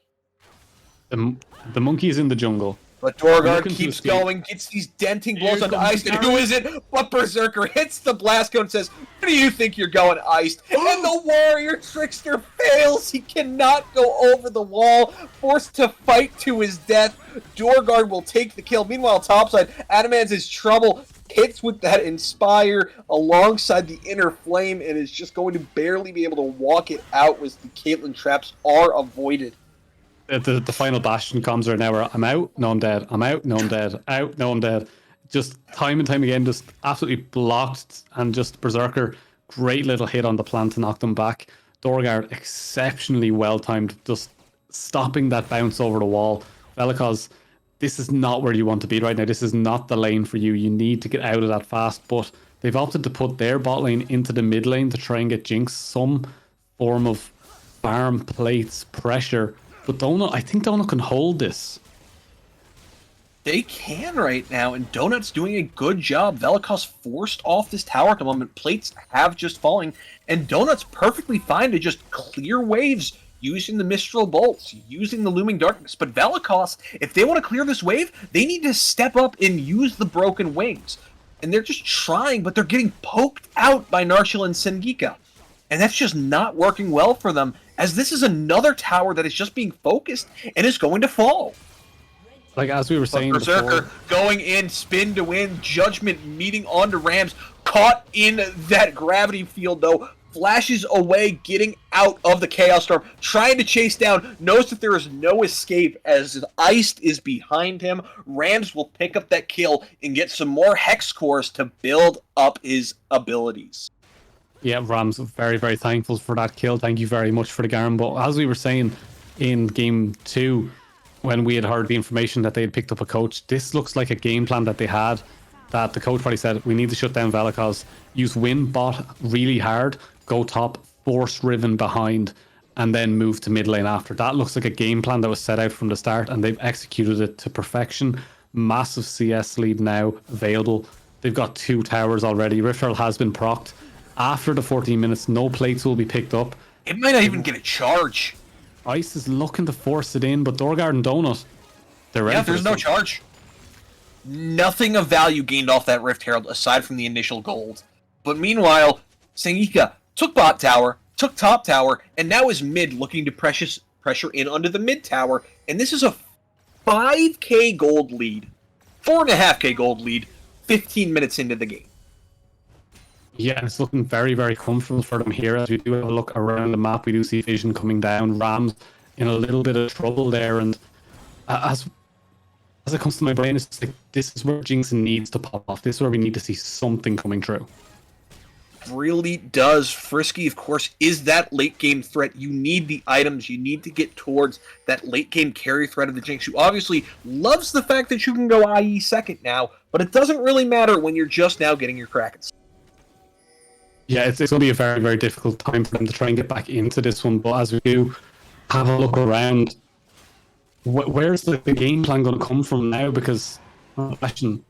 The monkey is in the jungle. But Dorgard keeps going, gets these denting blows onto Iced, and who is it? But Berserker hits the blast cone and says, where do you think you're going, Iced? And the warrior trickster fails. He cannot go over the wall, forced to fight to his death. Dorgard will take the kill. Meanwhile, topside, Adamans is trouble. Hits with that Inspire alongside the Inner Flame, and is just going to barely be able to walk it out as the Caitlyn traps are avoided. The final Bastion comms right now are I'm out, no I'm dead, I'm out, no I'm dead, out, no I'm dead. Just time and time again, just absolutely blocked, and just Berserker, great little hit on the plant to knock them back. Dorgard, exceptionally well timed, just stopping that bounce over the wall. Velikos, this is not where you want to be right now. This is not the lane for you. You need to get out of that fast, but they've opted to put their bot lane into the mid lane to try and get Jinx some form of farm, plates, pressure. But Donut, I think Donut can hold this. They can right now, and Donut's doing a good job. Velikos forced off this tower at the moment. Plates have just falling, and Donut's perfectly fine to just clear waves using the Mistral Bolts, using the Looming Darkness. But Velikos, if they want to clear this wave, they need to step up and use the Broken Wings. And they're just trying, but they're getting poked out by Narshil and Sengika. And that's just not working well for them, as this is another tower that is just being focused and is going to fall. Like, as we were saying Berserker before, going in, spin to win, Judgment meeting onto Rams, caught in that gravity field though, flashes away, getting out of the Chaos Storm, trying to chase down, knows that there is no escape as Iced is behind him. Rams will pick up that kill and get some more Hex cores to build up his abilities. yeah, Rams very, very thankful for that kill. Thank you very much for the Garen. But as we were saying in game 2, when we had heard the information that they had picked up a coach, this looks like a game plan that they had, that the coach probably said, we need to shut down Velikos, use win bot really hard, go top, force Riven behind, and then move to mid lane after. That looks like a game plan that was set out from the start, and they've executed it to perfection. Massive CS lead now available. They've got 2 towers already. Rift Herald has been procced. After the 14 minutes, no plates will be picked up. It might not even get a charge. Ice is looking to force it in, but Dorgard and Donut, they're ready. Yeah, there's no charge. Nothing of value gained off that Rift Herald aside from the initial gold. But meanwhile, Sengika took bot tower, took top tower, and now is mid looking to pressure in under the mid tower. And this is a 5k gold lead, 4.5k gold lead, 15 minutes into the game. Yeah, and it's looking very, very comfortable for them here. As we do have a look around the map, we do see Vision coming down. Rams in a little bit of trouble there. And as it comes to my brain, it's just like, this is where Jinx needs to pop off. This is where we need to see something coming through. Really does. Frisky, of course, is that late game threat. You need the items. You need to get towards that late game carry threat of the Jinx, who obviously loves the fact that you can go IE second now, but it doesn't really matter when you're just now getting your Krakens. Yeah, it's going to be a very, very difficult time for them to try and get back into this one. But as we do have a look around, where's the game plan going to come from now? Because, question,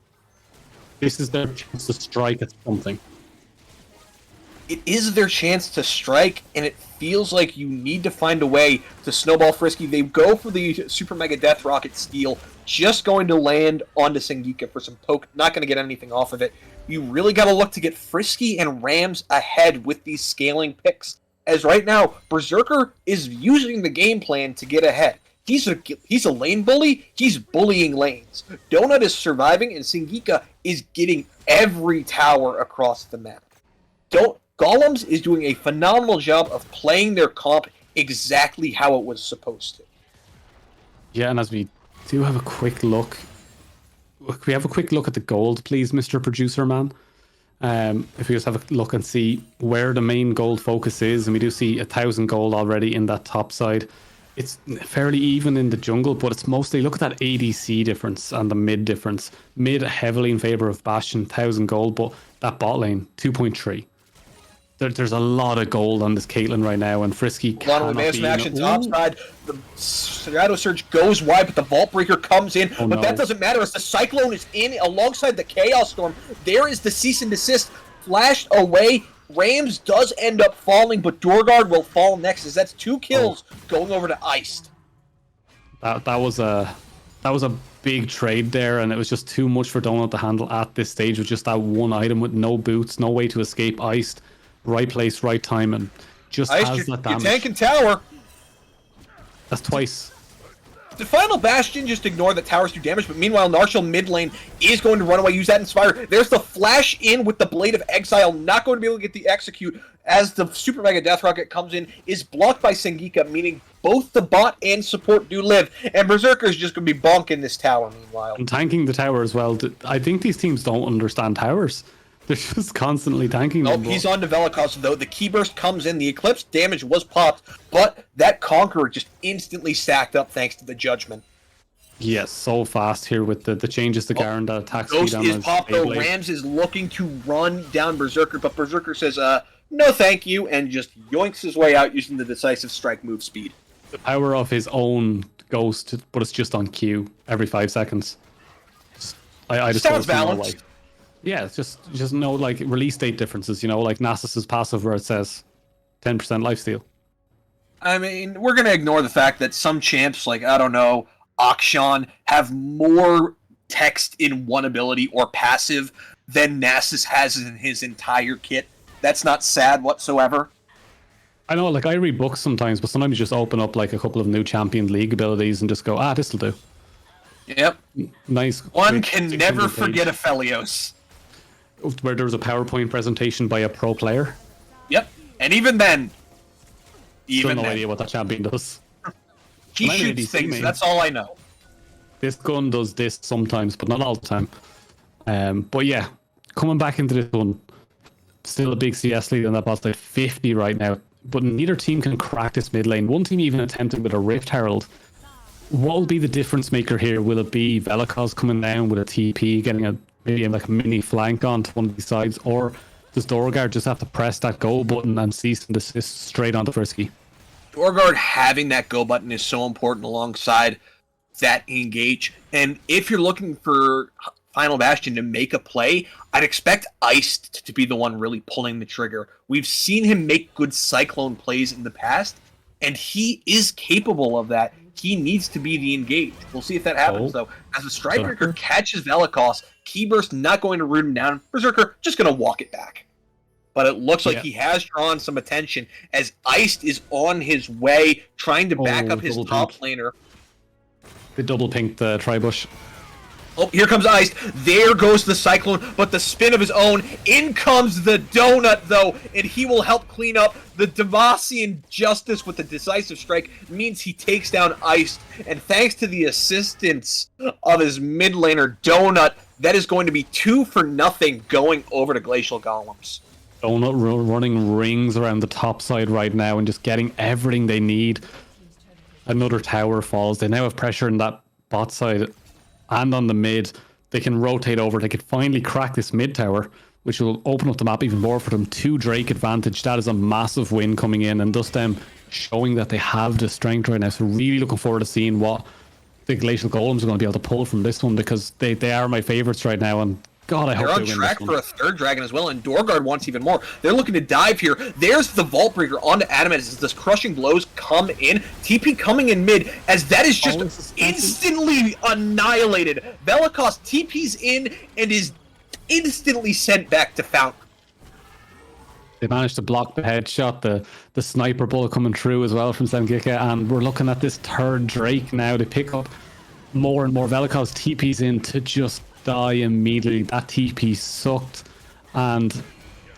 this is their chance to strike at something. It is their chance to strike, and it feels like you need to find a way to snowball Frisky. They go for the Super Mega Death Rocket steal, just going to land onto Sengika for some poke, not going to get anything off of it. You really got to look to get Frisky and Rams ahead with these scaling picks. As right now, Berserker is using the game plan to get ahead. He's a lane bully. He's bullying lanes. Donut is surviving, and Sengika is getting every tower across the map. Golems is doing a phenomenal job of playing their comp exactly how it was supposed to. Yeah, and as we do have a quick look, can we have a quick look at the gold, please, Mr. Producer Man? If we just have a look and see where the main gold focus is, and we do see 1,000 gold already in that top side. It's fairly even in the jungle, but it's mostly, look at that ADC difference and the mid difference. Mid heavily in favor of Bastion, 1,000 gold, but that bot lane, 2.3. There's a lot of gold on this Caitlyn right now, and Frisky cannot be in action top side. The Shadow Surge goes wide, but the Vault Breaker comes in. Oh, but no. that doesn't matter as the Cyclone is in alongside the Chaos Storm. There is the cease and desist flashed away. Rams does end up falling, but Dorgard will fall next as that's 2 kills going over to Iced. That was a big trade there, and it was just too much for Donut to handle at this stage with just that one item with no boots, no way to escape Iced. Right place, right time, and just Iced, has that damage. Your tank and tower. That's twice. The final Bastion just ignore the towers do damage, but meanwhile, Narshal mid lane is going to run away, use that Inspire. There's the flash in with the Blade of Exile, not going to be able to get the execute as the Super Mega Death Rocket comes in, is blocked by Sengika, meaning both the bot and support do live, and Berserker's just going to be bonking this tower meanwhile. And tanking the tower as well. I think these teams don't understand towers. They're just constantly tanking them. Nope, he's on to Velikos, though. The Key Burst comes in, the Eclipse damage was popped, but that Conqueror just instantly stacked up thanks to the Judgment. Yes, so fast here with the changes to Garen that attacks Ghost is popped, though. Rams is looking to run down Berserker, but Berserker says, no thank you, and just yoinks his way out using the Decisive Strike move speed. The power of his own Ghost, but it's just on Q every 5 seconds. I just sounds balanced. Like, yeah, it's just no like release date differences, you know, like Nasus's passive where it says 10% lifesteal. I mean, we're gonna ignore the fact that some champs, like, I don't know, Akshan, have more text in one ability or passive than Nasus has in his entire kit. That's not sad whatsoever. I know, like, I read books sometimes, but sometimes you just open up like a couple of new Champion League abilities and just go, this'll do. Yep. Nice. One can never forget Aphelios. Where there was a PowerPoint presentation by a pro player. Yep. And even then, Still no idea what that champion does. He shoots things, main. That's all I know. This gun does this sometimes, but not all the time. But yeah, coming back into this one, still a big CS lead on that bot's like 50 right now. But neither team can crack this mid lane. One team even attempted with a Rift Herald. What will be the difference maker here? Will it be Velikos coming down with a TP, getting maybe like a mini flank onto one of these sides, or does Dorgard just have to press that go button and cease and desist straight onto Frisky? Dorgard having that go button is so important alongside that engage. And if you're looking for Final Bastion to make a play, I'd expect Iced to be the one really pulling the trigger. We've seen him make good Cyclone plays in the past, and he is capable of that. He needs to be the engaged. We'll see if that happens, though. As the Strikebreaker catches Velikos, Key Burst not going to root him down. Berserker just going to walk it back. But it looks like he has drawn some attention as Iced is on his way, trying to back up his top laner. They double pinked the Tribush. Oh, here comes Iced. There goes the Cyclone, but the spin of his own. In comes the Donut, though, and he will help clean up. The Demacian Justice with the Decisive Strike means he takes down Iced, and thanks to the assistance of his mid laner, Donut, that is going to be 2-0 going over to Glacial Golems. Donut running rings around the top side right now and just getting everything they need. Another tower falls. They now have pressure in that bot side and on the mid. They can rotate over. They could finally crack this mid tower, which will open up the map even more for them. 2 Drake advantage. That is a massive win coming in, and thus them showing that they have the strength right now. So really looking forward to seeing what the Glacial Golems are going to be able to pull from this one, because they are my favorites right now, and God, I hope they win this one. They're on track for a third dragon as well, and Dorgard wants even more. They're looking to dive here. There's the Vault Breaker onto Adamant as this crushing blows come in. TP coming in mid, as that is just instantly annihilated. Velikos TP's in and is instantly sent back to Fountain. They managed to block the headshot, the sniper bullet coming through as well from Sengika, and we're looking at this third Drake now. They pick up more and more. Velikos TP's in to just die immediately. That TP sucked, and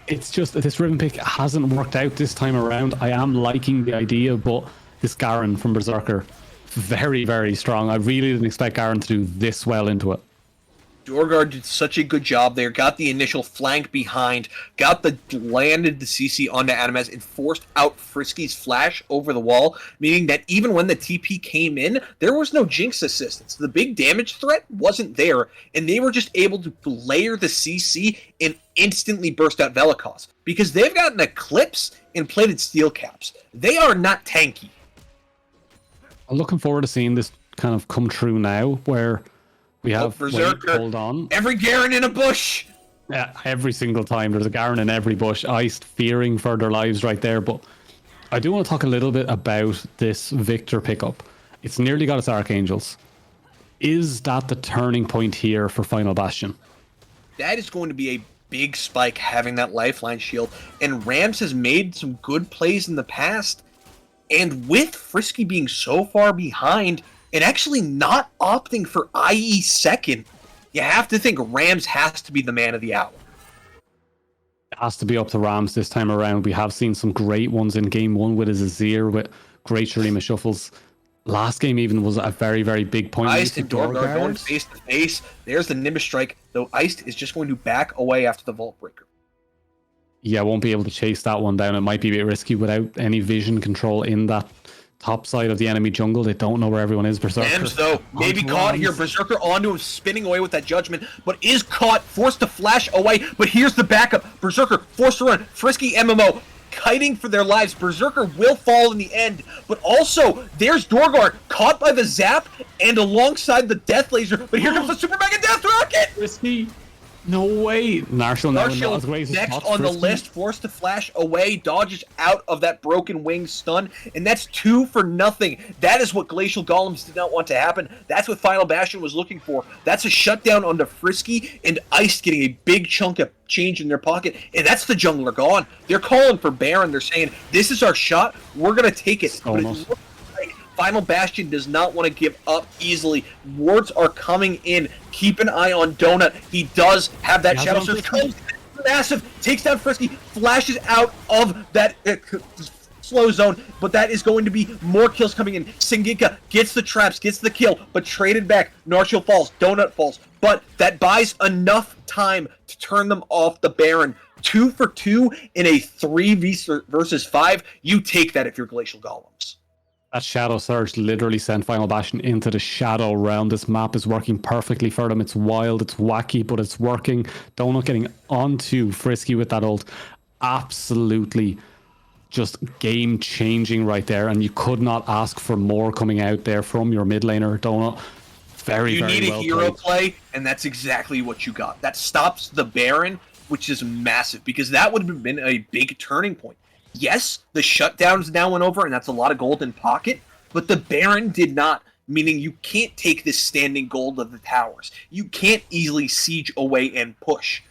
it's just this Ribbon pick hasn't worked out this time around. I am liking the idea, but this Garen from Berserker, very, very strong. I really didn't expect Garen to do this well into it. Dorgard did such a good job there, got the initial flank behind, landed the CC onto Animaz, and forced out Frisky's flash over the wall, meaning that even when the TP came in, there was no Jinx assistance. The big damage threat wasn't there, and they were just able to layer the CC and instantly burst out Velikos, because they've got an Eclipse and plated steel caps. They are not tanky. I'm looking forward to seeing this kind of come true now, where we have Berserker. Hold on. Every Garen in a bush. Yeah, every single time there's a Garen in every bush. Iced, fearing for their lives right there. But I do want to talk a little bit about this Victor pickup. It's nearly got its Archangels. Is that the turning point here for Final Bastion? That is going to be a big spike, having that lifeline shield. And Rams has made some good plays in the past. And with Frisky being so far behind, and actually not opting for IE second, you have to think Rams has to be the man of the hour. It has to be up to Rams this time around. We have seen some great ones in game one with Azir, with great Sharima shuffles. Last game even was a very, very big point. Iced and Dorgar going face to face. There's the Nimbus strike, though Iced is just going to back away after the Vault Breaker. Yeah, won't be able to chase that one down. It might be a bit risky without any vision control in that top side of the enemy jungle. They don't know where everyone is. Berserker. Rams, though, maybe caught here. Berserker onto him, spinning away with that judgment, but is caught, forced to flash away. But here's the backup. Berserker forced to run. Frisky MMO kiting for their lives. Berserker will fall in the end, but also there's Dorgar caught by the zap and alongside the death laser. But here comes the Super Mega Death Rocket. Frisky. No way. Narshal next on the list, forced to flash away, dodges out of that broken wing stun, and that's 2 for nothing. That is what Glacial Golems did not want to happen. That's what Final Bastion was looking for. That's a shutdown onto Frisky and Ice getting a big chunk of change in their pocket, and that's the jungler gone. They're calling for Baron. They're saying, this is our shot. We're going to take it. Almost. Final Bastion does not want to give up easily. Wards are coming in. Keep an eye on Donut. He does have that Shadow Surge. Massive. Takes down Frisky. Flashes out of that slow zone. But that is going to be more kills coming in. Singika gets the traps, gets the kill, but traded back. Narshal falls. Donut falls. But that buys enough time to turn them off the Baron. 2 for 2 in a 3 versus 5. You take that if you're Glacial Golems. That Shadow Surge literally sent Final Bastion into the Shadow realm. This map is working perfectly for them. It's wild, it's wacky, but it's working. Donut getting onto Frisky with that ult. Absolutely just game-changing right there. And you could not ask for more coming out there from your mid laner, Donut. Very, very well played. You need a hero play, and that's exactly what you got. That stops the Baron, which is massive, because that would have been a big turning point. Yes, the shutdowns now went over, and that's a lot of gold in pocket, but the Baron did not, meaning you can't take this standing gold of the towers. You can't easily siege away and push.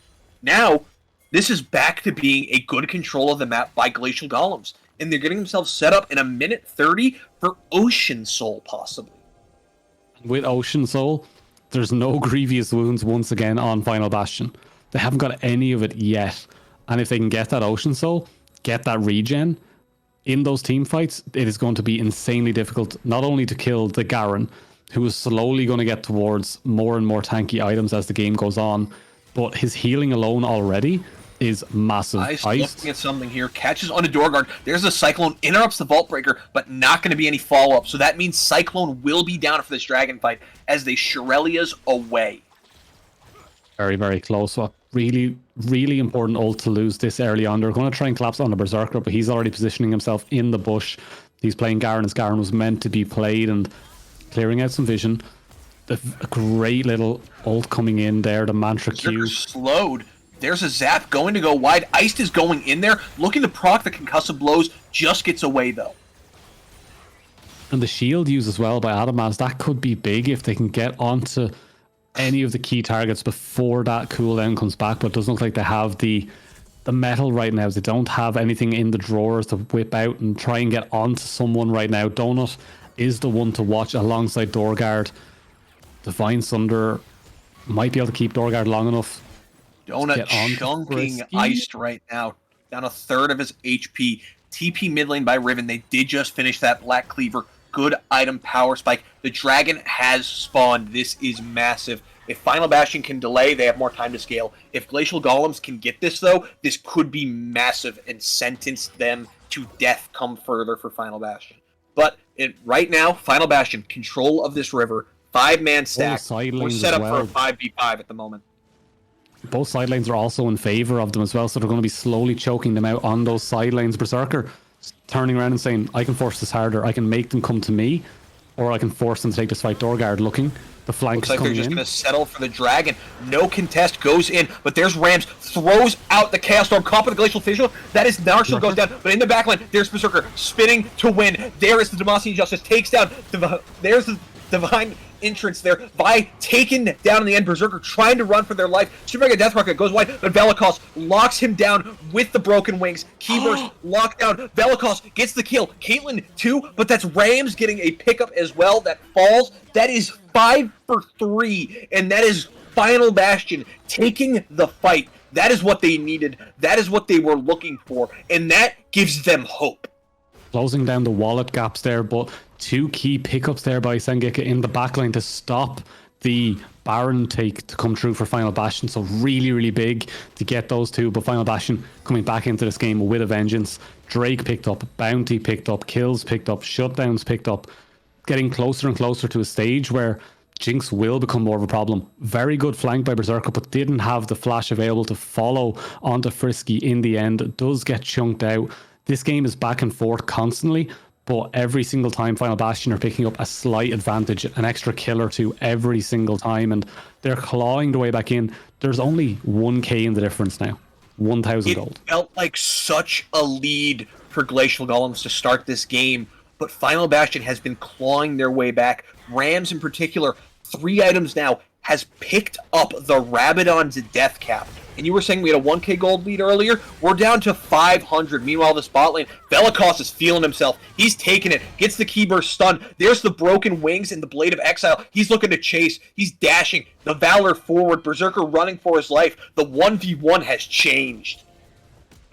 Now, this is back to being a good control of the map by Glacial Golems, and they're getting themselves set up in a minute 30 for Ocean Soul, possibly. With Ocean Soul, there's no grievous wounds once again on Final Bastion. They haven't got any of it yet, and if they can get that Ocean Soul, get that regen in those team fights, it is going to be insanely difficult not only to kill the Garen, who is slowly going to get towards more and more tanky items as the game goes on, but his healing alone already is massive. Ice looking at something here, catches onto Dorgar. There's a Cyclone, interrupts the Vault Breaker, but not going to be any follow-up, so that means Cyclone will be down for this dragon fight as they Shirelia's away. Very, very close. So really, really important ult to lose this early on. They're going to try and collapse on the Berserker, but he's already positioning himself in the bush. He's playing Garen as Garen was meant to be played and clearing out some vision. A great little ult coming in there, the Mantra Q. Slowed. There's a zap going to go wide. Iced is going in there, looking to proc the concussive blows, just gets away though. And the shield use as well by Adamaz, that could be big if they can get onto any of the key targets before that cooldown comes back, but it doesn't look like they have the metal right now. They don't have anything in the drawers to whip out and try and get onto someone right now. Donut is the one to watch alongside Dorgard. Divine Sunder might be able to keep Dorgard long enough. Donut chunking Iced right now, down a third of his HP. TP mid lane by Riven. They did just finish that Black Cleaver. Good item power spike. The dragon has spawned. This is massive. If Final Bastion can delay, they have more time to scale. If Glacial Golems can get this, though, this could be massive and sentence them to death come further for Final Bastion. But right now, Final Bastion, control of this river, 5-man stack. We're set up for a 5v5 at the moment. Both side lanes are also in favor of them as well, so they're going to be slowly choking them out on those side lanes. Berserker turning around and saying, I can force this harder, I can make them come to me, or I can force them to take this fight. Dorgard looking, the flank is coming in. Looks like they're just going to settle for the dragon. No contest goes in, but there's Rams, throws out the Chaos Storm, caught by the Glacial Fissure. That is Narshal goes down, but in the backline, there's Berserker spinning to win. There is the Demacian Justice, takes down, there's the Divine entrance there. Vi taken down in the end. Berserker trying to run for their life. Super Mega Death Rocket goes wide, but Velikos locks him down with the broken wings. Keyburst locked down. Velikos gets the kill. Caitlyn too, but that's Rams getting a pickup as well. That falls. That is 5 for 3, and that is Final Bastion taking the fight. That is what they needed. That is what they were looking for, and that gives them hope. Closing down the wallet gaps there, but 2 key pickups there by Sengeki in the backline to stop the Baron take to come through for Final Bastion. So really, really big to get those 2. But Final Bastion coming back into this game with a vengeance. Drake picked up, Bounty picked up, kills picked up, shutdowns picked up. Getting closer and closer to a stage where Jinx will become more of a problem. Very good flank by Berserker, but didn't have the flash available to follow onto Frisky in the end. It does get chunked out. This game is back and forth constantly, but every single time Final Bastion are picking up a slight advantage, an extra kill or 2 every single time, and they're clawing their way back in. There's only 1k in the difference now. 1,000 gold. It felt like such a lead for Glacial Golems to start this game, but Final Bastion has been clawing their way back. Rams in particular, 3 items now, has picked up the Rabadon's death cap. And you were saying we had a 1k gold lead earlier? We're down to 500. Meanwhile, the spot lane, Velikos is feeling himself. He's taking it, gets the Keyburst stun. There's the broken wings and the Blade of Exile. He's looking to chase. He's dashing. The Valor forward. Berserker running for his life. The 1v1 has changed.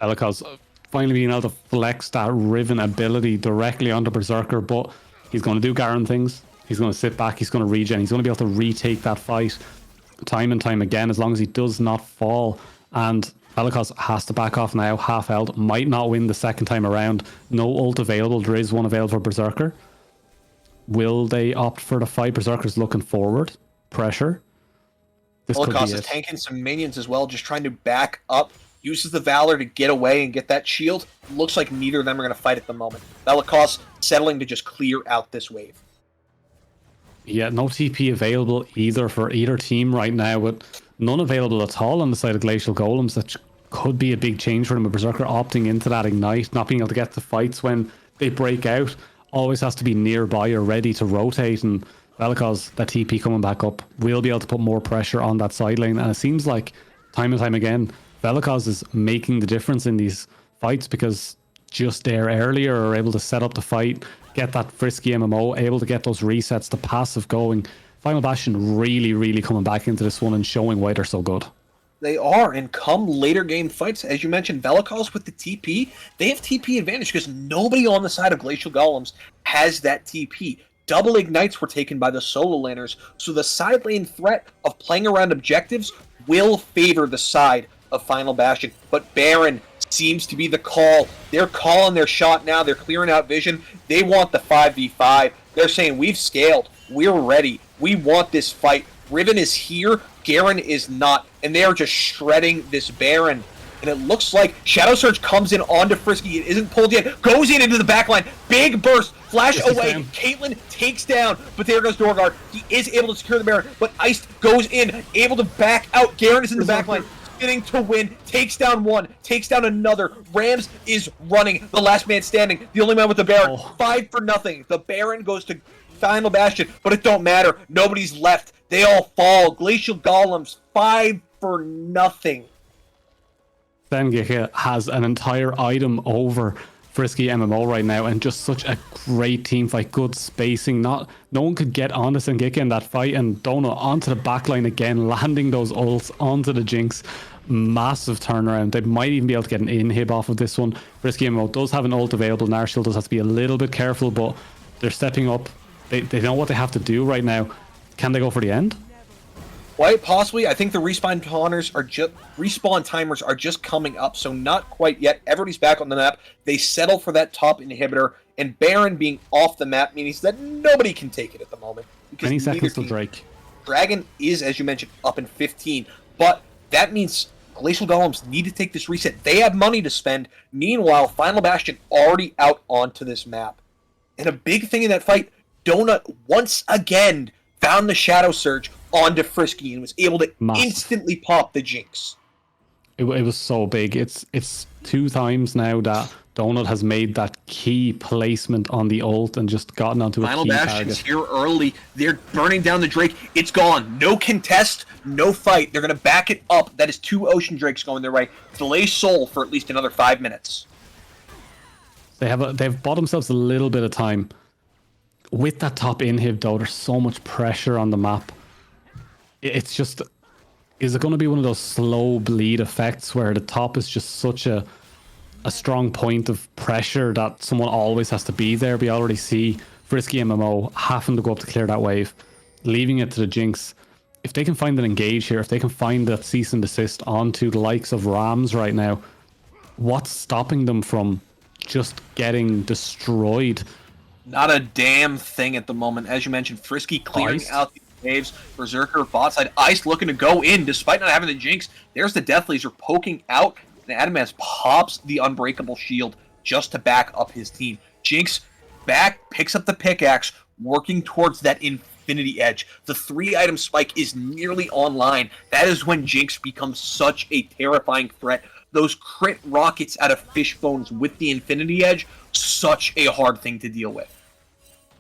Velikos finally being able to flex that Riven ability directly onto Berserker, but he's going to do Garen things. He's going to sit back. He's going to regen. He's going to be able to retake that fight time and time again, as long as he does not fall. And Velikos has to back off now, half health, might not win the second time around. No ult available. There is one available for Berserker. Will they opt for the fight? Berserker's looking forward. Pressure. Velikos is tanking some minions as well, just trying to back up. Uses the Valor to get away and get that shield. Looks like neither of them are going to fight at the moment. Velikos settling to just clear out this wave. Yeah, no TP available either for either team right now, but none available at all on the side of Glacial Golems. That could be a big change for them. A Berserker opting into that Ignite, not being able to get the fights when they break out. Always has to be nearby or ready to rotate, and Velikos, that TP coming back up, will be able to put more pressure on that side lane. And it seems like time and time again, Velikos is making the difference in these fights, because just there earlier are able to set up the fight, get that frisky MMO, able to get those resets, the passive going. Final Bastion really, really coming back into this one and showing why they're so good. They are, and come later game fights, as you mentioned, Velikos with the TP, they have TP advantage because nobody on the side of Glacial Golems has that TP. Double ignites were taken by the solo laners, so the side lane threat of playing around objectives will favor the side of Final Bastion. But Baron seems to be the call. They're calling their shot now. They're clearing out vision. They want the 5v5. They're saying, we've scaled. We're ready. We want this fight. Riven is here. Garen is not. And they are just shredding this Baron. And it looks like Shadow Surge comes in onto Frisky. It isn't pulled yet. Goes in into the backline. Big burst. Flash away. Caitlyn takes down. But there goes Dorgard. He is able to secure the Baron. But Iced goes in. Able to back out. Garen is in the backline. Getting to win, takes down one, takes down another. Rams is running, the last man standing, the only man with the Baron. 5 for nothing. The Baron goes to Final Bastion, but it don't matter. Nobody's left. They all fall. Glacial Golems, 5 for nothing. Sengeki has an entire item over Frisky MMO right now, and just such a great team fight. Good spacing. No one could get onto Sengeki in that fight, and Donut onto the backline again, landing those ults onto the Jinx. Massive turnaround. They might even be able to get an inhib off of this one. Frisky MMO does have an ult available. Narshil does have to be a little bit careful, but they're stepping up. They know what they have to do right now. Can they go for the end? Quite possibly. I think the respawn timers are just coming up, so not quite yet. Everybody's back on the map. They settle for that top inhibitor, and Baron being off the map means that nobody can take it at the moment. Any seconds till Drake. Dragon is, as you mentioned, up in 15, but that means Glacial Golems need to take this reset. They have money to spend. Meanwhile, Final Bastion already out onto this map. And a big thing in that fight, Donut once again found the Shadow Surge onto Frisky and was able to instantly pop the Jinx. It was so big. It's 2 times now that Donut has made that key placement on the ult and just gotten onto a Final key Bastion's target. here early. They're burning down the Drake. It's gone. No contest, no fight. They're going to back it up. That is 2 Ocean Drakes going their way. Delay Soul for at least another 5 minutes. They've bought themselves a little bit of time. With that top inhib, though, there's so much pressure on the map. It's just... Is it going to be one of those slow bleed effects where the top is just such a strong point of pressure that someone always has to be there? We already see Frisky MMO having to go up to clear that wave, leaving it to the Jinx. If they can find an engage here, if they can find that cease and desist onto the likes of Rams right now, what's stopping them from just getting destroyed? Not a damn thing at the moment. As you mentioned, Frisky clearing out the waves. Berserker bot side. Ice looking to go in despite not having the Jinx. There's the Death Laser poking out. And Adamance pops the Unbreakable Shield just to back up his team. Jinx back, picks up the pickaxe, working towards that Infinity Edge. The 3-item spike is nearly online. That is when Jinx becomes such a terrifying threat. Those crit rockets out of fish bones with the Infinity Edge, such a hard thing to deal with.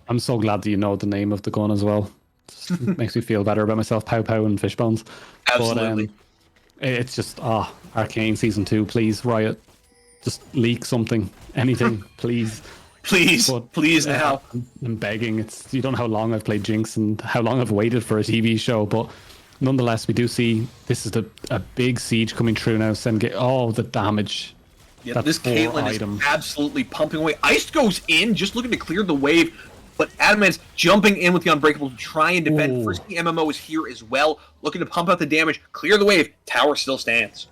I'm so glad that you know the name of the gun as well. Makes me feel better about myself. Pow Pow and Fishbones. Absolutely. But, it's just Arcane Season 2, please, Riot, just leak something, anything, please. Please now. I'm begging. You don't know how long I've played Jinx and how long I've waited for a TV show, but nonetheless, we do see this is a big siege coming through now. The damage. Yeah, this Caitlyn is absolutely pumping away. Ice goes in, just looking to clear the wave. But Adamant's jumping in with the Unbreakable to try and defend. Ooh. Frisky MMO is here as well, looking to pump out the damage, clear the wave. Tower still stands.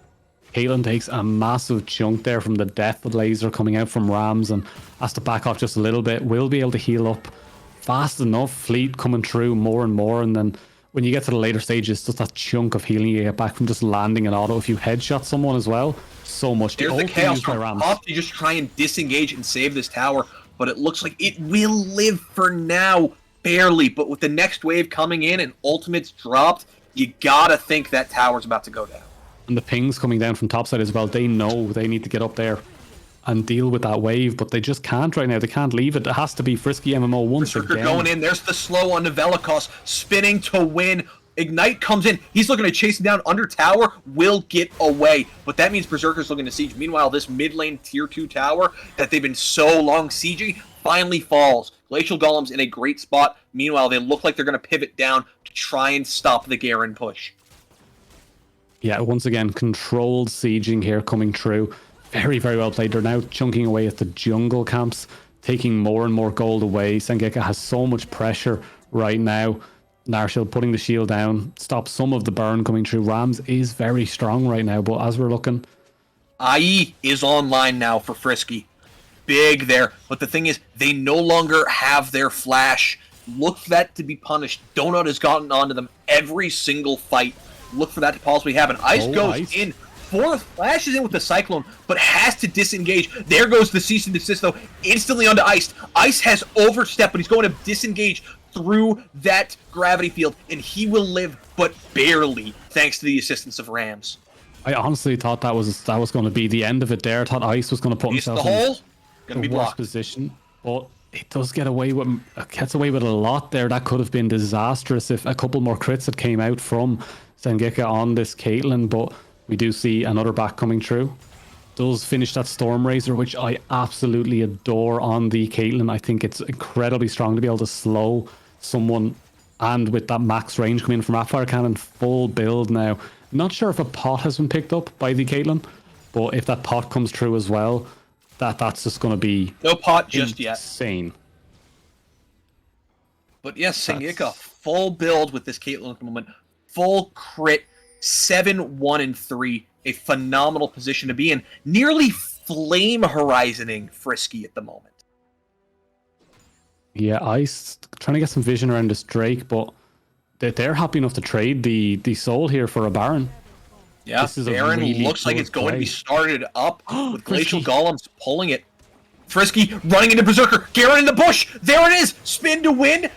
Caitlyn takes a massive chunk there from the Death Laser coming out from Rams and has to back off just a little bit. Will be able to heal up fast enough. Fleet coming through more and more. And then when you get to the later stages, just that chunk of healing you get back from just landing an auto. If you headshot someone as well, so much. There's the Chaos Storm up to just try and disengage and save this tower. But it looks like it will live for now, barely. But with the next wave coming in and ultimates dropped, you gotta think that tower's about to go down. And the pings coming down from topside as well, they know they need to get up there and deal with that wave, but they just can't right now. They can't leave it. It has to be Frisky MMO once Berserker again. Going in. There's the slow on Novelikos, spinning to win. Ignite comes in. He's looking to chase him down under tower. Will get away. But that means Berserker's looking to siege. Meanwhile, this mid lane tier 2 tower that they've been so long sieging finally falls. Glacial Golems in a great spot. Meanwhile, they look like they're going to pivot down to try and stop the Garen push. Yeah, once again, controlled sieging here coming through. Very, very well played. They're now chunking away at the jungle camps, taking more and more gold away. Sengeka has so much pressure right now. Narshil putting the shield down, stops some of the burn coming through. Rams is very strong right now, but as we're looking... IE is online now for Frisky. Big there. But the thing is, they no longer have their flash. Look for that to be punished. Donut has gotten onto them every single fight. Look for that to possibly happen. Ice goes in. Fourth flashes in with the Cyclone, but has to disengage. There goes the cease and desist, though, instantly onto Ice. Ice has overstepped, but he's going to disengage through that gravity field, and he will live, but barely, thanks to the assistance of Rams. I honestly thought that was going to be the end of it there. I thought Ice was going to put himself in the worst position, but it does gets away with a lot there. That could have been disastrous if a couple more crits had came out from Sengeka on this Caitlyn, but we do see another back coming through. Does finish that Storm Razor, which I absolutely adore on the Caitlyn. I think it's incredibly strong to be able to slow someone, and with that max range coming in from Rapfire Cannon, full build now. Not sure if a pot has been picked up by the Caitlyn, but if that pot comes through as well, that's just going to be no pot just insane. But yes, Sengeka full build with this Caitlyn at the moment. Full crit, 7-1-3. A phenomenal position to be in. Nearly flame horizoning Frisky at the moment. Yeah, Ice trying to get some vision around this Drake, but they're happy enough to trade the soul here for a Baron. Yeah, this is Baron really looks like it's going to be started up with Glacial Golems pulling it. Frisky running into Berserker. Garen in the bush. There it is. Spin to win.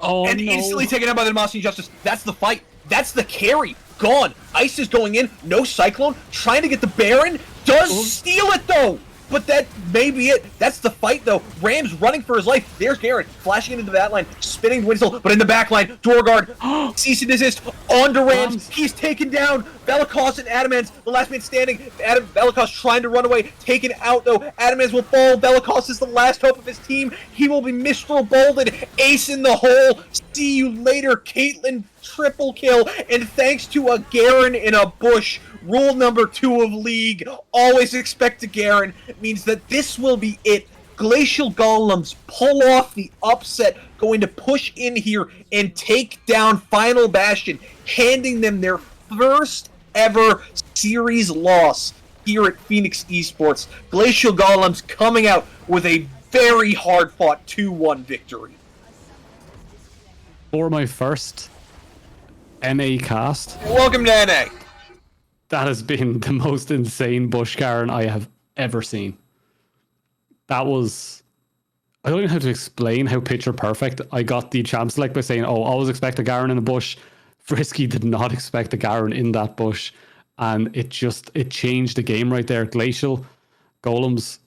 Oh, and instantly taken out by the Demacian Justice. That's the fight. That's the carry. Gone. Ice is going in. No Cyclone. Trying to get the Baron. Does steal it, though. but that may be it. That's the fight, though. Rams running for his life. There's Garen flashing into that line, spinning Winslow, but in the back line, Dorgard, cease and desist, on to Rams. He's taken down. Velikos and Adamans, the last man standing. Velikos trying to run away, taken out, though. Adamans will fall. Velikos is the last hope of his team. He will be Mr. Bolden. Ace in the hole. See you later, Caitlyn. Triple kill, and thanks to a Garen in a bush, rule number 2 of League, always expect a Garen, means that this will be it. Glacial Golems pull off the upset, going to push in here and take down Final Bastion, handing them their first ever series loss here at Phoenix Esports. Glacial Golems coming out with a very hard-fought 2-1 victory. For my first NA cast. Welcome to NA. That has been the most insane bush Garen I have ever seen. That was... I don't even know how to explain how picture perfect I got the champ select by saying, oh, always expect a Garen in a bush. Frisky did not expect a Garen in that bush. And it changed the game right there. Glacial, Golems,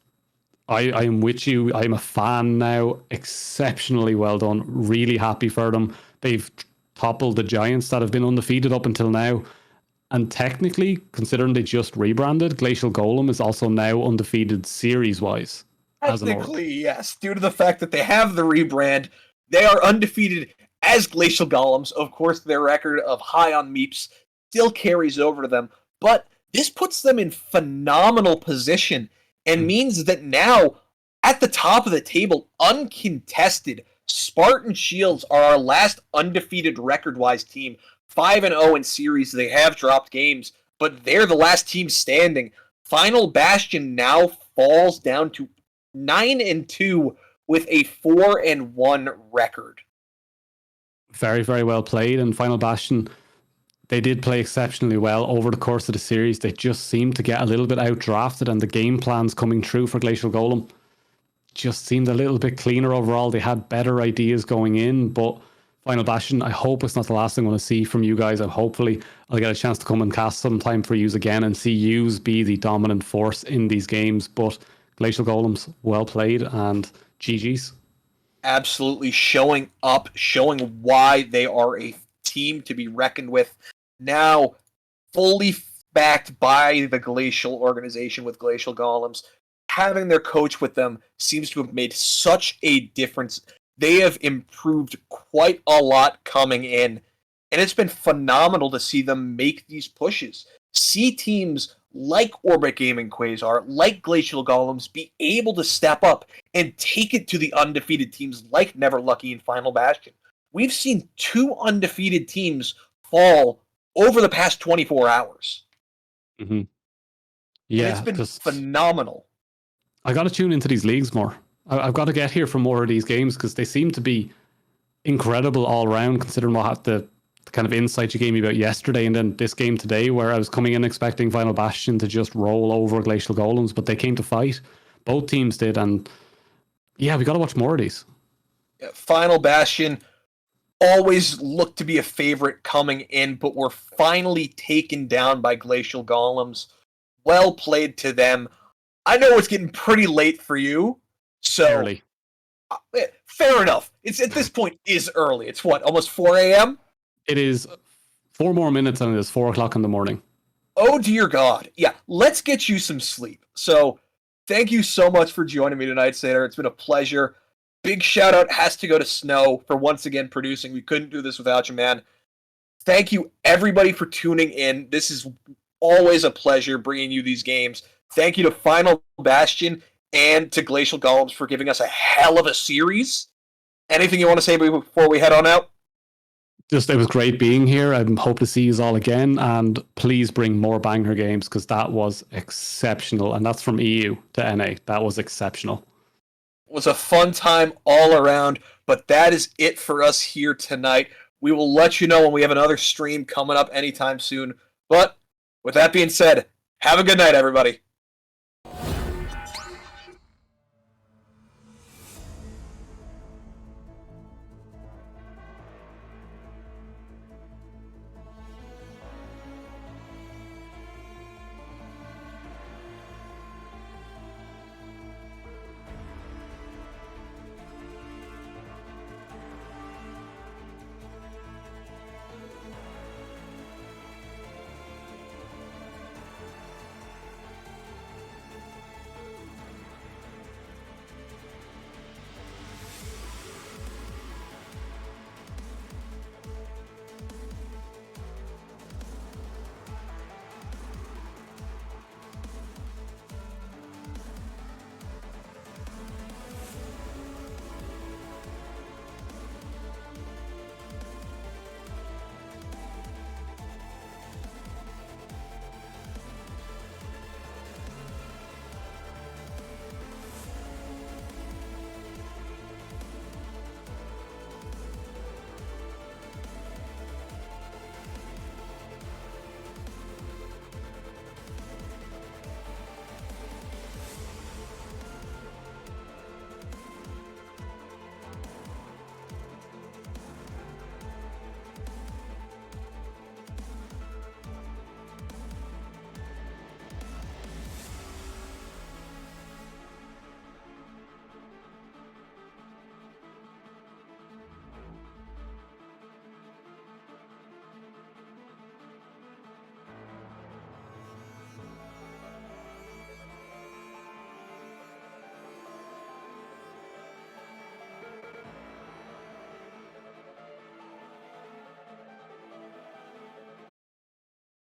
I am with you. I'm a fan now. Exceptionally well done. Really happy for them. They've toppled the Giants that have been undefeated up until now. And technically, considering they just rebranded, Glacial Golem is also now undefeated series-wise. Technically, yes. Due to the fact that they have the rebrand, they are undefeated as Glacial Golems. Of course, their record of high on meeps still carries over to them. But this puts them in phenomenal position and means that now, at the top of the table, uncontested, Spartan Shields are our last undefeated record-wise team. 5-0 in series. They have dropped games, but they're the last team standing. Final Bastion now falls down to 9-2 with a 4-1 record. Very, very well played. And Final Bastion, they did play exceptionally well over the course of the series. They just seemed to get a little bit outdrafted, and the game plans coming true for Glacial Golem just seemed a little bit cleaner overall. They had better ideas going in, but Final Bastion, I hope it's not the last thing I'm going to see from you guys. Hopefully I'll get a chance to come and cast sometime for yous again and see yous be the dominant force in these games. But Glacial Golems, well played, and GG's. Absolutely showing up, showing why they are a team to be reckoned with. Now, fully backed by the Glacial organization with Glacial Golems. Having their coach with them seems to have made such a difference. They have improved quite a lot coming in, and it's been phenomenal to see them make these pushes. See teams like Orbit Gaming Quasar, like Glacial Golems, be able to step up and take it to the undefeated teams like Never Lucky and Final Bastion. We've seen 2 undefeated teams fall over the past 24 hours. Mm-hmm. Yeah, and it's been phenomenal. I got to tune into these leagues more. I've got to get here for more of these games because they seem to be incredible all around, considering what the kind of insight you gave me about yesterday and then this game today, where I was coming in expecting Final Bastion to just roll over Glacial Golems, but they came to fight. Both teams did, and yeah, we got to watch more of these. Final Bastion always looked to be a favorite coming in, but were finally taken down by Glacial Golems. Well played to them. I know it's getting pretty late for you, so early. Fair enough. It's at this point is early. It's what, almost 4 a.m.? It is 4 more minutes and it is 4 o'clock in the morning. Oh dear God. Yeah, let's get you some sleep. So thank you so much for joining me tonight, Sater. It's been a pleasure. Big shout out has to go to Snow for once again producing. We couldn't do this without you, man. Thank you everybody for tuning in. This is always a pleasure bringing you these games. Thank you to Final Bastion and to Glacial Golems for giving us a hell of a series. Anything you want to say before we head on out? Just, it was great being here. I hope to see you all again, and please bring more banger games because that was exceptional. And that's from EU to NA. That was exceptional. It was a fun time all around, but that is it for us here tonight. We will let you know when we have another stream coming up anytime soon. But with that being said, have a good night, everybody.